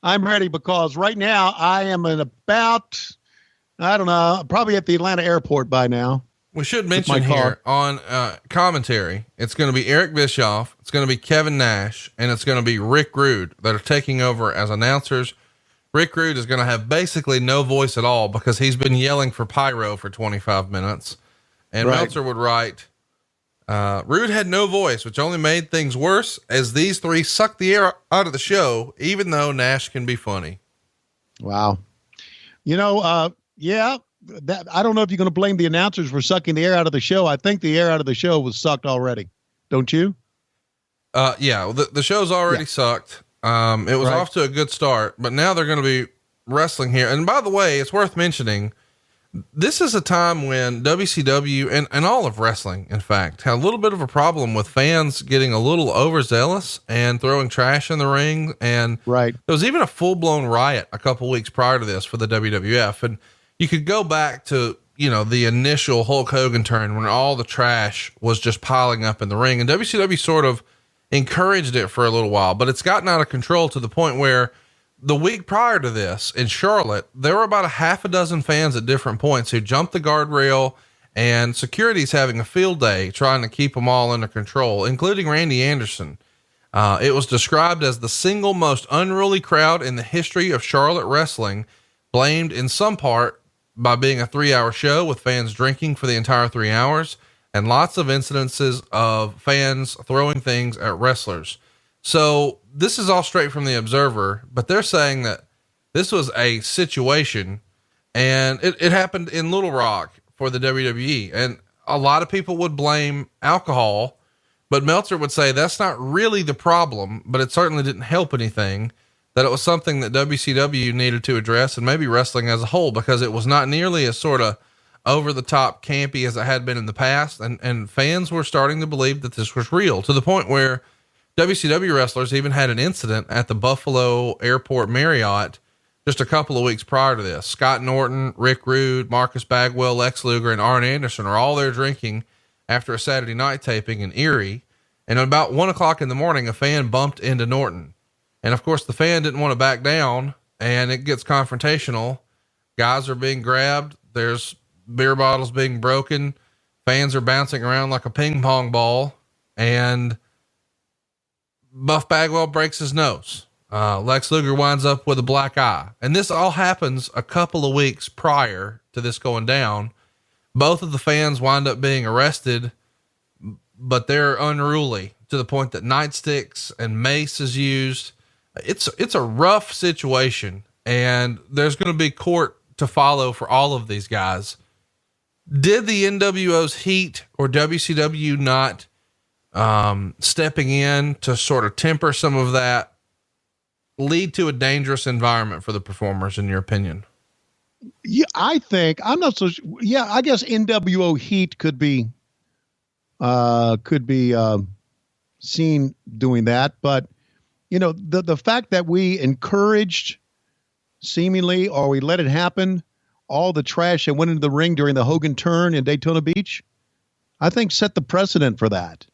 S6: I'm ready, because right now I am in about, I don't know, probably at the Atlanta airport by now.
S5: We should mention here on commentary, it's going to be Eric Bischoff, it's going to be Kevin Nash, and it's going to be Rick Rude that are taking over as announcers. Rick Rude is going to have basically no voice at all because he's been yelling for pyro for 25 minutes. And Meltzer would write, Rude had no voice, which only made things worse as these 3 sucked the air out of the show, even though Nash can be funny.
S6: Wow. That I don't know if you're going to blame the announcers for sucking the air out of the show. I think the air out of the show was sucked already. Don't you?
S5: The show's already sucked. It was
S6: Right.
S5: off to a good start, but now they're going to be wrestling here. And by the way, it's worth mentioning, this is a time when WCW and all of wrestling, in fact, had a little bit of a problem with fans getting a little overzealous and throwing trash in the ring. And
S6: Right.
S5: there was even a full blown riot a couple weeks prior to this for the WWF. And you could go back to, the initial Hulk Hogan turn when all the trash was just piling up in the ring, and WCW sort of encouraged it for a little while, but it's gotten out of control to the point where the week prior to this in Charlotte, there were about a half a dozen fans at different points who jumped the guardrail, and security's having a field day trying to keep them all under control, including Randy Anderson. It was described as the single most unruly crowd in the history of Charlotte wrestling, blamed in some part by being a 3-hour show with fans drinking for the entire 3 hours and lots of incidences of fans throwing things at wrestlers. So this is all straight from the Observer, but they're saying that this was a situation, and it happened in Little Rock for the WWE. And a lot of people would blame alcohol, but Meltzer would say that's not really the problem, but it certainly didn't help anything, that it was something that WCW needed to address, and maybe wrestling as a whole, because it was not nearly as sort of over the top campy as it had been in the past. And fans were starting to believe that this was real, to the point where WCW wrestlers even had an incident at the Buffalo Airport Marriott just a couple of weeks prior to this. Scott Norton, Rick Rude, Marcus Bagwell, Lex Luger, and Arn Anderson are all there drinking after a Saturday night taping in Erie. And at about 1:00 in the morning, a fan bumped into Norton. And of course the fan didn't want to back down, and it gets confrontational. Guys are being grabbed. There's beer bottles being broken. Fans are bouncing around like a ping pong ball, and Buff Bagwell breaks his nose. Lex Luger winds up with a black eye. And this all happens a couple of weeks prior to this going down. Both of the fans wind up being arrested, but they're unruly to the point that nightsticks and mace is used. It's a rough situation, and there's going to be court to follow for all of these guys. Did the NWO's heat or WCW not stepping in to sort of temper some of that lead to a dangerous environment for the performers, in your opinion?
S6: Yeah, I think I'm not so. Yeah, I guess NWO heat could be seen doing that, but the fact that we encouraged seemingly, or we let it happen, all the trash that went into the ring during the Hogan turn in Daytona Beach, I think set the precedent for that.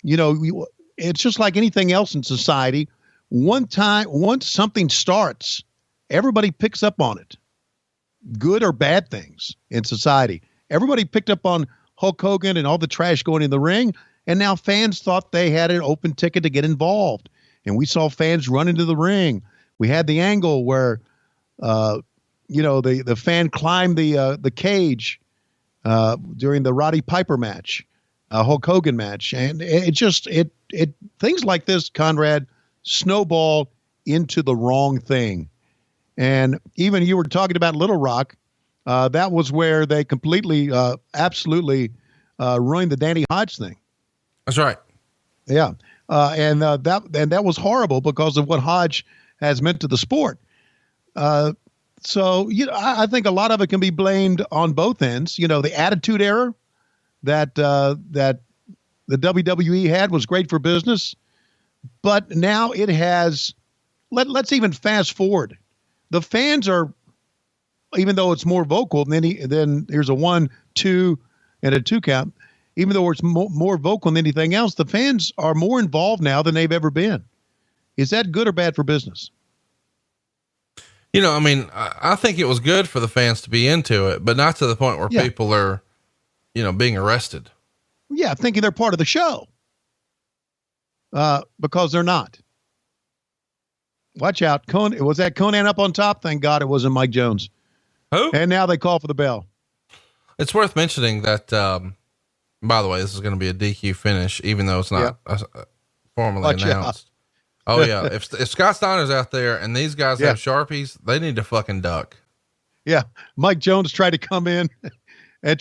S6: It's just like anything else in society. Once something starts, everybody picks up on it. Good or bad things in society. Everybody picked up on Hulk Hogan and all the trash going in the ring, and now fans thought they had an open ticket to get involved. And we saw fans run into the ring. We had the angle where, the fan climbed the cage during the Roddy Piper match, Hulk Hogan match, and it things like this, Conrad, snowball into the wrong thing. And even you were talking about Little Rock, that was where they completely, absolutely ruined the Danny Hodge thing.
S5: That's right.
S6: Yeah. And that was horrible because of what Hodge has meant to the sport. So I think a lot of it can be blamed on both ends. The attitude error that the WWE had was great for business, but now it has. Let's even fast forward. The fans are, even though it's more vocal then here's a 1, 2, and a 2 count. Even though it's more vocal than anything else, the fans are more involved now than they've ever been. Is that good or bad for business?
S5: I think it was good for the fans to be into it, but not to the point where people are, being arrested.
S6: Yeah. Thinking they're part of the show. Because they're not. Watch out. Was that Conan up on top? Thank God it wasn't Mike Jones.
S5: Who?
S6: And now they call for the bell.
S5: It's worth mentioning that, by the way, this is going to be a DQ finish, even though it's not formally announced. Oh yeah. If Scott Steiner's out there and these guys have Sharpies, they need to fucking duck.
S6: Yeah. Mike Jones tried to come in and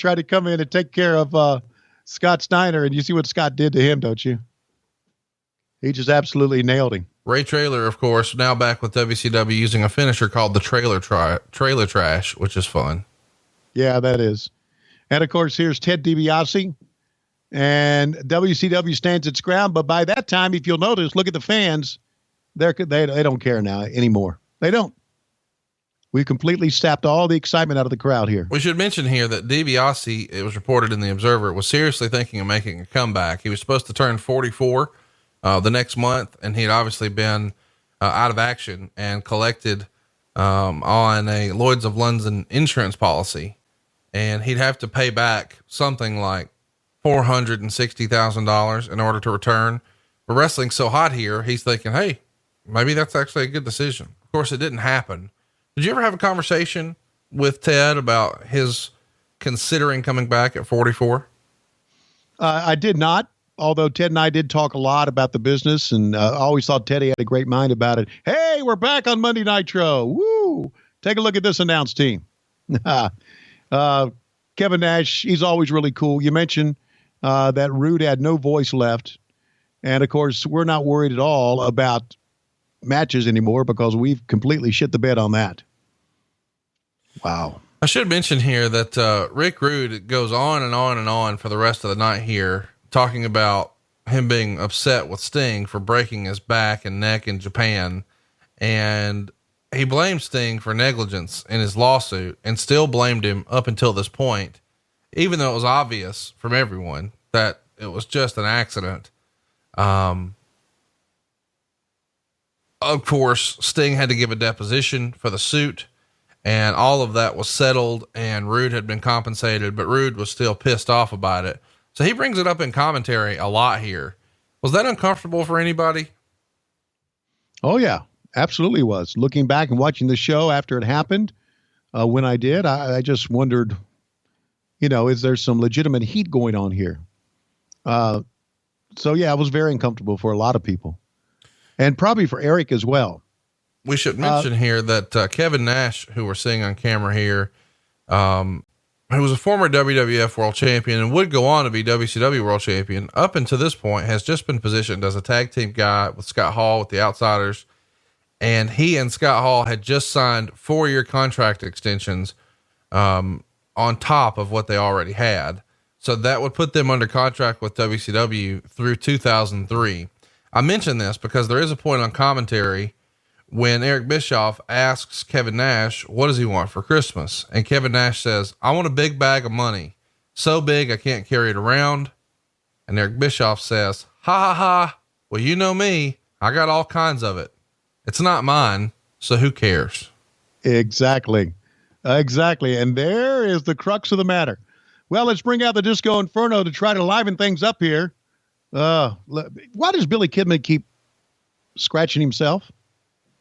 S6: take care of Scott Steiner. And you see what Scott did to him, don't you? He just absolutely nailed him.
S5: Ray Traylor, of course, now back with WCW using a finisher called the Trailer Trash, which is fun.
S6: Yeah, that is. And of course, here's Ted DiBiase, and WCW stands its ground. But by that time, if you'll notice, look at the fans. They don't care now anymore. They don't. We've completely sapped all the excitement out of the crowd here.
S5: We should mention here that DiBiase, it was reported in the Observer, was seriously thinking of making a comeback. He was supposed to turn 44 the next month, and he'd obviously been out of action and collected on a Lloyd's of London insurance policy, and he'd have to pay back something like $460,000 in order to return. But wrestling's so hot here, he's thinking, hey, maybe that's actually a good decision. Of course, it didn't happen. Did you ever have a conversation with Ted about his considering coming back at 44?
S6: I did not. Although Ted and I did talk a lot about the business, and I always thought Teddy had a great mind about it. Hey, we're back on Monday Nitro. Woo! Take a look at this announce team. Kevin Nash, he's always really cool. You mentioned that Rude had no voice left. And of course, we're not worried at all about matches anymore because we've completely shit the bed on that. Wow.
S5: I should mention here that Rick Rude goes on and on and on for the rest of the night here, talking about him being upset with Sting for breaking his back and neck in Japan. And he blamed Sting for negligence in his lawsuit and still blamed him up until this point, even though it was obvious from everyone that it was just an accident. Of course, Sting had to give a deposition for the suit, and all of that was settled, and Rude had been compensated, but Rude was still pissed off about it. So he brings it up in commentary a lot here. Was that uncomfortable for anybody?
S6: Oh yeah, absolutely was. Looking back and watching the show after it happened, when I did, I just wondered, is there some legitimate heat going on here? So yeah, it was very uncomfortable for a lot of people, and probably for Eric as well.
S5: We should mention here that Kevin Nash, who we're seeing on camera here, who was a former WWF World Champion and would go on to be WCW World Champion, up until this point has just been positioned as a tag team guy with Scott Hall with the Outsiders. And he and Scott Hall had just signed 4-year contract extensions on top of what they already had. So that would put them under contract with WCW through 2003. I mention this because there is a point on commentary when Eric Bischoff asks Kevin Nash, what does he want for Christmas? And Kevin Nash says, I want a big bag of money. So big, I can't carry it around. And Eric Bischoff says, ha ha ha. Well, you know me, I got all kinds of it. It's not mine. So who cares? Exactly.
S6: And there is the crux of the matter. Well, let's bring out the Disco Inferno to try to liven things up here. Why does Billy Kidman keep scratching himself?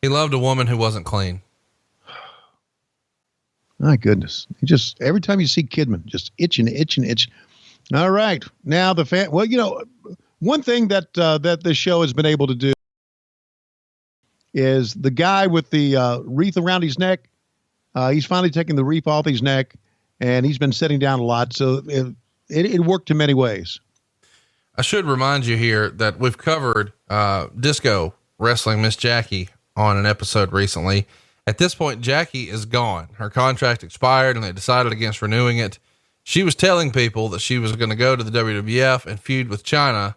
S5: He loved a woman who wasn't clean.
S6: My goodness. He just, every time you see Kidman, just itching. All right. Now one thing that this show has been able to do is the guy with the wreath around his neck. He's finally taking the wreath off his neck, and he's been sitting down a lot. So it worked in many ways.
S5: I should remind you here that we've covered Disco wrestling Miss Jackie on an episode recently. At this point, Jackie is gone. Her contract expired and they decided against renewing it. She was telling people that she was going to go to the WWF and feud with China.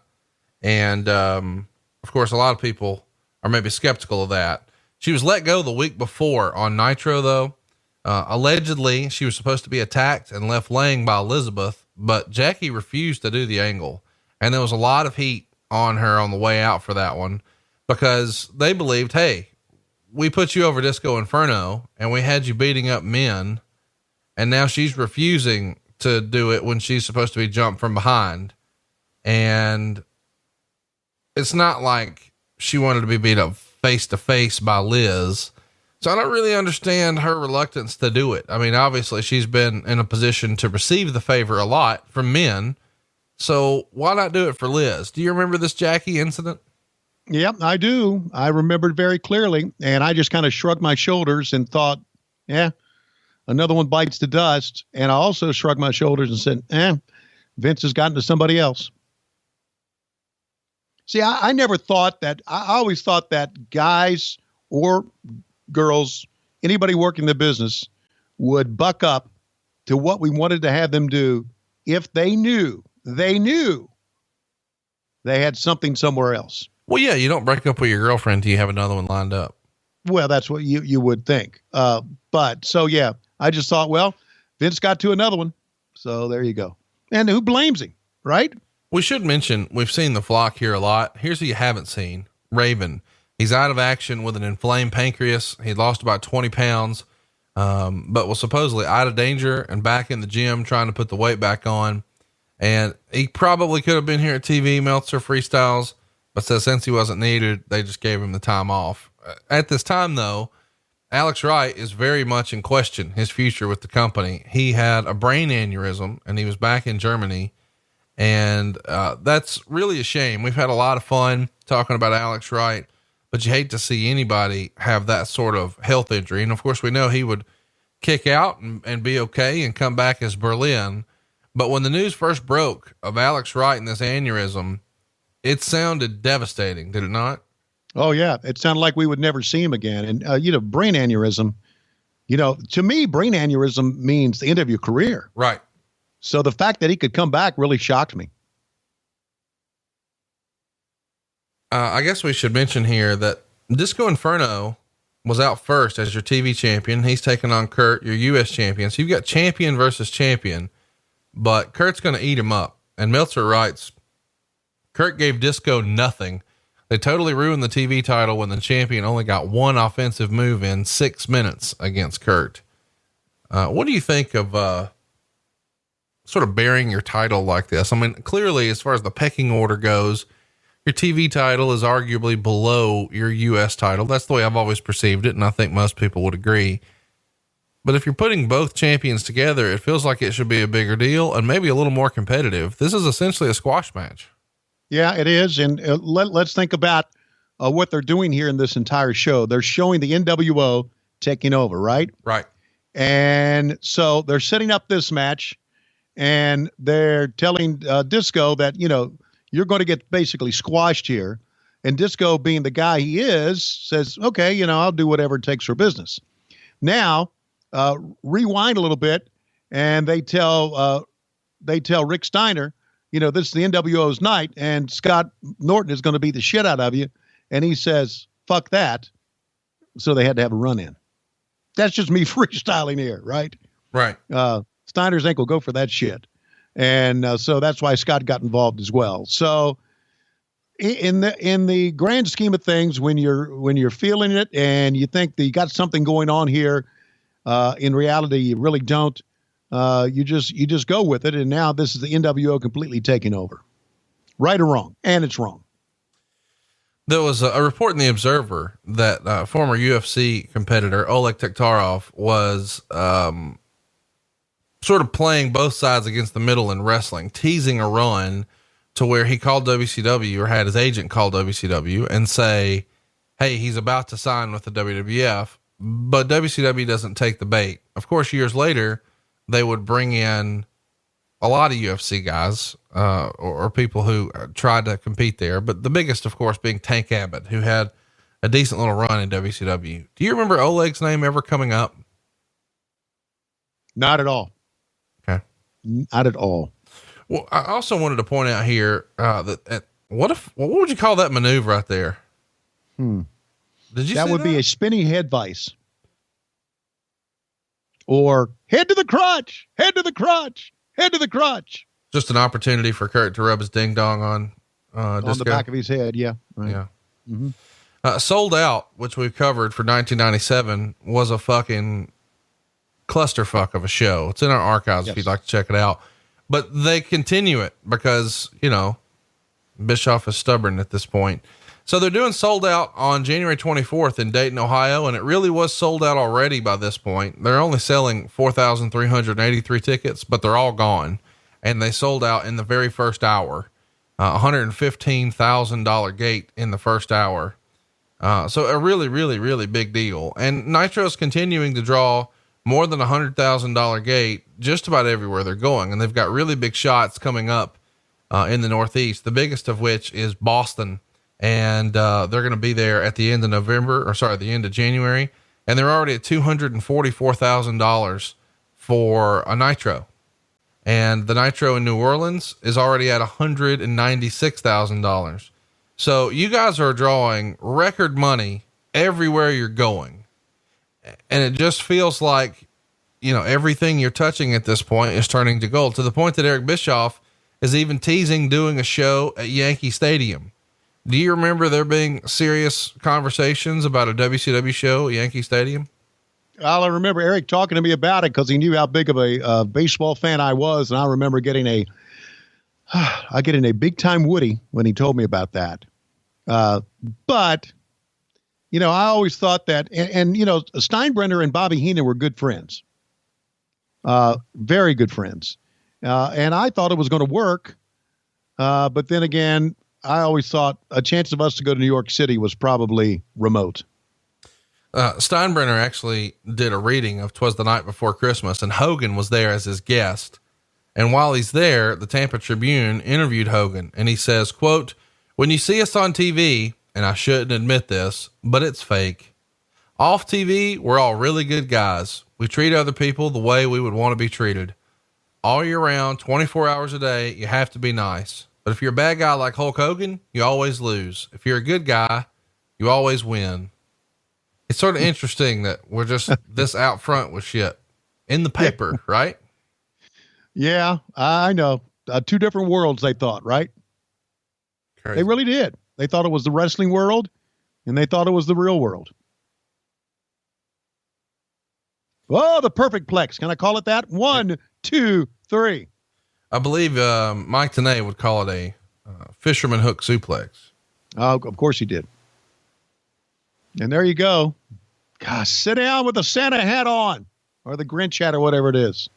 S5: And, of course, a lot of people are maybe skeptical of that. She was let go the week before on Nitro though. Allegedly she was supposed to be attacked and left laying by Elizabeth, but Jackie refused to do the angle. And there was a lot of heat on her on the way out for that one, because they believed, hey, we put you over Disco Inferno and we had you beating up men, and now she's refusing to do it when she's supposed to be jumped from behind. And it's not like she wanted to be beat up face to face by Liz. So I don't really understand her reluctance to do it. I mean, obviously she's been in a position to receive the favor a lot from men. So why not do it for Liz? Do you remember this Jackie incident?
S6: Yep, I do. I remembered very clearly, and I just kind of shrugged my shoulders and thought, another one bites the dust. And I also shrugged my shoulders and said, Vince has gotten to somebody else. See, I never thought that. I always thought that guys or girls, anybody working the business, would buck up to what we wanted to have them do if they knew they had something somewhere else.
S5: Well, yeah, you don't break up with your girlfriend till you have another one lined up.
S6: Well, that's what you would think. But so, yeah, I just thought, well, Vince got to another one. So there you go. And who blames him, right?
S5: We should mention, we've seen the Flock here a lot. Here's who you haven't seen. Raven. He's out of action with an inflamed pancreas. He lost about 20 pounds, but was supposedly out of danger and back in the gym trying to put the weight back on. And he probably could have been here at TV Meltzer Freestyles, but since he wasn't needed, they just gave him the time off. At this time though, Alex Wright is very much in question, his future with the company. He had a brain aneurysm and he was back in Germany. And, that's really a shame. We've had a lot of fun talking about Alex Wright, but you hate to see anybody have that sort of health injury. And of course we know he would kick out and be okay and come back as Berlin. But when the news first broke of Alex Wright and this aneurysm, it sounded devastating, did it not?
S6: Oh yeah. It sounded like we would never see him again. And, brain aneurysm, to me, brain aneurysm means the end of your career.
S5: Right.
S6: So the fact that he could come back really shocked me.
S5: I guess we should mention here that Disco Inferno was out first as your TV champion. He's taking on Kurt, your US champion. So you've got champion versus champion, but Kurt's going to eat him up. And Meltzer writes, Kurt gave Disco nothing. They totally ruined the TV title when the champion only got one offensive move in 6 minutes against Kurt. What do you think of, sort of burying your title like this? I mean, clearly as far as the pecking order goes, your TV title is arguably below your US title. That's the way I've always perceived it. And I think most people would agree. But if you're putting both champions together, it feels like it should be a bigger deal and maybe a little more competitive. This is essentially a squash match.
S6: Yeah, it is. And let's think about what they're doing here in this entire show. They're showing the NWO taking over, right?
S5: Right.
S6: And so they're setting up this match and they're telling Disco that, you're going to get basically squashed here. And Disco, being the guy he is, says, okay, I'll do whatever it takes for business. Now, rewind a little bit and they tell Rick Steiner, this is the NWO's night and Scott Norton is going to beat the shit out of you. And he says, fuck that. So they had to have a run in. That's just me freestyling here. Right.
S5: Right.
S6: Steiner's ain't gonna go for that shit. And, so that's why Scott got involved as well. So in the grand scheme of things, when you're feeling it and you think that you got something going on here, in reality, you really don't. You just go with it. And now this is the NWO completely taking over, right or wrong. And it's wrong.
S5: There was a report in the Observer that, former UFC competitor Oleg Tektarov was, sort of playing both sides against the middle in wrestling, teasing a run to where he called WCW or had his agent call WCW and say, hey, he's about to sign with the WWF, but WCW doesn't take the bait. Of course, years later, they would bring in a lot of UFC guys, or people who tried to compete there. But the biggest, of course, being Tank Abbott, who had a decent little run in WCW. Do you remember Oleg's name ever coming up?
S6: Not at all.
S5: Okay.
S6: Not at all.
S5: Well, I also wanted to point out here, what would you call that maneuver right there?
S6: Did
S5: you
S6: that
S5: see
S6: would be a spinning head vice or head to the crotch, head to the crotch, head to the crotch.
S5: Just an opportunity for Kurt to rub his ding dong on
S6: the back of his head. Yeah. Right.
S5: Yeah.
S6: Mm-hmm.
S5: Sold Out, which we've covered for 1997, was a fucking clusterfuck of a show. It's in our archives. Yes. If you'd like to check it out, but they continue it because, Bischoff is stubborn at this point. So they're doing Sold Out on January 24th in Dayton, Ohio. And it really was sold out already by this point. They're only selling 4,383 tickets, but they're all gone. And they sold out in the very first hour, $115,000 gate in the first hour. So a really, really, really big deal. And Nitro is continuing to draw more than $100,000 gate just about everywhere they're going. And they've got really big shots coming up in the Northeast, the biggest of which is Boston. And they're going to be there at the end of the end of January. And they're already at $244,000 for a Nitro. And the Nitro in New Orleans is already at $196,000. So you guys are drawing record money everywhere you're going. And it just feels like, everything you're touching at this point is turning to gold, to the point that Eric Bischoff is even teasing doing a show at Yankee Stadium. Do you remember there being serious conversations about a WCW show at Yankee Stadium?
S6: I remember Eric talking to me about it because he knew how big of a baseball fan I was. And I remember getting a big time Woody when he told me about that. But I always thought that, and Steinbrenner and Bobby Heenan were good friends, very good friends. And I thought it was going to work. But then again, I always thought a chance of us to go to New York City was probably remote.
S5: Steinbrenner actually did a reading of 'Twas the Night Before Christmas, and Hogan was there as his guest. And while he's there, the Tampa Tribune interviewed Hogan, and he says, quote, "When you see us on TV, and I shouldn't admit this, but it's fake. Off TV, we're all really good guys. We treat other people the way we would want to be treated. All year round, 24 hours a day, you have to be nice. But if you're a bad guy like Hulk Hogan, you always lose. If you're a good guy, you always win." It's sort of interesting that we're just this out front with shit in the paper, right?
S6: Yeah, I know. Two different worlds, they thought, right?
S5: Crazy.
S6: They really did. They thought it was the wrestling world, and they thought it was the real world. Oh, the perfect plex. Can I call it that? 1, 2, 3.
S5: I believe Mike Tenay would call it a fisherman hook suplex.
S6: Oh, of course he did. And there you go. Gosh, sit down with the Santa hat on, or the Grinch hat, or whatever it is.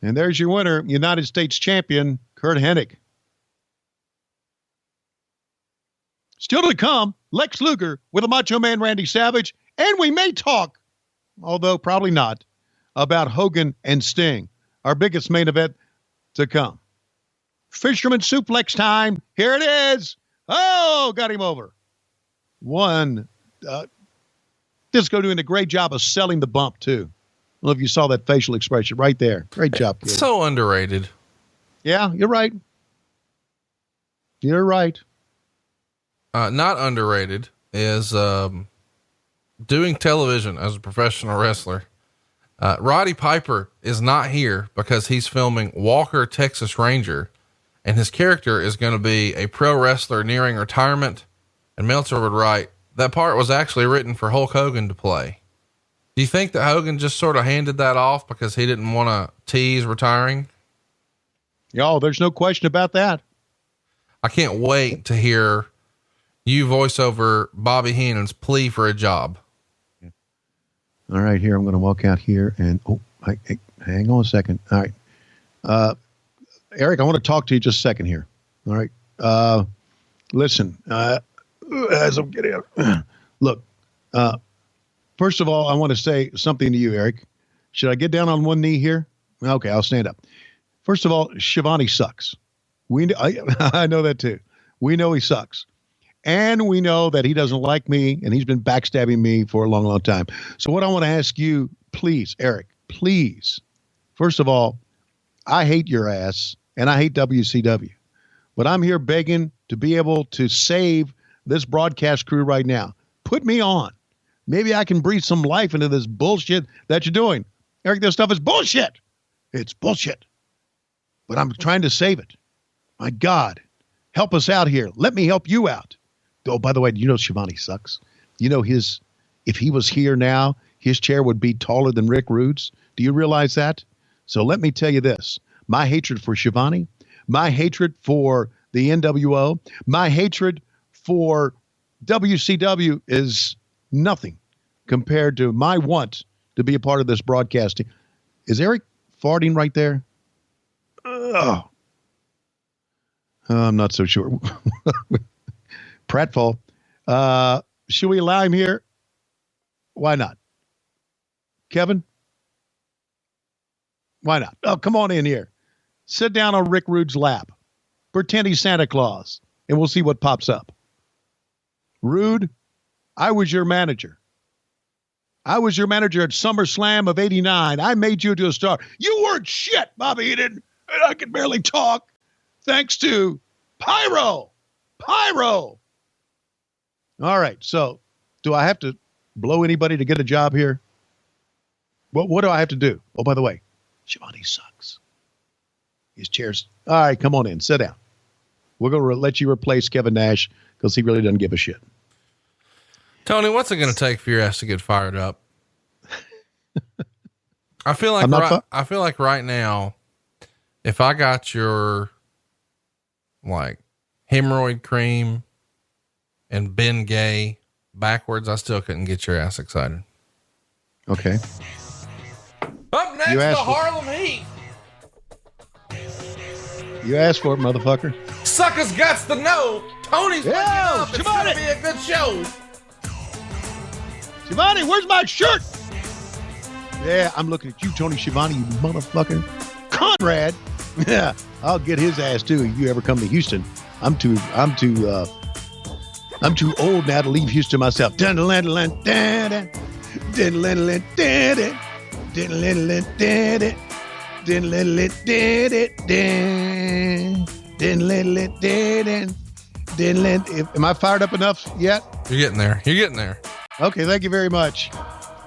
S6: And there's your winner, United States champion, Kurt Hennig. Still to come, Lex Luger with a Macho Man Randy Savage, and we may talk, although probably not, about Hogan and Sting, our biggest main event to come. Fisherman suplex time. Here it is. Oh, got him over. One, Disco doing a great job of selling the bump too. I don't know if you saw that facial expression right there. Great job, kid.
S5: So underrated.
S6: Yeah, you're right. You're right.
S5: Not underrated is doing television as a professional wrestler. Roddy Piper is not here because he's filming Walker, Texas Ranger, and his character is going to be a pro wrestler nearing retirement. And Meltzer would write, that part was actually written for Hulk Hogan to play. Do you think that Hogan just sort of handed that off because he didn't want to tease retiring?
S6: Oh, there's no question about that.
S5: I can't wait to hear you voice over Bobby Heenan's plea for a job.
S6: All right, here, I'm going to walk out here and, hang on a second. All right. Eric, I want to talk to you just a second here. All right. Listen, as I'm getting out, look, first of all, I want to say something to you, Eric. Should I get down on one knee here? Okay, I'll stand up. First of all, Schiavone sucks. I know that too. We know he sucks. And we know that he doesn't like me, and he's been backstabbing me for a long, long time. So what I want to ask you, please, Eric, please, first of all, I hate your ass, and I hate WCW. But I'm here begging to be able to save this broadcast crew right now. Put me on. Maybe I can breathe some life into this bullshit that you're doing. Eric, this stuff is bullshit. It's bullshit. But I'm trying to save it. My God, help us out here. Let me help you out. Oh, by the way, you know Schiavone sucks. You know if he was here now, his chair would be taller than Rick Rude's. Do you realize that? So let me tell you this. My hatred for Schiavone, my hatred for the NWO, my hatred for WCW is nothing compared to my want to be a part of this broadcasting. Is Eric farting right there? Oh, I'm not so sure. Pratfall. Should we allow him here? Why not? Kevin? Why not? Oh, come on in here. Sit down on Rick Rude's lap. Pretend he's Santa Claus, and we'll see what pops up. Rude, I was your manager. I was your manager at SummerSlam of '89. I made you into a star. You weren't shit, Bobby Heenan, and I could barely talk thanks to Pyro. Pyro. All right, so do I have to blow anybody to get a job here? What do I have to do? Oh, by the way, Schiavone sucks. His chair's... All right, come on in. Sit down. We're going to let you replace Kevin Nash because he really doesn't give a shit.
S5: Tony, what's it going to take for your ass to get fired up? I feel like right now, if I got your like hemorrhoid cream and Ben Gay backwards, I still couldn't get your ass excited.
S6: Okay.
S5: Up next, the Harlem Heat.
S6: You asked for it, motherfucker.
S5: Suckers guts to know. Tony's waking up. It's going to be a good show.
S6: Schiavone, where's my shirt? Yeah, I'm looking at you, Tony Schiavone, you motherfucker. Conrad. Yeah, I'll get his ass too if you ever come to Houston. I'm too old now to leave Houston myself. Am I fired up enough yet?
S5: You're getting there. You're getting there.
S6: Okay, thank you very much.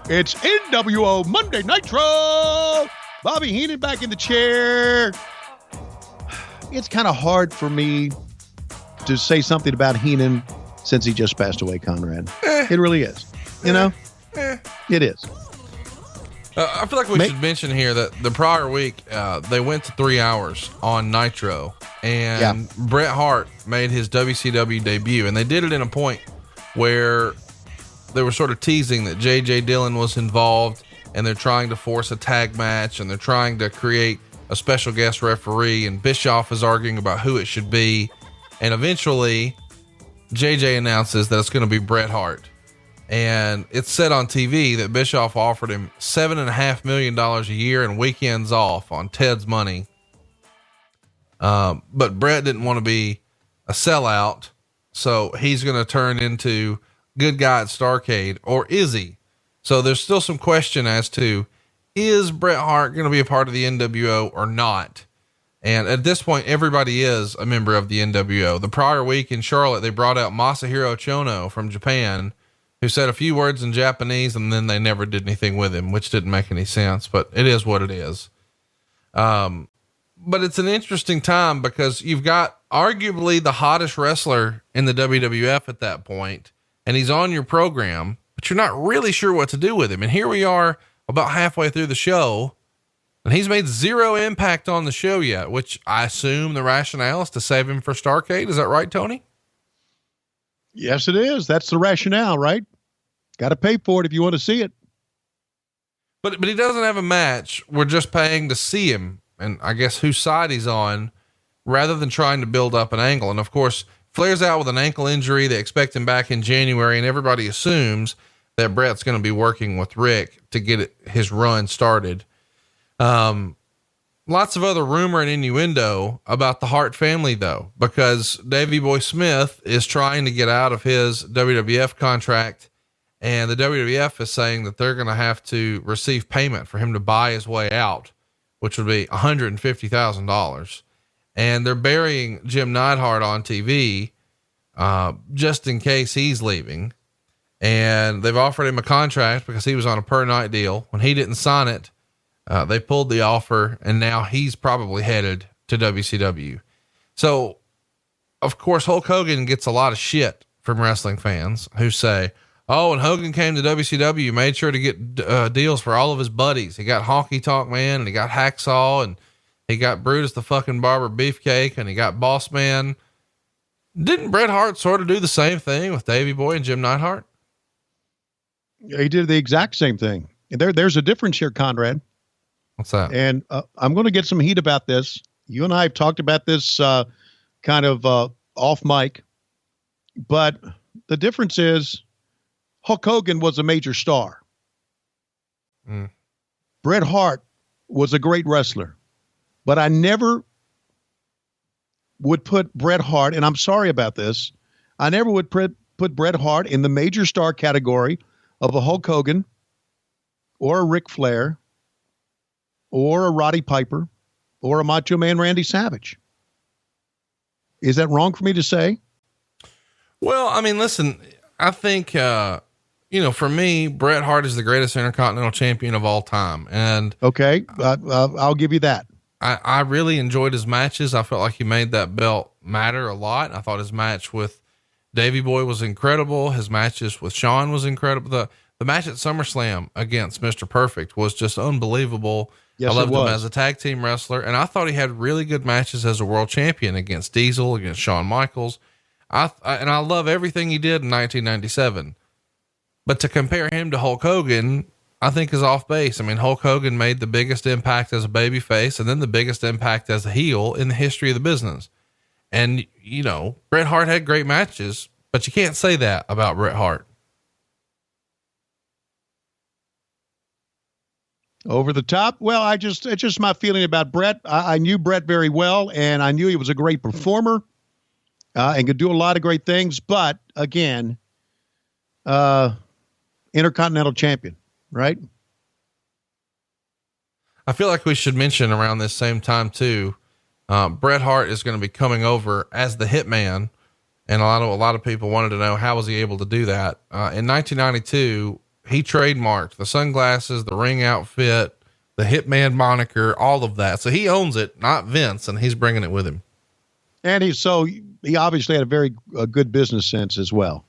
S6: It's NWO Monday Nitro. Bobby Heenan back in the chair. It's kind of hard for me to say something about Heenan since he just passed away, Conrad. It really is. You know? It is.
S5: I feel like we should mention here that the prior week, they went to 3 hours on Nitro, and Bret Hart made his WCW debut, and they did it in a point where they were sort of teasing that J.J. Dillon was involved, and they're trying to force a tag match, and they're trying to create a special guest referee, and Bischoff is arguing about who it should be. And eventually J.J. announces that it's going to be Bret Hart. And it's said on TV that Bischoff offered him $7.5 million a year and weekends off on Ted's money. But Bret didn't want to be a sellout. So he's going to turn into good guy at Starrcade, or is he? So there's still some question as to, is Bret Hart going to be a part of the NWO or not? And at this point, everybody is a member of the NWO. The prior week in Charlotte, they brought out Masahiro Chono from Japan, who said a few words in Japanese, and then they never did anything with him, which didn't make any sense, but it is what it is. But it's an interesting time because you've got arguably the hottest wrestler in the WWF at that point, and he's on your program, but you're not really sure what to do with him. And here we are about halfway through the show, and he's made zero impact on the show yet, which I assume the rationale is to save him for Starrcade. Is that right, Tony?
S6: Yes, it is. That's the rationale, right? Got to pay for it if you want to see it.
S5: But he doesn't have a match. We're just paying to see him, and I guess whose side he's on, rather than trying to build up an angle. And of course, Flair's out with an ankle injury. They expect him back in January, and everybody assumes that Bret's going to be working with Rick to get his run started. Lots of other rumor and innuendo about the Hart family though, because Davey Boy Smith is trying to get out of his WWF contract, and the WWF is saying that they're going to have to receive payment for him to buy his way out, which would be $150,000. And they're burying Jim Neidhart on TV, just in case he's leaving. And they've offered him a contract because he was on a per night deal. When he didn't sign it, they pulled the offer, and now he's probably headed to WCW. So of course, Hulk Hogan gets a lot of shit from wrestling fans who say, oh, when Hogan came to WCW, he made sure to get deals for all of his buddies. He got Honky Tonk Man, and he got Hacksaw, and he got Brutus the fucking Barber Beefcake, and he got Boss Man. Didn't Bret Hart sort of do the same thing with Davey Boy and Jim Neidhart?
S6: He did the exact same thing. There's a difference here, Conrad.
S5: What's that?
S6: And I'm going to get some heat about this. You and I have talked about this kind of off mic, but the difference is Hulk Hogan was a major star. Bret Hart was a great wrestler, but I never would put Bret Hart, and I'm sorry about this, I never would put Bret Hart in the major star category of a Hulk Hogan or a Ric Flair or a Roddy Piper or a Macho Man Randy Savage. Is that wrong for me to say?
S5: Well, I mean, listen, I think, for me, Bret Hart is the greatest Intercontinental Champion of all time. And
S6: okay, I'll give you that.
S5: I really enjoyed his matches. I felt like he made that belt matter a lot. I thought his match with Davey Boy was incredible. His matches with Shawn was incredible. The match at SummerSlam against Mr. Perfect was just unbelievable.
S6: Yes,
S5: I loved him as a tag team wrestler, and I thought he had really good matches as a world champion against Diesel, against Shawn Michaels. And I love everything he did in 1997, but to compare him to Hulk Hogan, I think is off base. I mean, Hulk Hogan made the biggest impact as a babyface and then the biggest impact as a heel in the history of the business. And, Bret Hart had great matches, but you can't say that about Bret Hart.
S6: Over the top. Well, it's just my feeling about Bret. I knew Bret very well, and I knew he was a great performer, and could do a lot of great things. But again, Intercontinental Champion, right?
S5: I feel like we should mention around this same time too, Bret Hart is going to be coming over as the Hitman. And a lot of people wanted to know, how was he able to do that? In 1992, he trademarked the sunglasses, the ring outfit, the Hitman moniker, all of that. So he owns it, not Vince, and he's bringing it with him.
S6: And he obviously had a good business sense as well.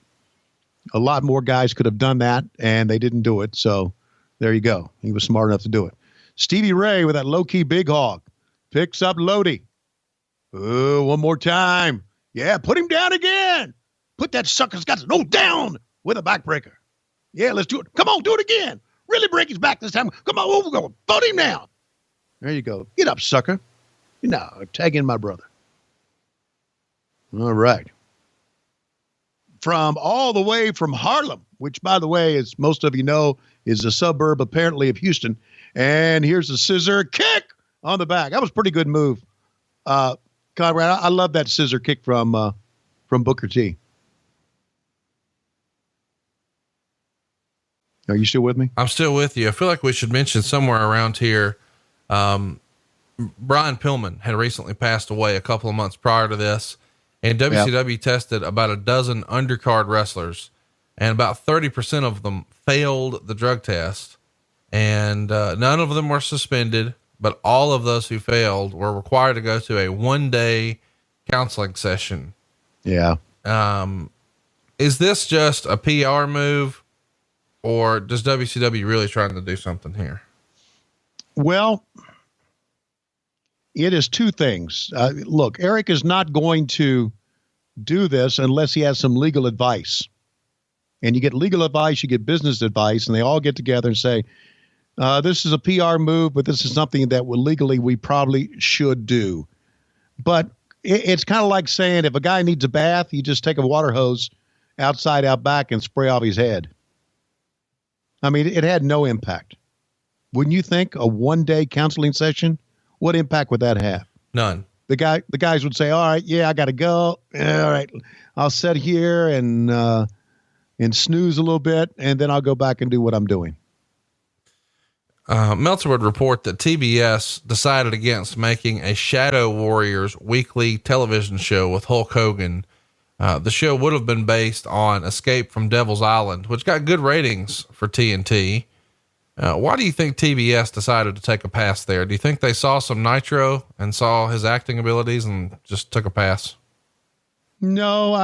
S6: A lot more guys could have done that, and they didn't do it. So there you go. He was smart enough to do it. Stevie Ray with that low-key big hog picks up Lodi. Oh, one more time. Yeah, put him down again. Put that sucker's got to go down with a backbreaker. Yeah, let's do it. Come on, do it again. Really break his back this time. Come on, over, go. Put him down. There you go. Get up, sucker. Tag in my brother. All right. From all the way from Harlem, which, by the way, as most of you know, is a suburb apparently of Houston. And here's a scissor kick on the back. That was a pretty good move. Conrad, I love that scissor kick from Booker T. Are you still with me?
S5: I'm still with you. I feel like we should mention somewhere around here. Brian Pillman had recently passed away a couple of months prior to this, and WCW tested about a dozen undercard wrestlers, and about 30% of them failed the drug test, and none of them were suspended, but all of those who failed were required to go to a 1-day counseling session.
S6: Yeah.
S5: Is this just a PR move, or does WCW really trying to do something here?
S6: Well, it is two things. Look, Eric is not going to do this unless he has some legal advice. And you get legal advice, you get business advice, and they all get together and say, this is a PR move, but this is something that legally we probably should do. But it's kind of like saying if a guy needs a bath, you just take a water hose outside out back and spray off his head. I mean, it had no impact. Wouldn't you think a 1-day counseling session? What impact would that have?
S5: None.
S6: The guys would say, all right, yeah, I got to go. All right, I'll sit here and snooze a little bit, and then I'll go back and do what I'm doing.
S5: Meltzer would report that TBS decided against making a Shadow Warriors weekly television show with Hulk Hogan. The show would have been based on Escape from Devil's Island, which got good ratings for TNT. Why do you think TBS decided to take a pass there? Do you think they saw some Nitro and saw his acting abilities and just took a pass?
S6: No,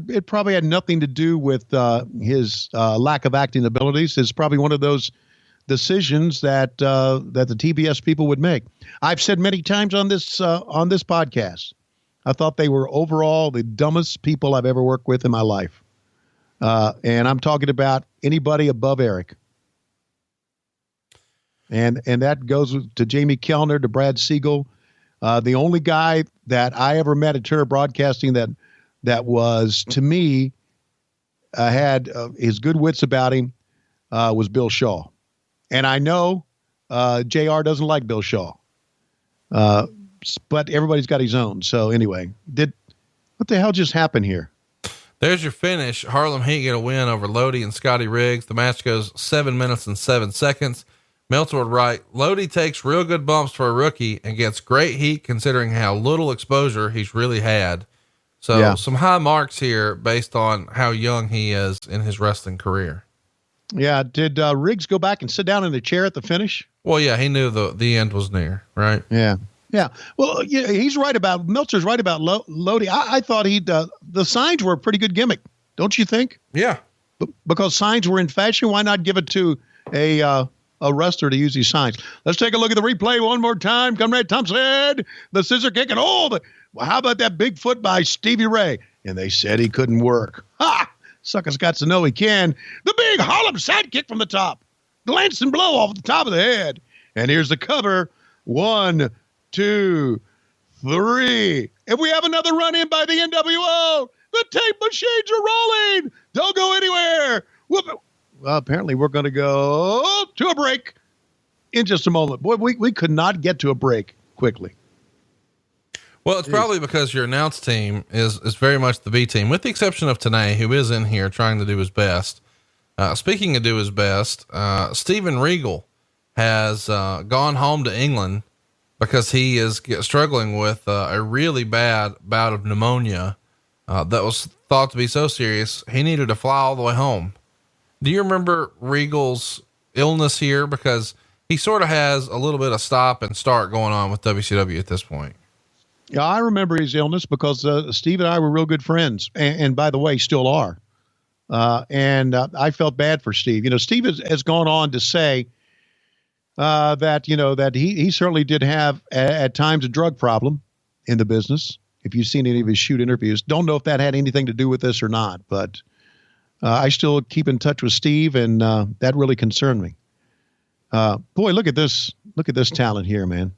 S6: it probably had nothing to do with his lack of acting abilities. It's probably one of those decisions that the TBS people would make. I've said many times on this podcast, I thought they were overall the dumbest people I've ever worked with in my life. And I'm talking about anybody above Eric. And that goes to Jamie Kellner, to Brad Siegel. The only guy that I ever met at Turner Broadcasting that was, to me, had his good wits about him was Bill Shaw. And I know JR doesn't like Bill Shaw. but everybody's got his own. So anyway, what the hell just happened here?
S5: There's your finish. Harlem Heat get a win over Lodi and Scotty Riggs. The match goes 7 minutes and 7 seconds. Meltzer would write, Lodi takes real good bumps for a rookie and gets great heat considering how little exposure he's really had. So some high marks here based on how young he is in his wrestling career.
S6: Yeah. Did Riggs go back and sit down in the chair at the finish?
S5: Well, yeah, he knew the end was near, right?
S6: Yeah. Yeah. Well, yeah, he's right about, Meltzer's right about Lodi. I thought the signs were a pretty good gimmick. Don't you think?
S5: Yeah.
S6: Because signs were in fashion. Why not give it to a wrestler to use these signs? Let's take a look at the replay one more time. Conrad Thompson, the scissor kick, and how about that big foot by Stevie Ray? And they said he couldn't work. Ha! Sucker's got to know he can. The big Harlem sidekick from the top. Glancing blow off the top of the head. And here's the cover. 1, 2, 3. If we have another run in by the NWO, the tape machines are rolling. Don't go anywhere. Well, apparently we're going to go to a break in just a moment. Boy, we could not get to a break quickly.
S5: Well, it's probably because your announce team is very much the B team, with the exception of Tanay, who is in here trying to do his best. Speaking of do his best, Steven Regal has gone home to England because he is struggling with a really bad bout of pneumonia that was thought to be so serious he needed to fly all the way home. Do you remember Regal's illness here? Because he sort of has a little bit of stop and start going on with WCW at this point.
S6: Yeah, I remember his illness because Steve and I were real good friends, and by the way, still are. And I felt bad for Steve. You know, Steve has gone on to say that he certainly did have at times a drug problem in the business. If you've seen any of his shoot interviews, don't know if that had anything to do with this or not, but I still keep in touch with Steve, and that really concerned me. Boy, look at this talent here, man.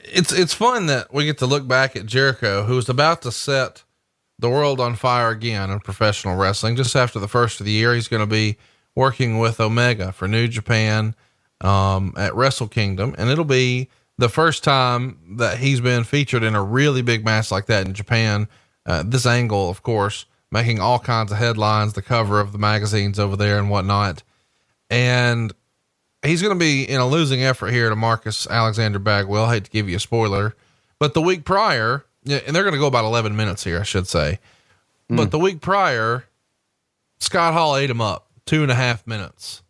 S5: It's fun that we get to look back at Jericho, who's about to set the world on fire again in professional wrestling. Just after the first of the year, he's going to be working with Omega for New Japan, at Wrestle Kingdom. And it'll be the first time that he's been featured in a really big match like that in Japan. This angle, of course, making all kinds of headlines, the cover of the magazines over there and whatnot. And he's going to be in a losing effort here to Marcus Alexander Bagwell. I hate to give you a spoiler, but the week prior, and they're going to go about 11 minutes here, I should say. But the week prior, Scott Hall ate him up 2.5 minutes.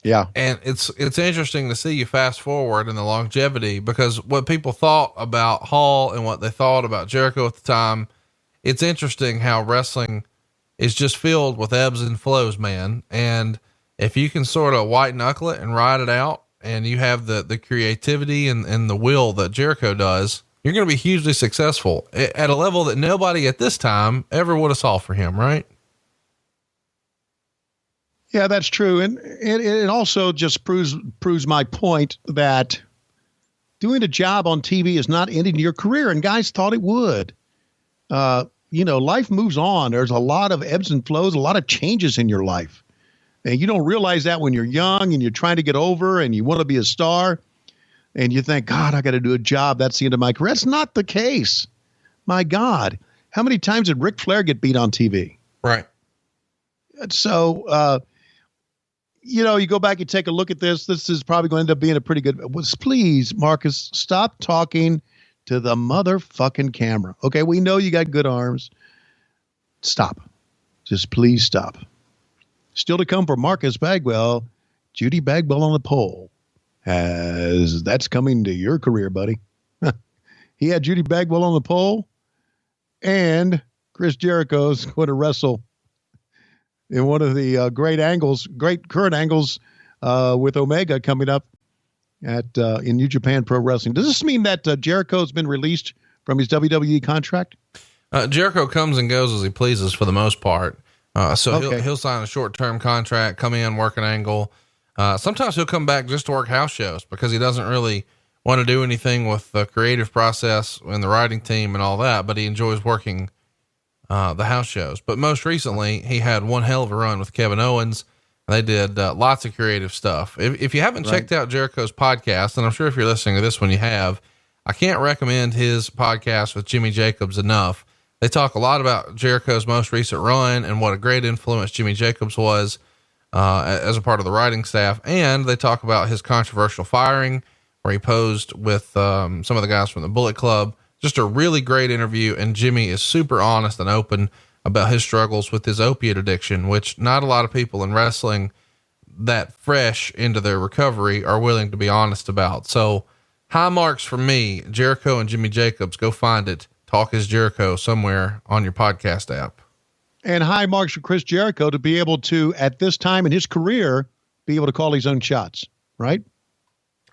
S6: Yeah.
S5: And it's interesting to see you fast forward in the longevity, because what people thought about Hall and what they thought about Jericho at the time, it's interesting how wrestling is just filled with ebbs and flows, man. And if you can sort of white knuckle it and ride it out, and you have the creativity and the will that Jericho does, you're going to be hugely successful at a level that nobody at this time ever would have saw for him. Right?
S6: Yeah, that's true. And it also just proves my point that doing a job on TV is not ending your career. And guys thought it would. Life moves on. There's a lot of ebbs and flows, a lot of changes in your life. And you don't realize that when you're young and you're trying to get over and you want to be a star and you think, God, I got to do a job. That's the end of my career. That's not the case. My God, how many times did Ric Flair get beat on TV?
S5: Right.
S6: So, you go back and take a look at this. This is probably going to end up being a pretty good. Please, Marcus, stop talking to the motherfucking camera. Okay, we know you got good arms. Stop. Just please stop. Still to come for Marcus Bagwell, Judy Bagwell on the pole. As that's coming to your career, buddy. He had Judy Bagwell on the pole, and Chris Jericho's going to wrestle in one of the great current angles with Omega coming up in New Japan Pro Wrestling. Does this mean that Jericho's been released from his WWE contract?
S5: Jericho comes and goes as he pleases for the most part.
S6: Okay.
S5: He'll sign a short-term contract, come in, work an angle. Sometimes he'll come back just to work house shows because he doesn't really want to do anything with the creative process and the writing team and all that, but he enjoys working the house shows. But most recently he had one hell of a run with Kevin Owens. They did lots of creative stuff. If you haven't checked out Jericho's podcast, and I'm sure if you're listening to this one, you have, I can't recommend his podcast with Jimmy Jacobs enough. They talk a lot about Jericho's most recent run and what a great influence Jimmy Jacobs was, as a part of the writing staff. And they talk about his controversial firing where he posed with, some of the guys from the Bullet Club. Just a really great interview. And Jimmy is super honest and open about his struggles with his opiate addiction, which not a lot of people in wrestling that fresh into their recovery are willing to be honest about. So high marks for me, Jericho and Jimmy Jacobs. Go find it. Talk is Jericho somewhere on your podcast app.
S6: And high marks for Chris Jericho to be able to, at this time in his career, be able to call his own shots, right?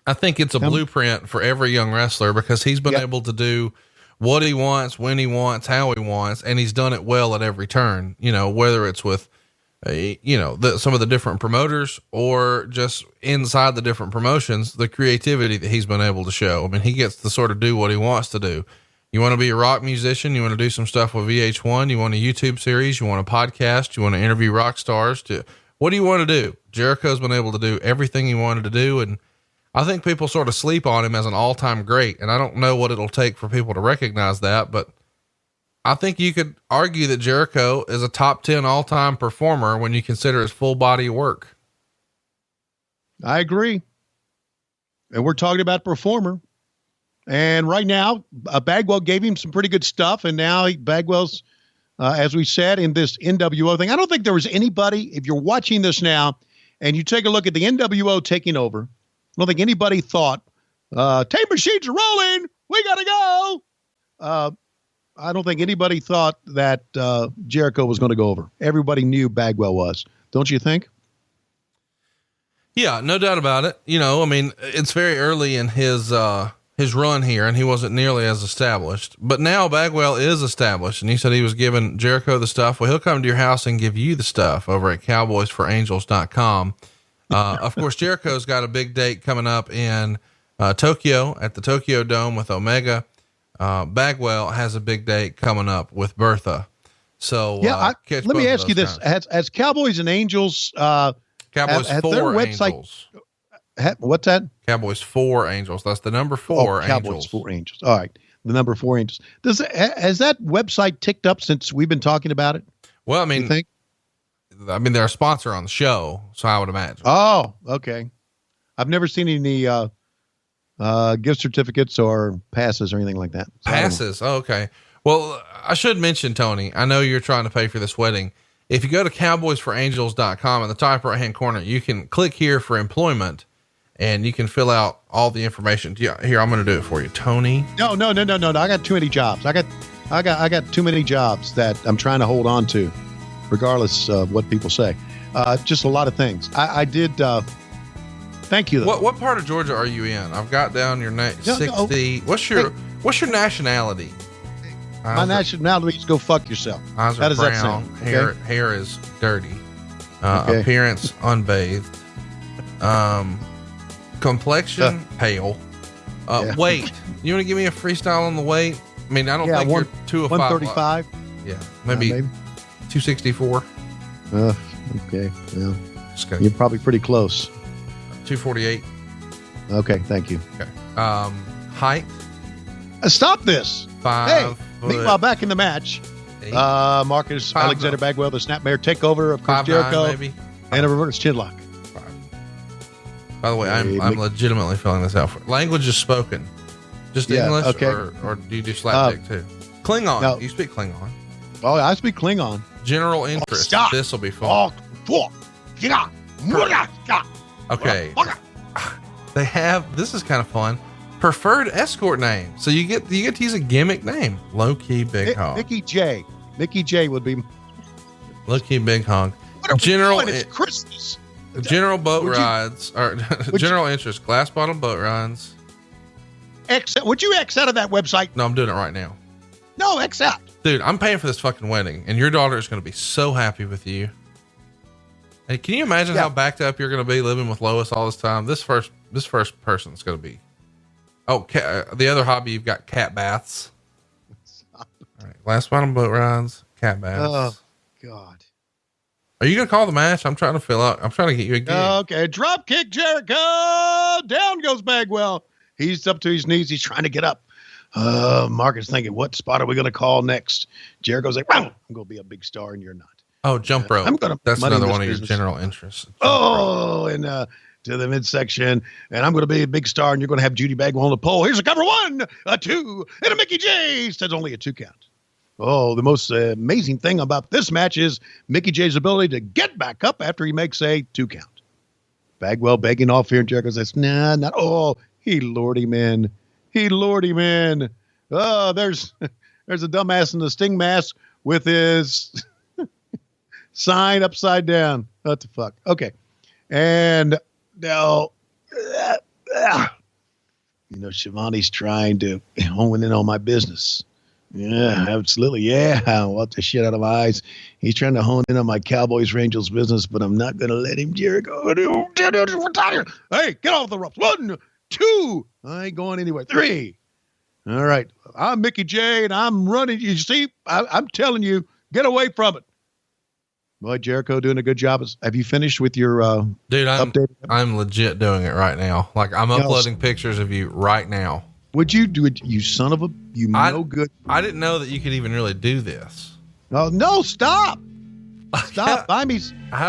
S5: I think it's a blueprint for every young wrestler because he's been able to do what he wants, when he wants, how he wants, and he's done it well at every turn, you know, whether it's with, some of the different promoters or just inside the different promotions, the creativity that he's been able to show. I mean, he gets to sort of do what he wants to do. You want to be a rock musician, you want to do some stuff with VH1, you want a YouTube series, you want a podcast, you want to interview rock stars, what do you want to do? Jericho's been able to do everything he wanted to do. And I think people sort of sleep on him as an all-time great. And I don't know what it'll take for people to recognize that, but I think you could argue that Jericho is a top 10 all-time performer when you consider his full body of work.
S6: I agree. And we're talking about performer. And right now, Bagwell gave him some pretty good stuff. And now Bagwell's, as we said, in this NWO thing. I don't think there was anybody, if you're watching this now and you take a look at the NWO taking over, I don't think anybody thought, tape machines are rolling. We got to go. I don't think anybody thought that Jericho was going to go over. Everybody knew Bagwell was. Don't you think?
S5: Yeah, no doubt about it. You know, I mean, it's very early in his run here and he wasn't nearly as established, but now Bagwell is established. And he said he was giving Jericho the stuff. Well, he'll come to your house and give you the stuff over at cowboysforangels.com. Of course, Jericho's got a big date coming up in Tokyo at the Tokyo Dome with Omega. Bagwell has a big date coming up with Bertha. So
S6: let me ask you this: has Cowboys and Angels,
S5: Cowboys
S6: has
S5: for
S6: their website,
S5: Angels?
S6: What's that?
S5: Cowboys for Angels. That's the number 4 Angels.
S6: Cowboys for Angels. All right, the number 4 Angels. Has that website ticked up since we've been talking about it?
S5: Well, I mean,
S6: you think?
S5: They're a sponsor on the show, so I would imagine.
S6: Oh, okay. I've never seen any gift certificates or passes or anything like that. So
S5: passes. Oh, okay. Well, I should mention, Tony, I know you're trying to pay for this wedding. If you go to cowboysforangels.com in the top right-hand corner, you can click here for employment and you can fill out all the information. Yeah, here, I'm going to do it for you, Tony.
S6: No. I got too many jobs. I got too many jobs that I'm trying to hold on to, regardless of what people say. Just a lot of things. I did. Thank you. Though.
S5: What part of Georgia are you in? I've got down your name. 60. What's your nationality?
S6: My nationality is go fuck yourself.
S5: Eyes
S6: How
S5: are
S6: does
S5: brown.
S6: that sound? Okay.
S5: Hair is dirty. Appearance unbathed. Complexion pale. Weight. You want to give me a freestyle on the weight? I mean, I don't think you're 205.
S6: 135.
S5: Yeah, maybe 264.
S6: Okay. Well, you're probably pretty close.
S5: 248.
S6: Okay, thank you.
S5: Okay. Height.
S6: Stop this.
S5: 5 foot.
S6: Meanwhile, back in the match,
S5: 8.
S6: Marcus
S5: 5
S6: Alexander Bagwell, the snapmare takeover of Chris
S5: 5'9",
S6: Jericho,
S5: maybe.
S6: and a reverse chinlock.
S5: 5. By the way, I'm legitimately filling this out for language is spoken. Just English,
S6: okay.
S5: or do you do slapdick too? Klingon.
S6: No.
S5: You speak Klingon.
S6: Oh, I speak Klingon.
S5: General interest.
S6: Stop.
S5: This will be fun. Okay. They have, this is kind of fun, preferred escort name. So you get to use a gimmick name. Low key big hog.
S6: Mickey J would be
S5: Low key big hog.
S6: It's Christmas.
S5: General boat rides or general interest, glass bottom boat rides.
S6: Would you X out of that website?
S5: No, I'm doing it right now.
S6: No, X out.
S5: Dude, I'm paying for this fucking wedding and your daughter is going to be so happy with you. Hey, can you imagine how backed up you're going to be living with Lois all this time? This first person's going to be, the other hobby, you've got cat baths. All right. Glass bottom boat rides, cat baths.
S6: Oh God.
S5: Are you going to call the match? I'm trying to get you a gig.
S6: Okay. Drop kick Jericho. Down goes Bagwell. He's up to his knees. He's trying to get up. Marcus thinking, what spot are we going to call next? Jericho's like, I'm going to be a big star and you're not.
S5: Oh, jump rope. That's another one of your general interests.
S6: And to the midsection, and I'm going to be a big star, and you're going to have Judy Bagwell on the pole. Here's a cover, 1, a 2, and a Mickey J. Says only a 2 count. Oh, the most amazing thing about this match is Mickey J's ability to get back up after he makes a 2 count. Bagwell begging off here, and Jericho says, nah, not. Oh, he lured him in. Oh, there's a dumbass in the Sting mask with his sign upside down. What the fuck? Okay. And now, Schiavone's trying to hone in on my business. Yeah, absolutely. Yeah. What the shit out of my eyes. He's trying to hone in on my Cowboys Rangers business, but I'm not going to let him, Jericho. Hey, get off the ropes. 1, 2. I ain't going anywhere. 3. All right. I'm Mickey J, and I'm running. You see, I'm telling you, get away from it. Boy, Jericho doing a good job. Have you finished with your
S5: dude?
S6: update?
S5: I'm legit doing it right now. Like I'm uploading pictures of you right now.
S6: Would you do it? You son of a no good.
S5: I didn't know that you could even really do this.
S6: Oh no! Stop! Stop! Buy me.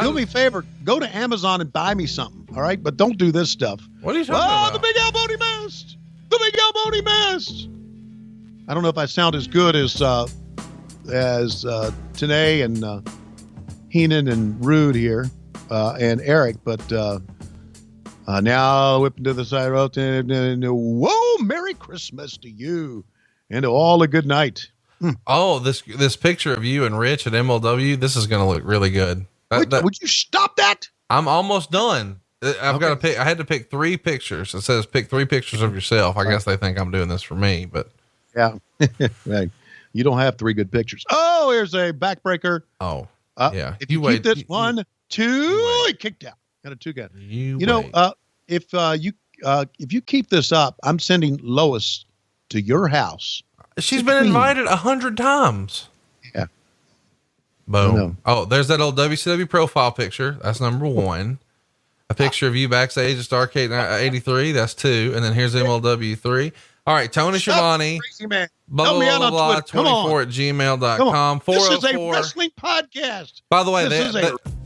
S6: Do me a favor. Go to Amazon and buy me something. All right, but don't do this stuff.
S5: What are you talking about?
S6: The big elbow mast. The big elbow mast. I don't know if I sound as good as Tenay and Heenan and Rude here, and Eric, but now whipping to the side rope. Whoa! Merry Christmas to you, and to all a good night.
S5: Oh, this picture of you and Rich at MLW. This is going to look really good.
S6: Would you stop that?
S5: I'm almost done. I've got to pick. I had to pick 3 pictures. It says pick 3 pictures of yourself. I guess they think I'm doing this for me, but
S6: yeah, right. You don't have 3 good pictures. Oh, here's a backbreaker.
S5: Oh, yeah.
S6: If you keep this 1, 2, he kicked out. Got a 2 count. If you keep this up, I'm sending Lois to your house.
S5: She's been invited 100 times.
S6: Yeah.
S5: Boom. Oh, there's that old WCW profile picture. That's number 1. A picture of you backstage at Starrcade 83. That's 2. And then here's MLW 3. All right. Tony Schiavone. Blah, blah, blah, blah, 24 at gmail.com.
S6: This is a wrestling podcast.
S5: By the way,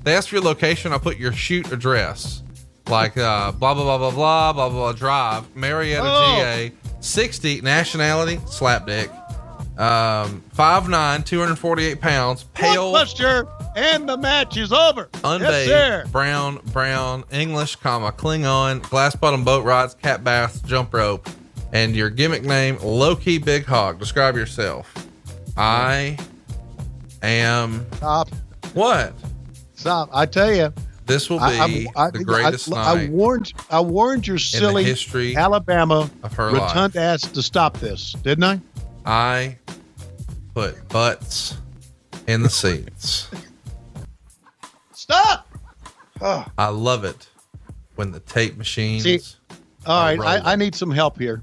S5: they asked for your location. I put your shoot address. Like, blah, blah, blah, blah, blah, blah, blah, drive, Marietta, GA, 60, nationality, slapdick, 5'9", 248 pounds, pale,
S6: Buster, and the match is over.
S5: Unbathed,
S6: yes,
S5: brown, English, Klingon, glass bottom boat rides, cat baths, jump rope, and your gimmick name, Low Key Big Hog. Describe yourself. I am.
S6: Stop.
S5: What?
S6: Stop. I tell you.
S5: This will be the greatest night.
S6: I warned your silly
S5: history
S6: Alabama
S5: of her
S6: rotund
S5: life.
S6: ass to stop this, didn't I?
S5: I put butts in the seats.
S6: Stop. Oh.
S5: I love it when the tape machines.
S6: See, all right, I need some help here.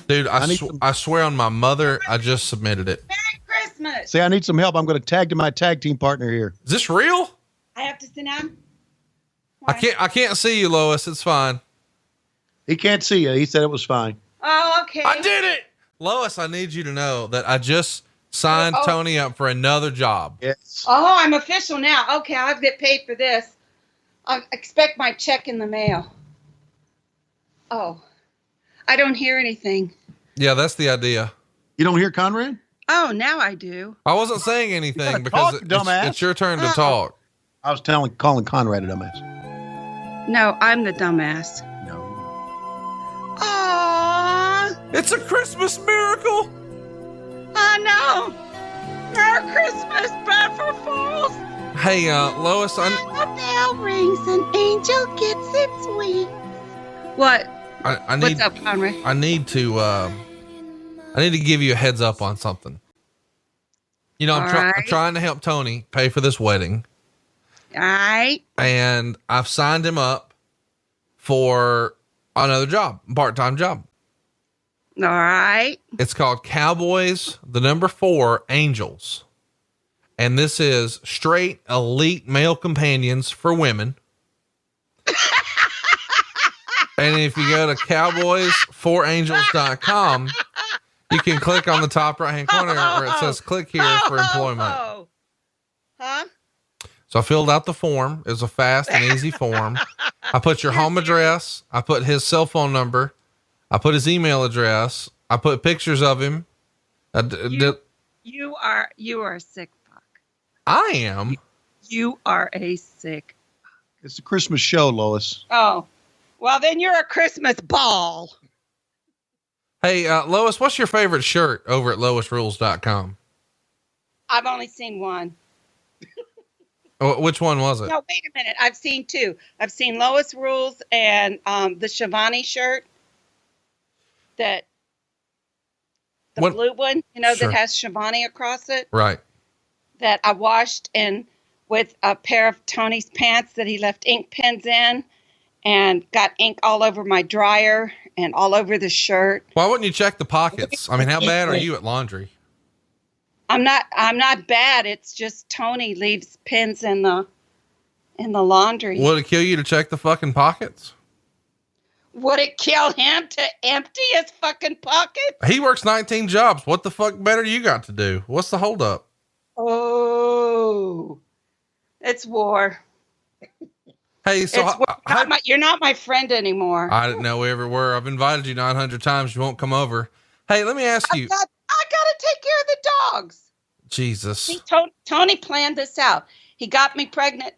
S5: Dude, I swear on my mother, I just submitted it.
S7: Merry Christmas.
S6: See, I need some help. I'm going to tag to my tag team partner here.
S5: Is this real?
S7: I have to sit down.
S5: I can't see you, Lois. It's fine.
S6: He can't see you. He said it was fine.
S7: Oh, okay.
S5: I did it. Lois, I need you to know that I just signed Tony up for another job.
S6: Yes.
S7: Oh, I'm official now. Okay, I'll get paid for this. I expect my check in the mail. Oh, I don't hear anything.
S5: Yeah, that's the idea.
S6: You don't hear Conrad?
S7: Oh, now I do.
S5: I wasn't saying anything because it's your turn to talk.
S6: I was calling Conrad a dumbass.
S7: No, I'm the dumbass.
S6: No.
S7: Aww.
S5: It's a Christmas miracle.
S7: Oh, no. Merry Christmas, Bedford Falls.
S5: Hey, Lois,
S7: A bell rings, an angel gets its wings. What?
S5: I need.
S7: What's up, Conrad?
S5: I need to give you a heads up on something. You know, I'm trying to help Tony pay for this wedding.
S7: All right.
S5: And I've signed him up for another job, part-time job.
S7: All right.
S5: It's called Cowboys, the number 4 Angels. And this is straight elite male companions for women. And if you go to Cowboys 4angels.com, you can click on the top right-hand corner where it says click here for employment.
S7: Huh?
S5: So I filled out the form. It was a fast and easy form. I put your home address. I put his cell phone number. I put his email address. I put pictures of him.
S7: You are a sick fuck.
S5: I am.
S7: You are a sick.
S6: It's a Christmas show, Lois.
S7: Oh, well then you're a Christmas ball.
S5: Hey, Lois, what's your favorite shirt over at loisrules.com?
S7: I've only seen one.
S5: Which one was it?
S7: No, wait a minute. I've seen two. I've seen Lois Rules and the Schiavone shirt. The blue one,
S5: Sure.
S7: that has Schiavone across it.
S5: Right.
S7: That I washed and with a pair of Tony's pants that he left ink pens in and got ink all over my dryer and all over the shirt.
S5: Why wouldn't you check the pockets? I mean, how bad are you at laundry?
S7: I'm not bad. It's just Tony leaves pins in the laundry.
S5: Would it kill you to check the fucking pockets?
S7: Would it kill him to empty his fucking pocket?
S5: He works 19 jobs. What the fuck better you got to do? What's the holdup?
S7: Oh, it's war.
S5: Hey, so
S7: you're not my friend anymore.
S5: I didn't know we ever were. I've invited you 900 times. You won't come over. Hey, let me ask you.
S7: I gotta take care of the dogs.
S5: Jesus.
S7: See, Tony planned this out. He got me pregnant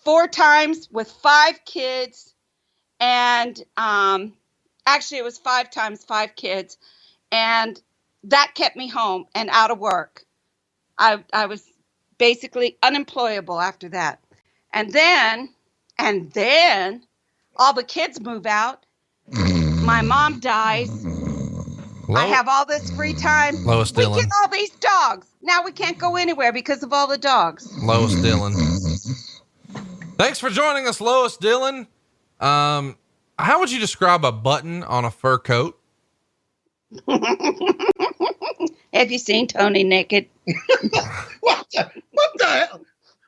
S7: 4 times with 5 kids. And actually, it was 5 times 5 kids. And that kept me home and out of work. I was basically unemployable after that. And then all the kids move out. My mom dies. I have all this free time.
S5: Lois Dillon.
S7: We get all these dogs. Now we can't go anywhere because of all the dogs.
S5: Lois Dillon. Thanks for joining us, Lois Dillon. How would you describe a button on a fur coat?
S7: Have you seen Tony naked?
S6: What the hell?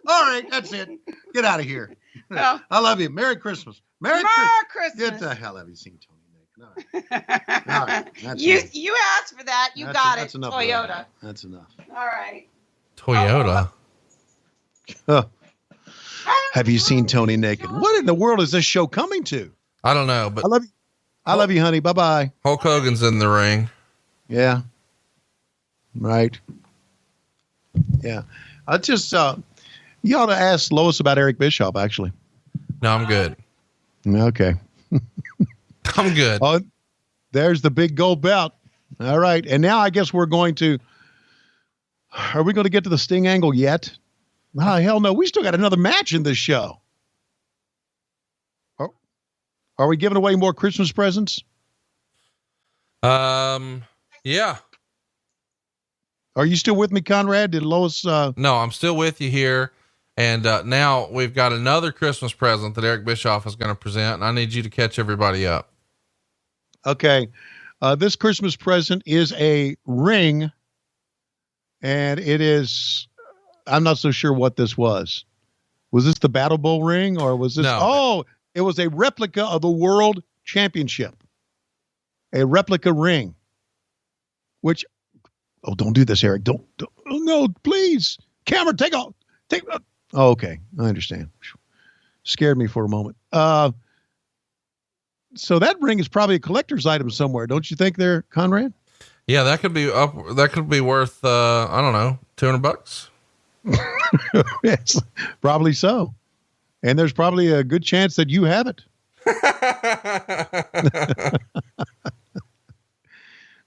S6: All right, that's it. Get out of here.
S7: Oh.
S6: I love you. Merry Christmas.
S7: Merry Christmas.
S6: Get the hell. Have you seen Tony naked? All right. That's
S7: you
S6: enough.
S7: asked for that. You
S6: That's
S7: got
S6: that's
S7: it.
S6: Enough
S7: Toyota.
S6: That's enough.
S7: All right.
S5: Toyota.
S6: Have you seen Tony naked? What in the world is this show coming to?
S5: I don't know, but
S6: I love you. I love you, honey. Bye-bye.
S5: Hulk Hogan's in the ring.
S6: Yeah. Right. Yeah. I just, you ought to ask Lois about Eric Bischoff, actually.
S5: No, I'm good.
S6: Okay.
S5: I'm good.
S6: Oh, there's the big gold belt. All right. And now I guess are we going to get to the Sting angle yet? Oh, hell no. We still got another match in this show. Are we giving away more Christmas presents?
S5: Yeah.
S6: Are you still with me, Conrad? Did Lois,
S5: No, I'm still with you here. And, now we've got another Christmas present that Eric Bischoff is going to present, and I need you to catch everybody up.
S6: Okay. This Christmas present is a ring, and it is, I'm not so sure what this was. Was this the Battle Bowl ring, or was this?
S5: No.
S6: Oh, it was a replica of the World Championship, a replica ring, which, oh, don't do this, Eric. Don't oh, no, please. Camera, take off. Oh, okay. I understand. Scared me for a moment. So that ring is probably a collector's item somewhere. Don't you think there, Conrad?
S5: Yeah, that could be worth, I don't know, $200.
S6: Yes, probably so. And there's probably a good chance that you have it.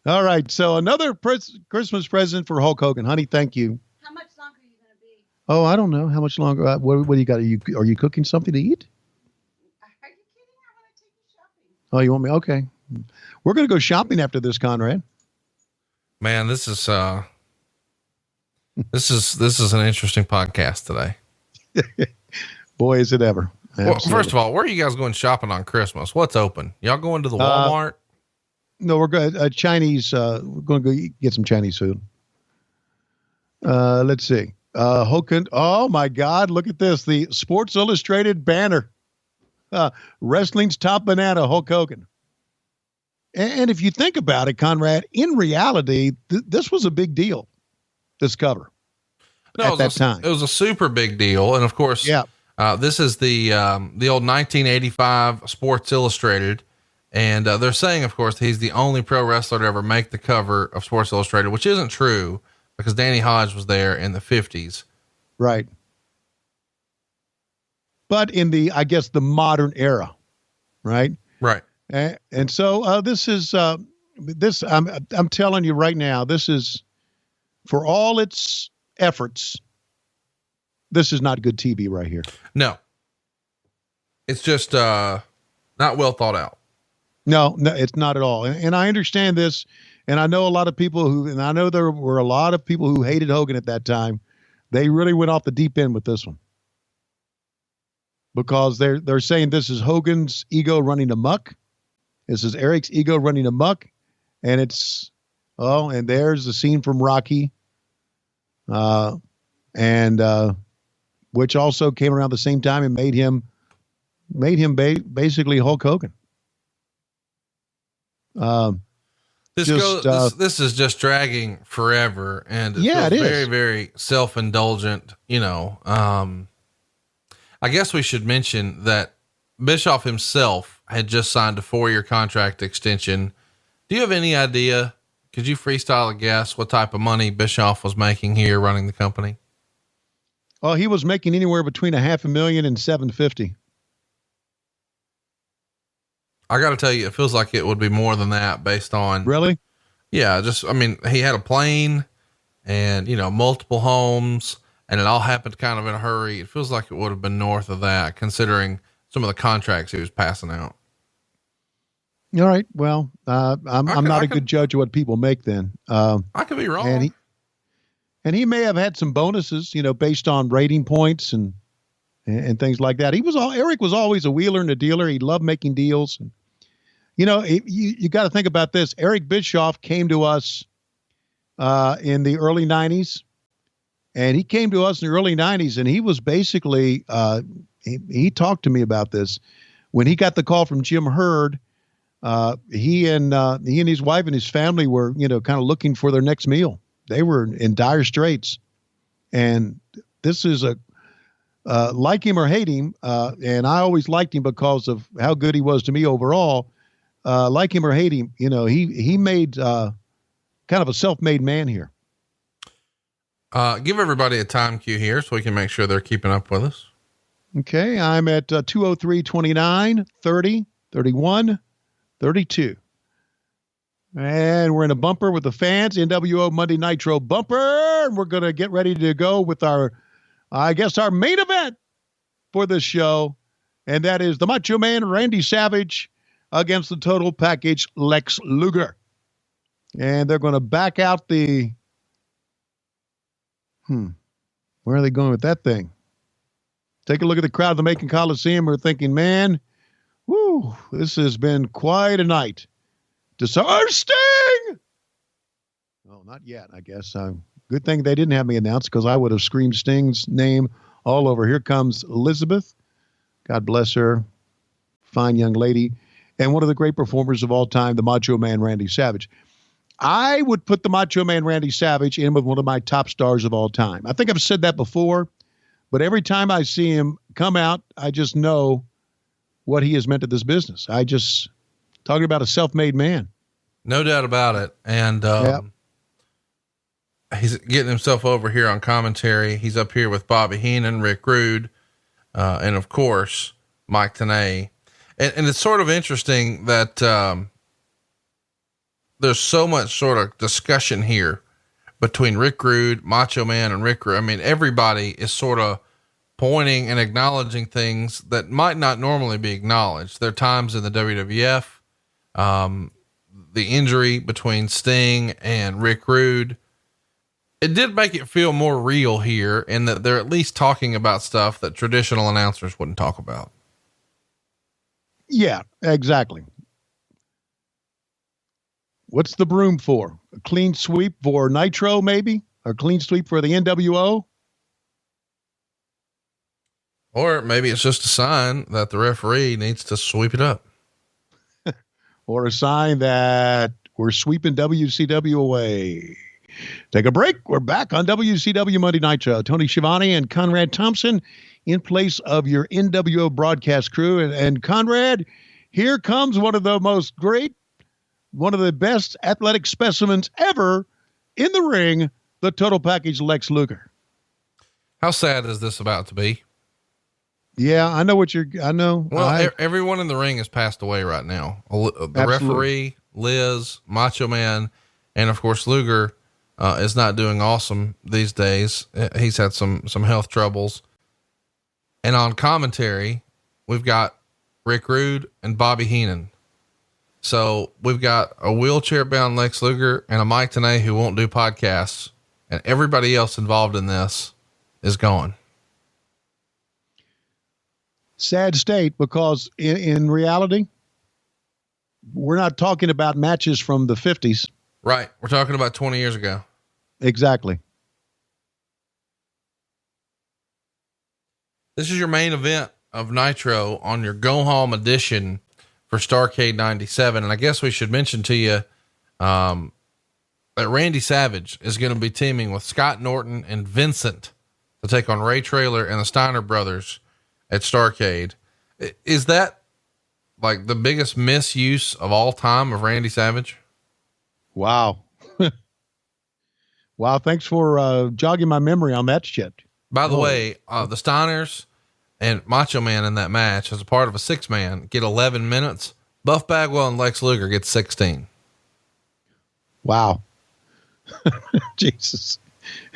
S6: All right. So another Christmas present for Hulk Hogan. Honey, thank you.
S7: How much longer are you going to be?
S6: Oh, I don't know. How much longer? What do you got? Are you cooking something to eat?
S7: Are you kidding? I want to take you shopping.
S6: Oh, you want me? Okay. We're going to go shopping after this, Conrad.
S5: Man, this is an interesting podcast today.
S6: Boy, is it ever.
S5: Well, first of all, where are you guys going shopping on Christmas? What's open? Y'all going to the Walmart?
S6: No, we're good. Chinese. We're going to go get some Chinese food. Let's see. Hogan. Oh my God. Look at this. The Sports Illustrated banner. Wrestling's top banana, Hulk Hogan. And if you think about it, Conrad, in reality, this was a big deal, this cover.
S5: No,
S6: at that time.
S5: It was a super big deal. And of course, this is the old 1985 Sports Illustrated. And they're saying, of course, he's the only pro wrestler to ever make the cover of Sports Illustrated, which isn't true because Danny Hodge was there in the 50s.
S6: Right. But in the, I guess, the modern era, right?
S5: Right.
S6: And so this is, I'm telling you right now, this is, for all its efforts, this is not good TV right here.
S5: No. It's just not well thought out.
S6: No, it's not at all. And I understand this, and I know a lot of people and I know there were a lot of people who hated Hogan at that time. They really went off the deep end with this one. Because they're saying this is Hogan's ego running amok. This is Eric's ego running amok. And and there's the scene from Rocky. Which also came around the same time and made him basically Hulk Hogan.
S5: This is just dragging forever, and it feels very, very self-indulgent. I guess we should mention that Bischoff himself had just signed a 4-year contract extension. Do you have any idea? Could you freestyle a guess what type of money Bischoff was making here running the company?
S6: Oh, he was making anywhere between $500,000 and $750,000.
S5: I got to tell you, it feels like it would be more than that based on.
S6: Really?
S5: Yeah. He had a plane and, multiple homes, and it all happened kind of in a hurry. It feels like it would have been north of that, considering some of the contracts he was passing out.
S6: All right. Well, I'm not a good judge of what people make then.
S5: I could be wrong.
S6: And he may have had some bonuses, based on rating points and things like that. Eric was always a wheeler and a dealer. He loved making deals. And, you got to think about this. Eric Bischoff came to us in the early 90s. And he came to us in the early 90s, and he was basically, he talked to me about this. When he got the call from Jim Hurd, he and his wife and his family were, kind of looking for their next meal. They were in dire straits. And this is like him or hate him, and I always liked him because of how good he was to me overall. Like him or hate him, he made kind of a self-made man here.
S5: Give everybody a time cue here so we can make sure they're keeping up with us.
S6: Okay. I'm at 2:03, 29, 30, 31, 32. And we're in a bumper with the fans, NWO Monday Nitro bumper. And we're going to get ready to go with our main event for this show. And that is the Macho Man, Randy Savage, against the Total Package, Lex Luger. And they're going to back out the, where are they going with that thing? Take a look at the crowd of the Macon Coliseum. We're thinking, man, this has been quite a night. Sting! Oh, not yet, I guess. Good thing they didn't have me announce, because I would have screamed Sting's name all over. Here comes Elizabeth. God bless her. Fine young lady. And one of the great performers of all time, the Macho Man, Randy Savage. I would put the Macho Man Randy Savage in with one of my top stars of all time. I think I've said that before, but every time I see him come out, I just know what he has meant to this business. Talking about a self-made man.
S5: No doubt about it. And he's getting himself over here on commentary. He's up here with Bobby Heenan, Rick Rude, and of course, Mike Tenay. And it's sort of interesting that, there's so much sort of discussion here between Rick Rude, Macho Man, and Rick Rude. I mean, everybody is sort of pointing and acknowledging things that might not normally be acknowledged. There are times in the WWF, the injury between Sting and Rick Rude, it did make it feel more real here, in that they're at least talking about stuff that traditional announcers wouldn't talk about.
S6: Yeah, exactly. What's the broom for? A clean sweep for Nitro, maybe? Or clean sweep for the NWO?
S5: Or maybe it's just a sign that the referee needs to sweep it up.
S6: or a sign that we're sweeping WCW away. Take a break. We're back on WCW Monday Nitro. Tony Schiavone and Conrad Thompson in place of your NWO broadcast crew. And Conrad, here comes one of the best athletic specimens ever in the ring, the total package Lex Luger.
S5: How sad is this about to be?
S6: Yeah, I know. Well,
S5: everyone in the ring has passed away right now. The
S6: Absolutely.
S5: Referee, Liz, Macho Man, and of course Luger is not doing awesome these days. He's had some health troubles. And on commentary, we've got Rick Rude and Bobby Heenan. So we've got a wheelchair bound Lex Luger and a Mike Tenay who won't do podcasts, and everybody else involved in this is gone.
S6: Sad state, because in reality, we're not talking about matches from the 50s.
S5: Right. We're talking about 20 years ago.
S6: Exactly.
S5: This is your main event of Nitro on your go home edition for Starrcade 97. And I guess we should mention to you, that Randy Savage is going to be teaming with Scott Norton and Vincent to take on Ray Traylor and the Steiner brothers at Starrcade. Is that like the biggest misuse of all time of Randy Savage?
S6: Wow. Wow. Thanks for jogging my memory on that shit.
S5: By the way, the Steiners and Macho Man in that match as a part of a 6-man get 11 minutes. Buff Bagwell and Lex Luger get 16.
S6: Wow. Jesus.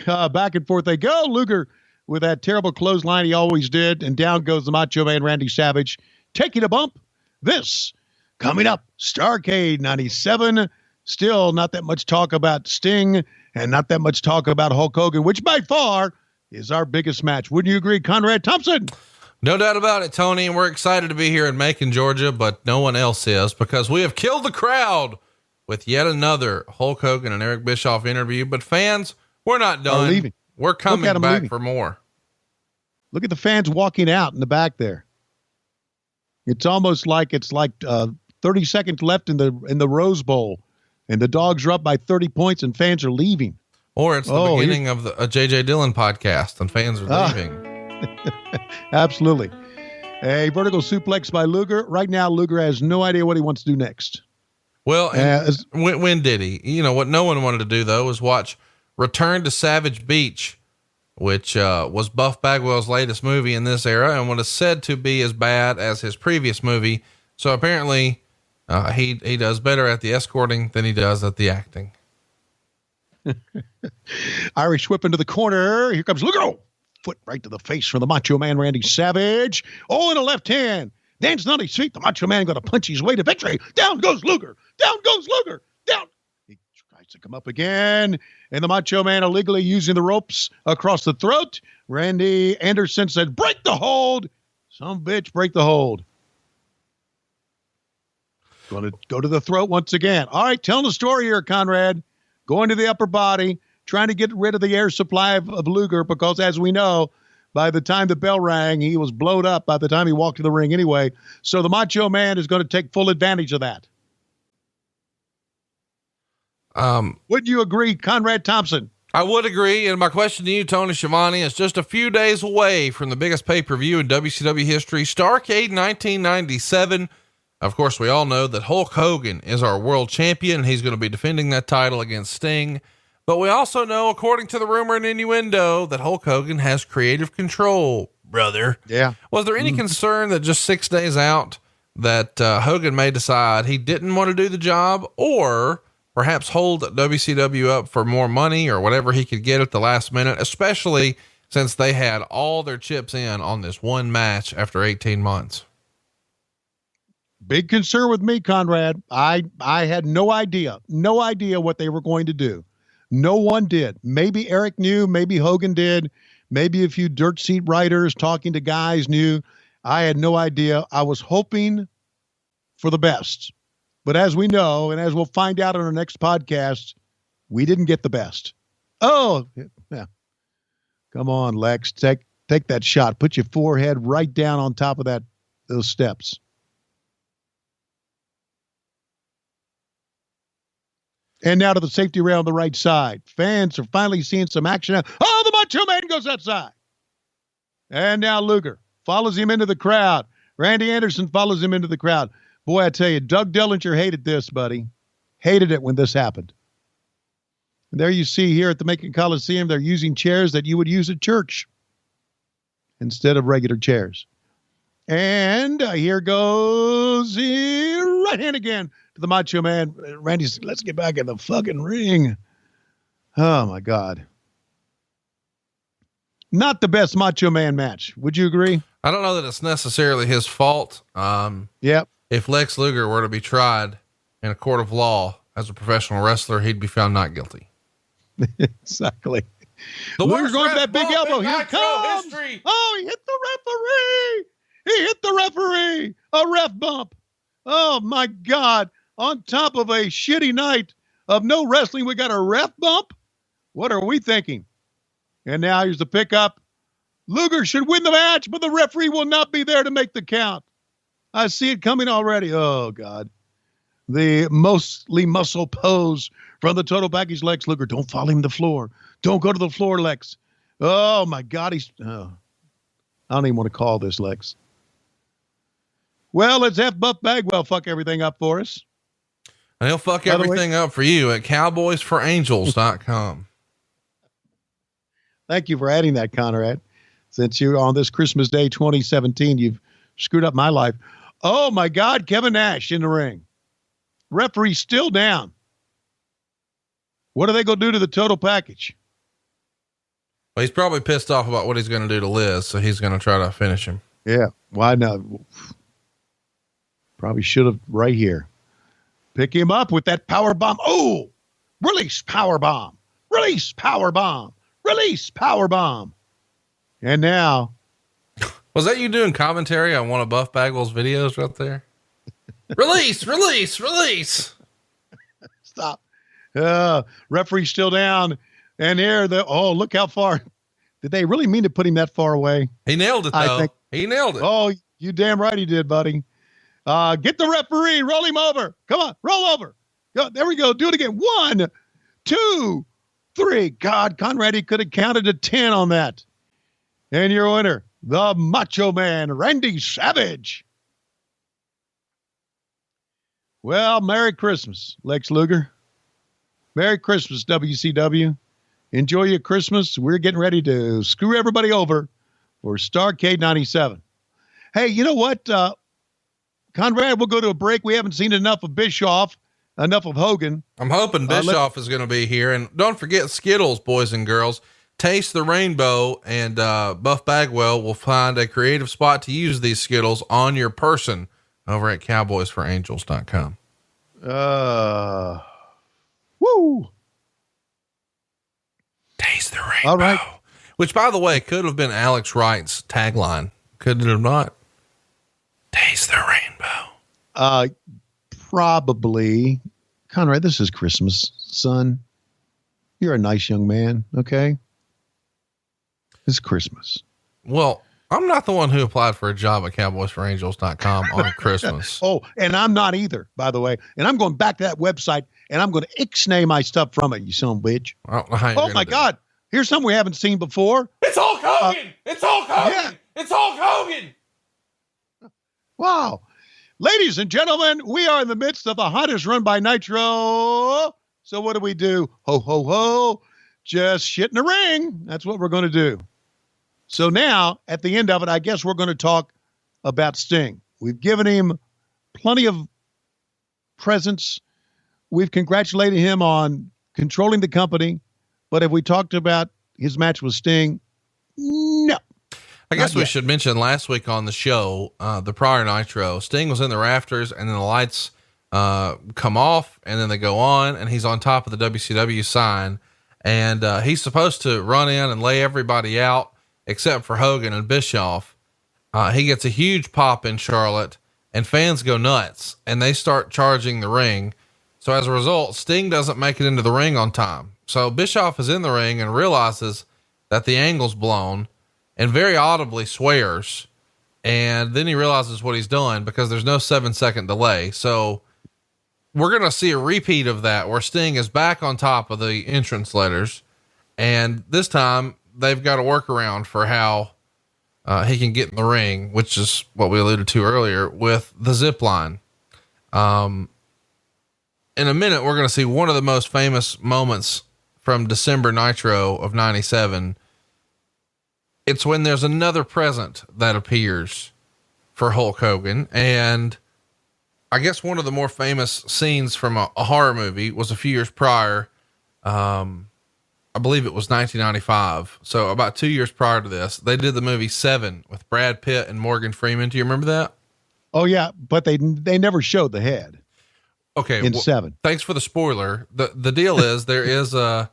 S6: Back and forth they go. Luger with that terrible clothesline he always did. And down goes the Macho Man Randy Savage, taking a bump. This coming up, Starrcade 97. Still not that much talk about Sting and not that much talk about Hulk Hogan, which by far is our biggest match. Wouldn't you agree, Conrad Thompson?
S5: No doubt about it, Tony. And we're excited to be here in Macon, Georgia, but no one else is, because we have killed the crowd with yet another Hulk Hogan and Eric Bischoff interview. But fans, we're not done. We're coming back for more.
S6: Look at the fans walking out in the back there. It's almost like 30 seconds left in the Rose Bowl, and the Dogs are up by 30 points, and fans are leaving.
S5: Or it's the beginning of a JJ Dillon podcast, and fans are leaving.
S6: Absolutely. A vertical suplex by Luger. Right now, Luger has no idea what he wants to do next.
S5: Well, when did he? You know, what no one wanted to do, though, was watch Return to Savage Beach, which was Buff Bagwell's latest movie in this era and was said to be as bad as his previous movie. So apparently he does better at the escorting than he does at the acting.
S6: Irish whip into the corner. Here comes Luger. Oh, foot right to the face from the Macho Man Randy Savage. Oh, in a left hand. Dancing on his feet. The Macho Man going to punch his way to victory. Down goes Luger. Down goes Luger. Down. He tries to come up again. And the Macho Man illegally using the ropes across the throat. Randy Anderson said, break the hold. Some bitch, break the hold. Going to go to the throat once again. All right, telling the story here, Conrad. Going to the upper body, trying to get rid of the air supply of Luger, because as we know, by the time the bell rang, he was blowed up by the time he walked to the ring anyway. So the Macho Man is going to take full advantage of that. Would you agree, Conrad Thompson?
S5: I would agree. And my question to you, Tony Schiavone, is just a few days away from the biggest pay-per-view in WCW history, Starrcade 1997. Of course, we all know that Hulk Hogan is our world champion. He's going to be defending that title against Sting. But we also know, according to the rumor and innuendo, that Hulk Hogan has creative control, brother.
S6: Yeah.
S5: Was there any concern that just 6 days out that Hogan may decide he didn't want to do the job, or perhaps hold WCW up for more money or whatever he could get at the last minute, especially since they had all their chips in on this one match after 18 months?
S6: Big concern with me, Conrad. I had no idea what they were going to do. No one did. Maybe Eric knew, maybe Hogan did, maybe a few dirt sheet writers talking to guys knew. I had no idea. I was hoping for the best. But as we know, and as we'll find out on our next podcast, we didn't get the best. Oh, yeah. Come on, Lex. Take that shot. Put your forehead right down on top of those steps. And now to the safety rail on the right side. Fans are finally seeing some action. Oh, the Macho Man goes outside. And now Luger follows him into the crowd. Randy Anderson follows him into the crowd. Boy, I tell you, Doug Dillinger hated this, buddy. Hated it when this happened. And there you see here at the Macon Coliseum, they're using chairs that you would use at church instead of regular chairs. And here goes the right hand again to the Macho Man. Randy says, let's get back in the fucking ring. Oh, my God. Not the best Macho Man match. Would you agree?
S5: I don't know that it's necessarily his fault.
S6: Yep.
S5: If Lex Luger were to be tried in a court of law as a professional wrestler, he'd be found not guilty.
S6: Exactly. Luger going for that big elbow. Here it comes. History. Oh, he hit the referee. He hit the referee. A ref bump. Oh, my God. On top of a shitty night of no wrestling, we got a ref bump? What are we thinking? And now here's the pickup. Luger should win the match, but the referee will not be there to make the count. I see it coming already. Oh, God. The mostly muscle pose from the total package, Lex Luger. Don't fall him to the floor. Don't go to the floor, Lex. Oh, my God. I don't even want to call this, Lex. Well, let's have Buff Bagwell fuck everything up for us.
S5: And he'll fuck everything up for you at cowboysforangels.com.
S6: Thank you for adding that, Conrad. Since you're on this Christmas Day 2017, you've screwed up my life. Oh, my God, Kevin Nash in the ring. Referee still down. What are they going to do to the total package?
S5: Well, he's probably pissed off about what he's going to do to Liz, so he's going to try to finish him.
S6: Yeah, why not? Probably should have right here. Pick him up with that power bomb. Oh, release power bomb. Release power bomb. Release power bomb. And now.
S5: Was that you doing commentary on one of Buff Bagwell's videos right there? Release, release, release.
S6: Stop. Referee still down. And here, look how far. Did they really mean to put him that far away?
S5: He nailed it, though. I think he nailed it.
S6: Oh, you damn right he did, buddy. Get the referee. Roll him over. Come on, roll over. Go, there we go. Do it again. 1, 2, 3. God, Conrad, he could have counted to 10 on that. And your winner, the Macho Man, Randy Savage. Well, Merry Christmas, Lex Luger. Merry Christmas, WCW. Enjoy your Christmas. We're getting ready to screw everybody over for Starrcade 97. Hey, you know what? Conrad, we'll go to a break. We haven't seen enough of Bischoff, enough of Hogan.
S5: I'm hoping Bischoff is going to be here. And don't forget Skittles, boys and girls. Taste the rainbow, and Buff Bagwell will find a creative spot to use these Skittles on your person over at cowboysforangels.com.
S6: Woo!
S5: Taste the rainbow.
S6: All right.
S5: Which, by the way, could have been Alex Wright's tagline. Could it have not? Taste the rainbow.
S6: Probably. Conrad, this is Christmas, son. You're a nice young man, okay? It's Christmas.
S5: Well, I'm not the one who applied for a job at cowboysforangels.com on Christmas.
S6: Oh, and I'm not either, by the way. And I'm going back to that website, and I'm going to ixnay my stuff from it, you son of a bitch.
S5: I don't know how
S6: Oh, my God. Here's something we haven't seen before.
S5: It's Hulk Hogan! It's Hulk Hogan!
S6: Yeah.
S5: It's Hulk Hogan!
S6: Wow. Ladies and gentlemen, we are in the midst of the hottest run by Nitro. So what do? Ho, ho, ho. Just shit in the ring. That's what we're going to do. So now, at the end of it, I guess we're going to talk about Sting. We've given him plenty of presents. We've congratulated him on controlling the company. But have we talked about his match with Sting? No.
S5: I guess we should mention last week on the show, the prior Nitro, Sting was in the rafters, and then the lights come off, and then they go on, and he's on top of the WCW sign. And he's supposed to run in and lay everybody out, except for Hogan and Bischoff. He gets a huge pop in Charlotte, and fans go nuts, and they start charging the ring. So as a result, Sting doesn't make it into the ring on time. So Bischoff is in the ring and realizes that the angle's blown, and very audibly swears. And then he realizes what he's done because there's no 7-second delay. So we're going to see a repeat of that where Sting is back on top of the entrance letters. And this time they've got a workaround for how he can get in the ring, which is what we alluded to earlier with the zip line. In a minute, we're going to see one of the most famous moments from December Nitro of 97. It's when there's another present that appears for Hulk Hogan. And I guess one of the more famous scenes from a horror movie was a few years prior. I believe it was 1995. So about 2 years prior to this, they did the movie Seven with Brad Pitt and Morgan Freeman. Do you remember that?
S6: Oh yeah. But they never showed the head.
S5: Okay.
S6: In Seven. Thanks
S5: for the spoiler. The deal is there is a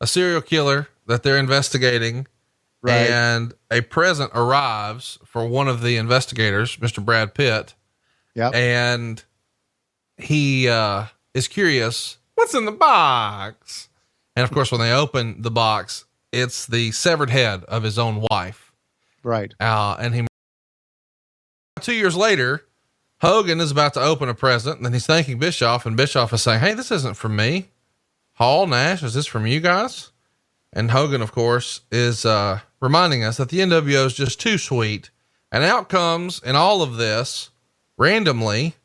S5: serial killer that they're investigating, right? And a present arrives for one of the investigators, Mr. Brad Pitt. Yeah. And he, is curious, what's in the box? And of course, when they open the box, it's the severed head of his own wife.
S6: Right.
S5: And 2 years later, Hogan is about to open a present, and then he's thanking Bischoff, and Bischoff is saying, "Hey, this isn't from me. Hall, Nash, is this from you guys?" And Hogan, of course, is reminding us that the NWO is just too sweet. And out comes in all of this, randomly,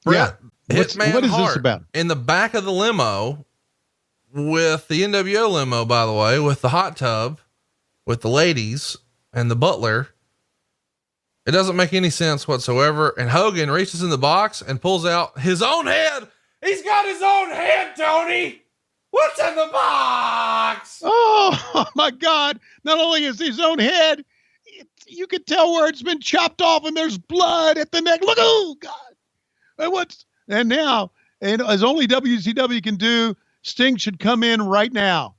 S5: Bret Hitman
S6: what is
S5: Hart
S6: this about?
S5: in the back of the limo with the NWO limo, by the way, with the hot tub, with the ladies and the butler. It doesn't make any sense whatsoever. And Hogan reaches in the box and pulls out his own head. He's got his own head, Tony. What's in the box?
S6: Oh my God. Not only is his own head, you can tell where it's been chopped off and there's blood at the neck. Look, oh God. And now, and as only WCW can do, Sting should come in right now.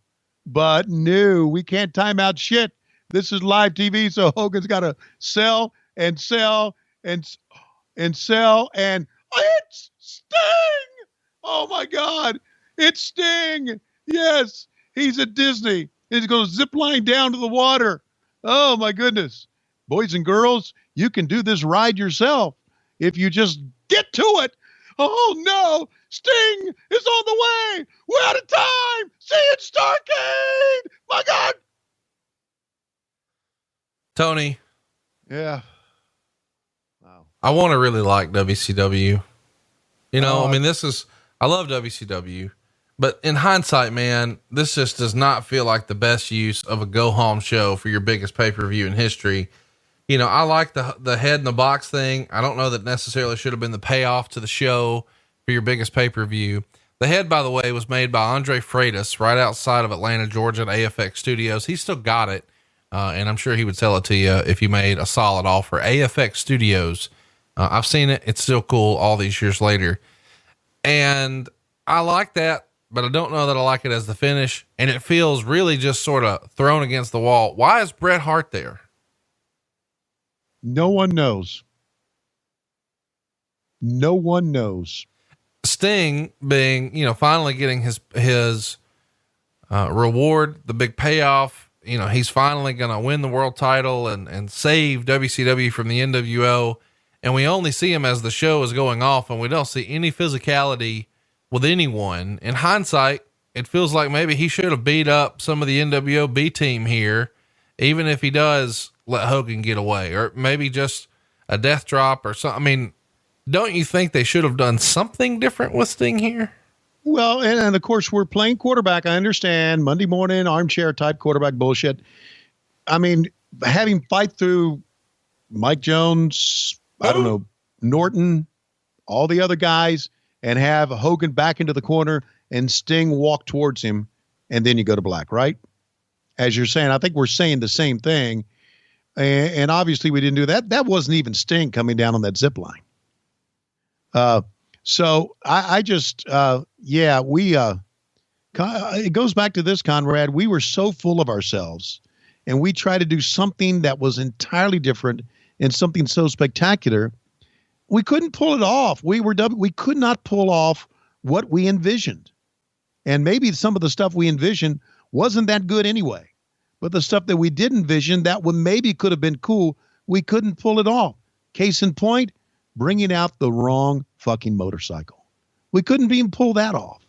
S6: But no, we can't time out shit. This is live TV, so Hogan's got to sell and sell and sell, and it's Sting! Oh my God, it's Sting! Yes, he's at Disney. He's going to zip line down to the water. Oh my goodness. Boys and girls, you can do this ride yourself if you just get to it. Oh no, Sting is on the way. We're out of time. See you at Starrcade. My God.
S5: Tony.
S6: Yeah. Wow.
S5: I want to really like WCW. You know, I mean, I love WCW, but in hindsight, man, this just does not feel like the best use of a go home show for your biggest pay-per-view in history. You know, I like the head in the box thing. I don't know that necessarily should have been the payoff to the show for your biggest pay-per-view. The head, by the way, was made by Andre Freitas right outside of Atlanta, Georgia at AFX Studios. He's still got it. And I'm sure he would sell it to you if you made a solid offer. AFX Studios. I've seen it. It's still cool all these years later. And I like that, but I don't know that I like it as the finish. And it feels really just sort of thrown against the wall. Why is Bret Hart there?
S6: No one knows. No one knows.
S5: Sting being, you know, finally getting his reward, the big payoff. You know, he's finally going to win the world title and save WCW from the NWO. And we only see him as the show is going off, and we don't see any physicality with anyone. In hindsight, it feels like maybe he should have beat up some of the NWO B team here, even if he does let Hogan get away, or maybe just a death drop or something. I mean, don't you think they should have done something different with Sting here?
S6: Well, and of course we're playing quarterback. I understand Monday morning armchair type quarterback bullshit. I mean, have him fight through Mike Jones, I don't know, Norton, all the other guys, and have Hogan back into the corner and Sting walk towards him. And then you go to black, right? As you're saying, I think we're saying the same thing. And obviously we didn't do that. That wasn't even Sting coming down on that zip line. So I just, it goes back to this, Conrad. We were so full of ourselves and we tried to do something that was entirely different and something so spectacular. We couldn't pull it off. We could not pull off what we envisioned. And maybe some of the stuff we envisioned wasn't that good anyway. But the stuff that we did envision that would maybe could have been cool, we couldn't pull it off. Case in point, bringing out the wrong fucking motorcycle. We couldn't even pull that off.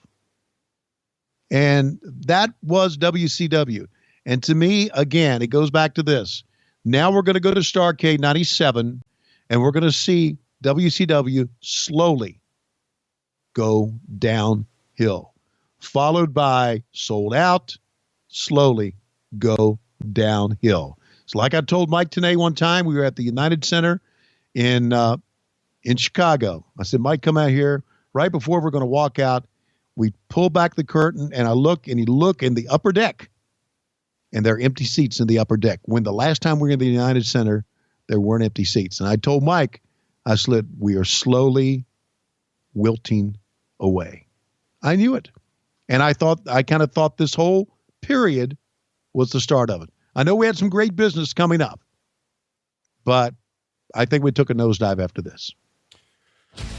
S6: And that was WCW. And to me, again, it goes back to this. Now we're going to go to Starrcade 97, and we're going to see WCW slowly go downhill, followed by Sold Out, slowly go downhill. It's like I told Mike Tenay one time. We were at the United Center in Chicago. I said, Mike, come out here. Right before we're going to walk out, we pull back the curtain, and I look, and you look in the upper deck, and there are empty seats in the upper deck. When the last time we were in the United Center, there weren't empty seats. And I told Mike, I said, we are slowly wilting away. I knew it. And I kind of thought this whole period was the start of it. I know we had some great business coming up, but I think we took a nosedive after this.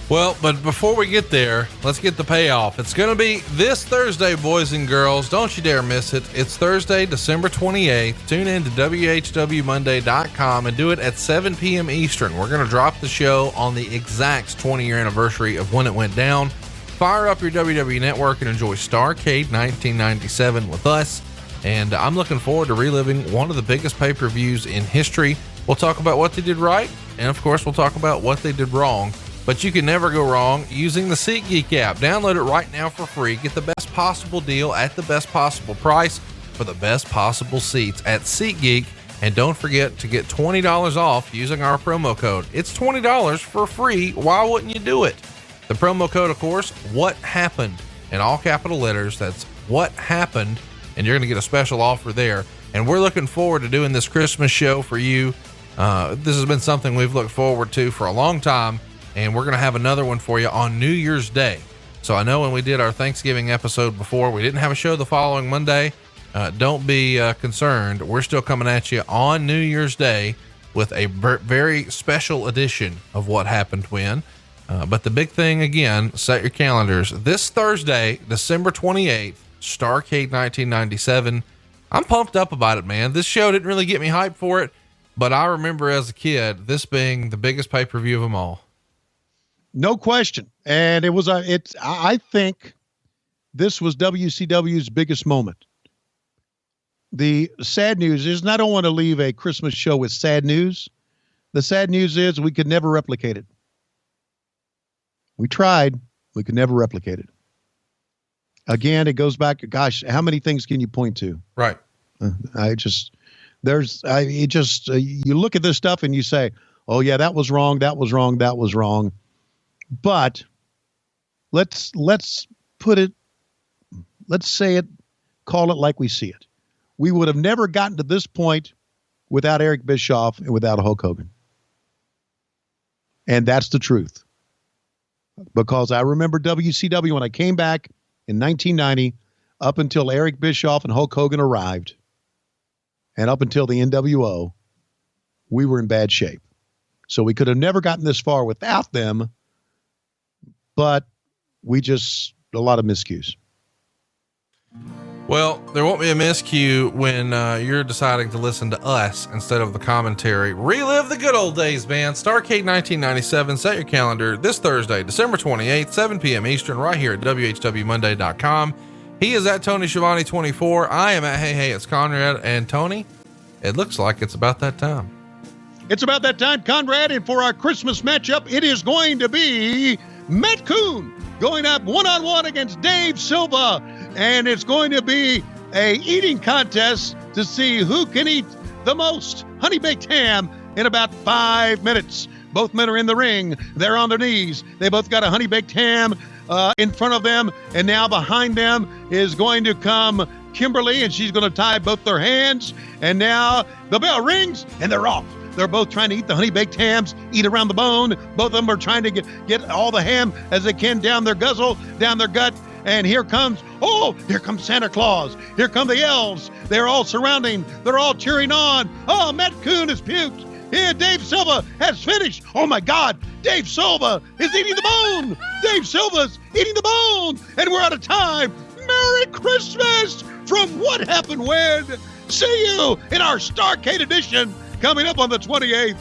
S5: Well, but before we get there, let's get the payoff. It's going to be this Thursday, boys and girls. Don't you dare miss it. It's Thursday, December 28th. Tune in to WHWMonday.com and do it at 7 p.m. Eastern. We're going to drop the show on the exact 20-year anniversary of when it went down. Fire up your WWE network and enjoy Starrcade 1997 with us. And I'm looking forward to reliving one of the biggest pay-per-views in history. We'll talk about what they did right, and of course, we'll talk about what they did wrong. But you can never go wrong using the SeatGeek app. Download it right now for free. Get the best possible deal at the best possible price for the best possible seats at SeatGeek. And don't forget to get $20 off using our promo code. It's $20 for free. Why wouldn't you do it? The promo code, of course, What Happened, in all capital letters. That's What Happened. And you're going to get a special offer there. And we're looking forward to doing this Christmas show for you. This has been something we've looked forward to for a long time. And we're going to have another one for you on New Year's Day. So I know when we did our Thanksgiving episode before, we didn't have a show the following Monday. Don't be concerned. We're still coming at you on New Year's Day with a very special edition of What Happened When. But the big thing, again, set your calendars. This Thursday, December 28th, Starrcade 1997. I'm pumped up about it, man. This show didn't really get me hyped for it, but I remember as a kid, this being the biggest pay-per-view of them all.
S6: No question. And I think this was WCW's biggest moment. The sad news is, and I don't want to leave a Christmas show with sad news. The sad news is we could never replicate it. We tried. We could never replicate it. Again, it goes back, gosh, how many things can you point to?
S5: Right.
S6: You look at this stuff and you say, oh yeah, that was wrong. That was wrong. That was wrong. But let's say it, call it like we see it. We would have never gotten to this point without Eric Bischoff and without Hulk Hogan. And that's the truth. Because I remember WCW when I came back in 1990, up until Eric Bischoff and Hulk Hogan arrived, and up until the NWO, we were in bad shape. So we could have never gotten this far without them. But a lot of miscues.
S5: Well, there won't be a miscue when you're deciding to listen to us instead of the commentary. Relive the good old days, man. Starrcade 1997. Set your calendar this Thursday, December 28th, 7 p.m. Eastern, right here at WHWMonday.com. He is at Tony Schiavone 24. I am at Hey, it's Conrad. And Tony, it looks like it's about that time.
S6: It's about that time, Conrad. And for our Christmas matchup, it is going to be Matt Coon going up one-on-one against Dave Silva, and it's going to be a eating contest to see who can eat the most honey baked ham in about 5 minutes. Both men are in the ring. They're on their knees. They both got a honey baked ham in front of them, and now behind them is going to come Kimberly, and she's going to tie both their hands, and now the bell rings and they're off. They're both trying to eat the honey-baked hams, eat around the bone. Both of them are trying to get all the ham as they can down their guzzle, down their gut. And here comes Santa Claus. Here come the elves. They're all surrounding. They're all cheering on. Oh, Matt Coon has puked. Here, Dave Silva has finished. Oh, my God. Dave Silva is eating the bone. Dave Silva's eating the bone. And we're out of time. Merry Christmas from What Happened When. See you in our Starrcade edition coming up on the 28th.